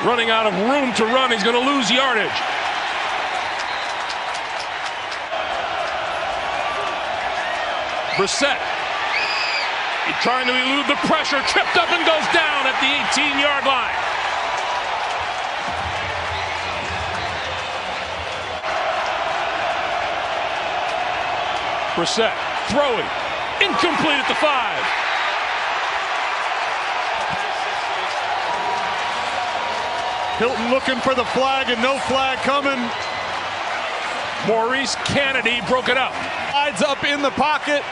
running out of room to run. He's going to lose yardage. Brissett trying to elude the pressure, tripped up and goes down at the 18-yard line. Brissett throwing, incomplete at the 5. Hilton looking for the flag and no flag coming. Maurice Kennedy broke it up. Slides up in the pocket.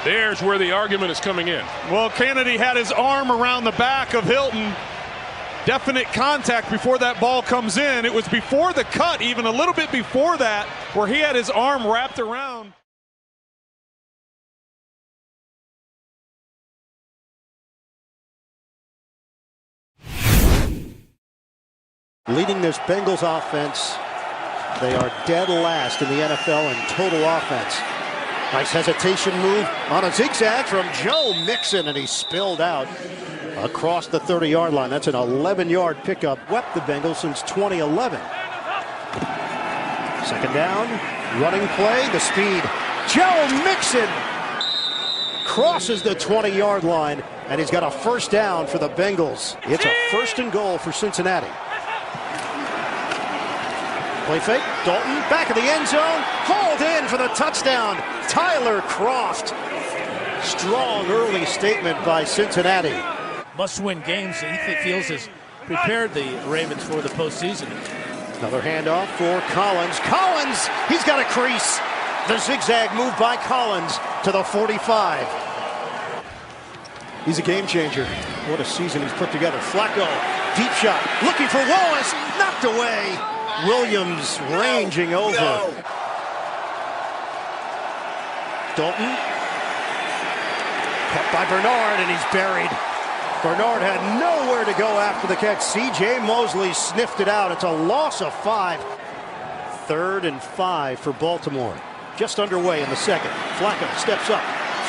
There's where the argument is coming in. Well, Kennedy had his arm around the back of Hilton. Definite contact before that ball comes in. It was before the cut, even a little bit before that, where he had his arm wrapped around. Leading this Bengals offense, they are dead last in the NFL in total offense. Nice hesitation move on a zigzag from Joe Mixon, and he spilled out across the 30-yard line. That's an 11-yard pickup. Swept the Bengals since 2011. Second down, running play, the speed. Joe Mixon crosses the 20-yard line, and he's got a first down for the Bengals. It's a 1st and goal for Cincinnati. Play fake. Dalton back of the end zone. Hauled in for the touchdown. Tyler Kroft. Strong early statement by Cincinnati. Must-win games that he feels has prepared the Ravens for the postseason. Another handoff for Collins. Collins, he's got a crease. The zigzag move by Collins to the 45. He's a game changer. What a season he's put together. Flacco, deep shot, looking for Wallace, knocked away. Williams ranging over. Dalton, caught by Bernard, and he's buried. Bernard had nowhere to go after the catch. C.J. Mosley sniffed it out. It's a loss of 5. 3rd and 5 for Baltimore. Just underway in the second. Flacco steps up.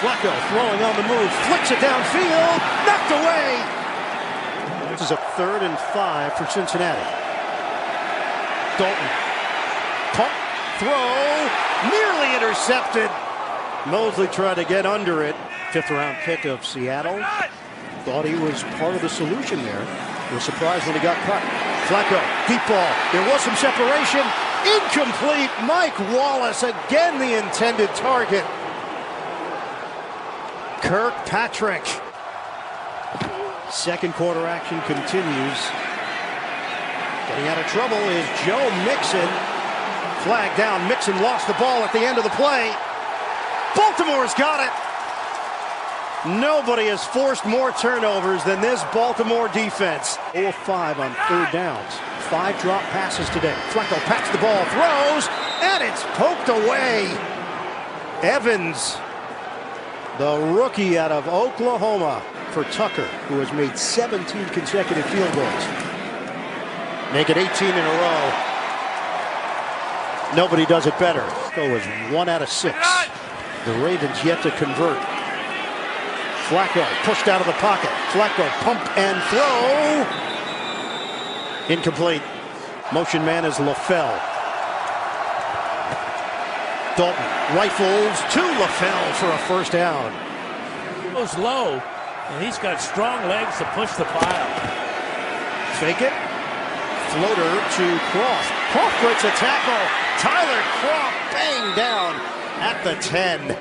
Flacco throwing on the move. Flicks it downfield. Knocked away. This is a 3rd and 5 for Cincinnati. Dalton. Pump. Throw. Nearly intercepted. Mosley tried to get under it. 5th round pick of Seattle. Thought he was part of the solution there. Was surprised when he got cut. Flacco, deep ball. There was some separation. Incomplete. Mike Wallace, again the intended target. Kirkpatrick. Second quarter action continues. Getting out of trouble is Joe Mixon. Flag down. Mixon lost the ball at the end of the play. Baltimore's got it. Nobody has forced more turnovers than this Baltimore defense. 0 of 5 on 3rd downs. 5 drop passes today. Flacco pats the ball, throws, and it's poked away. Evans, the rookie out of Oklahoma, for Tucker, who has made 17 consecutive field goals. Make it 18 in a row. Nobody does it better. Go is 1 out of 6. The Ravens yet to convert. Flacco pushed out of the pocket. Flacco pump and throw. Incomplete. Motion man is LaFell. Dalton rifles to LaFell for a first down. Goes low, and he's got strong legs to push the pile. Fake it. Floater to Kroft. Kroft breaks a tackle. Tyler Kroft bang down at the 10.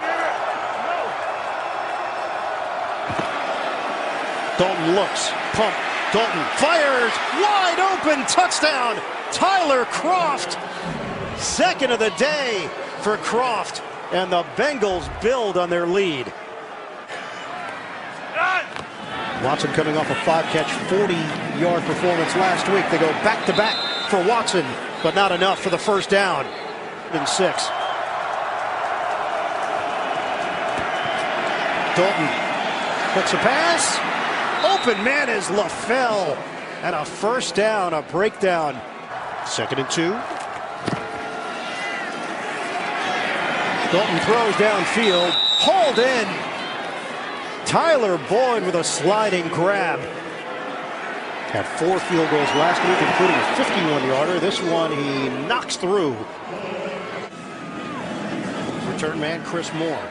Dalton looks, pump, Dalton fires, wide open, touchdown, Tyler Kroft. Second of the day for Kroft, and the Bengals build on their lead. Watson coming off a 5-catch, 40-yard performance last week. They go back-to-back for Watson, but not enough for the first down. In 6. Dalton puts a pass. Open man is LaFell. And a first down, a breakdown. 2nd and 2. Dalton throws downfield. Hauled in. Tyler Boyd with a sliding grab. Had 4 field goals last week, including a 51-yarder. This one he knocks through. Return man Chris Moore.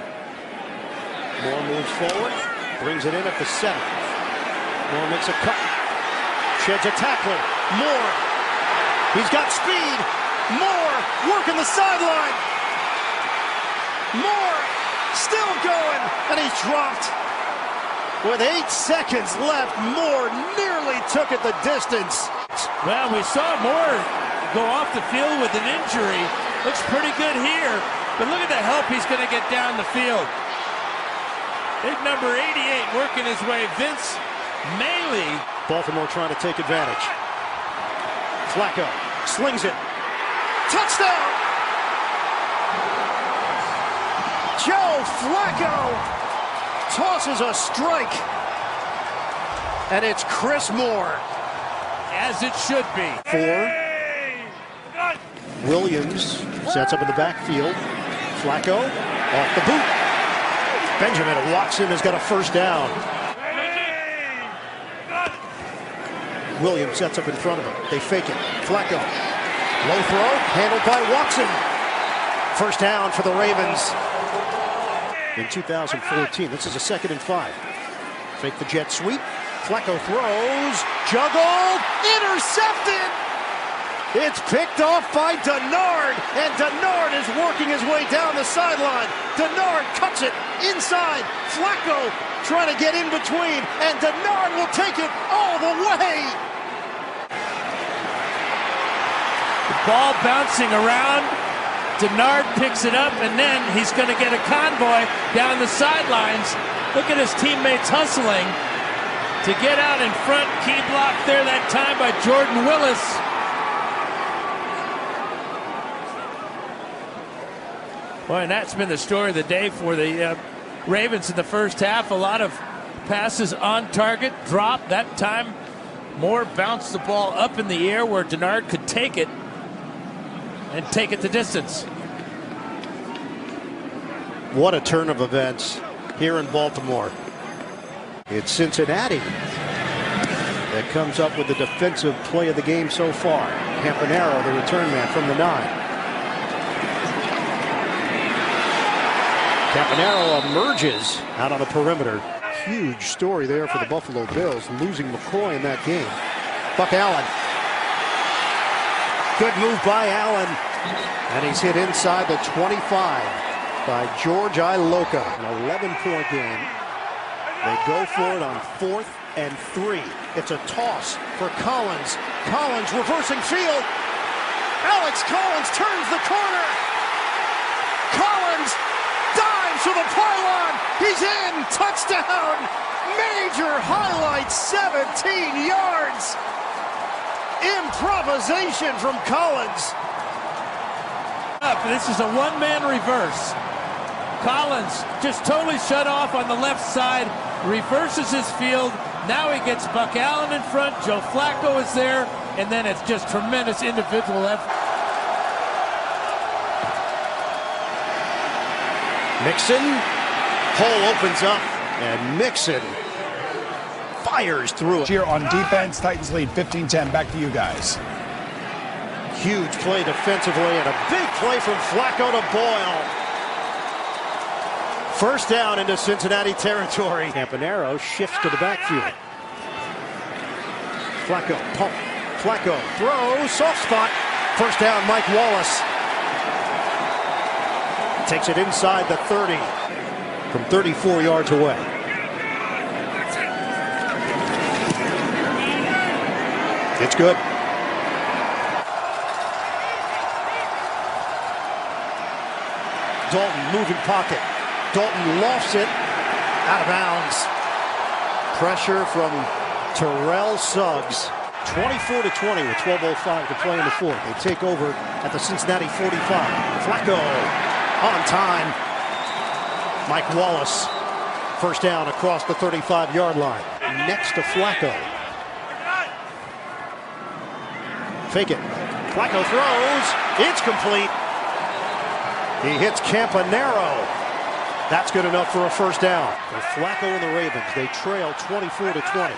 Moore moves forward. Brings it in at the 7. Moore makes a cut. Sheds a tackler. Moore. He's got speed. Moore working the sideline. Moore still going. And he's dropped. With 8 seconds left, Moore nearly took it the distance. Well, we saw Moore go off the field with an injury. Looks pretty good here. But look at the help he's going to get down the field. Big number 88 working his way. Vince Mailey. Baltimore trying to take advantage. Flacco slings it. Touchdown! Joe Flacco tosses a strike. And it's Chris Moore. As it should be. 4. Williams sets up in the backfield. Flacco off the boot. Benjamin Watson has got a first down. Williams sets up in front of him. They fake it. Flacco. Low throw. Handled by Watson. First down for the Ravens. In 2014. This is a 2nd and 5. Fake the jet sweep. Flacco throws. Juggled. Intercepted. It's picked off by Denard, and Denard is working his way down the sideline. Denard cuts it inside. Flacco trying to get in between, and Denard will take it all the way. The ball bouncing around. Denard picks it up, and then he's going to get a convoy down the sidelines. Look at his teammates hustling to get out in front. Key block there that time by Jordan Willis. Boy, and that's been the story of the day for the Ravens in the first half. A lot of passes on target, drop. That time, Moore bounced the ball up in the air where Denard could take it and take it the distance. What a turn of events here in Baltimore. It's Cincinnati that comes up with the defensive play of the game so far. Campanaro, the return man from the 9. Campanaro emerges out on the perimeter. Huge story there for the Buffalo Bills, losing McCoy in that game. Buck Allen. Good move by Allen. And he's hit inside the 25 by George Iloka. An 11-point game. They go for it on 4th and 3. It's a toss for Collins. Collins reversing field. Alex Collins turns the corner. Collins dives to the pylon. He's in. Touchdown. Major highlight, 17 yards. Improvisation from Collins. This is a one-man reverse. Collins just totally shut off on the left side, reverses his field. Now he gets Buck Allen in front. Joe Flacco is there, and then it's just tremendous individual effort. Mixon, hole opens up, and Mixon fires through it. Here on defense, Titans lead 15-10. Back to you guys. Huge play defensively, and a big play from Flacco to Boyle. First down into Cincinnati territory. Campanaro shifts to the backfield. Flacco, pump. Flacco throws, soft spot. First down, Mike Wallace. Takes it inside the 30 from 34 yards away. It's good. Dalton moving pocket. Dalton lofts it out of bounds. Pressure from Terrell Suggs. 24-20 with 12:05 to play in the fourth. They take over at the Cincinnati 45. Flacco on time. Mike Wallace. First down across the 35-yard line. Next to Flacco. Fake it. Flacco throws. It's complete. He hits Campanaro. That's good enough for a first down. For Flacco and the Ravens, they trail 24-20.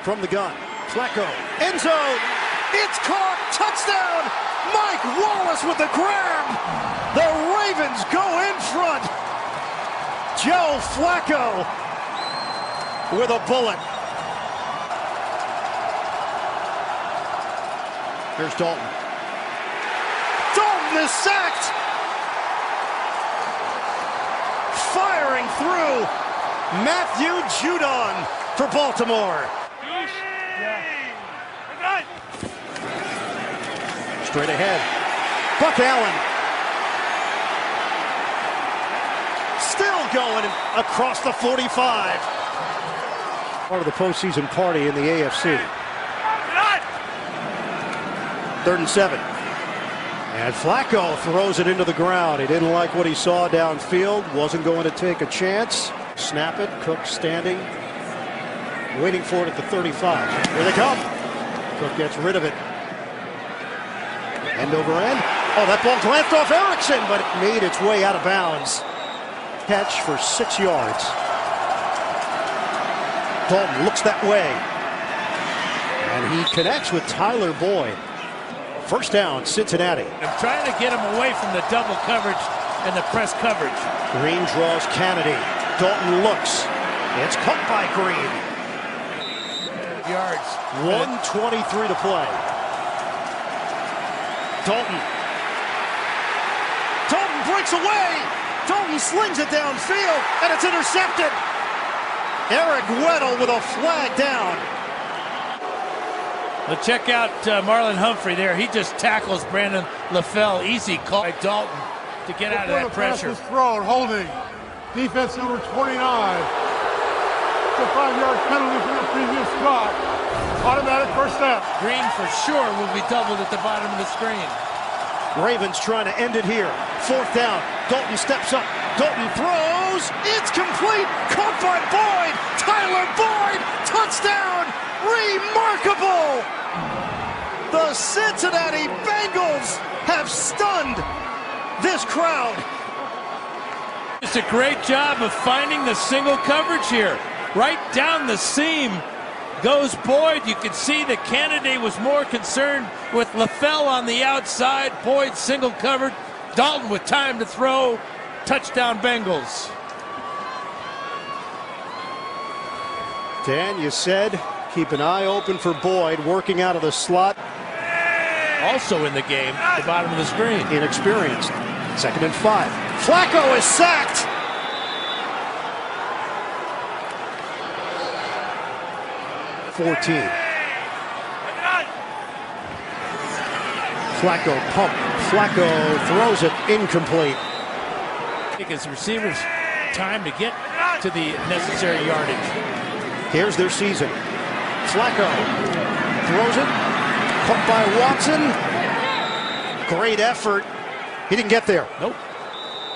From the gun, Flacco, end zone. It's caught. Touchdown. Mike Wallace with the grab. The Ravens go in front. Joe Flacco with a bullet. Here's Dalton. Dalton is sacked. Firing through. Matthew Judon for Baltimore. Straight ahead. Buck Allen. Still going across the 45. Part of the postseason party in the AFC. 3rd and 7. And Flacco throws it into the ground. He didn't like what he saw downfield. Wasn't going to take a chance. Snap it. Cook standing. Waiting for it at the 35. Here they come. Cook gets rid of it. End over end. Oh, that ball glanced off Erickson, but it made its way out of bounds. Catch for 6 yards. Dalton looks that way. And he connects with Tyler Boyd. First down, Cincinnati. I'm trying to get him away from the double coverage and the press coverage. Green draws Kennedy. Dalton looks. It's cut by Green. Yards. 1:23 to play. Dalton. Dalton breaks away. Dalton slings it downfield, and it's intercepted. Eric Weddle with a flag down. But check out Marlon Humphrey there. He just tackles Brandon LaFell. Easy call by Dalton to get out of that pressure. The pass was thrown, holding. Defense number 29. It's a 5-yard penalty from the previous spot. Automatic first down. Green for sure will be doubled at the bottom of the screen. Ravens trying to end it here. 4th down. Dalton steps up. Dalton throws. It's complete. Caught by Boyd. Tyler Boyd. Touchdown. Remarkable. The Cincinnati Bengals have stunned this crowd. It's a great job of finding the single coverage here. Right down the seam goes Boyd. You can see the candidate was more concerned with LaFell on the outside. Boyd single covered. Dalton with time to throw. Touchdown Bengals. Dan, you said keep an eye open for Boyd working out of the slot. Also in the game, at the bottom of the screen. Inexperienced. 2nd and 5. Flacco is sacked. Flacco pump. Flacco throws it incomplete. It gives receivers time to get to the necessary yardage. Here's their season. Flacco throws it. Caught by Watson. Great effort. He didn't get there. Nope.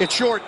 It's short.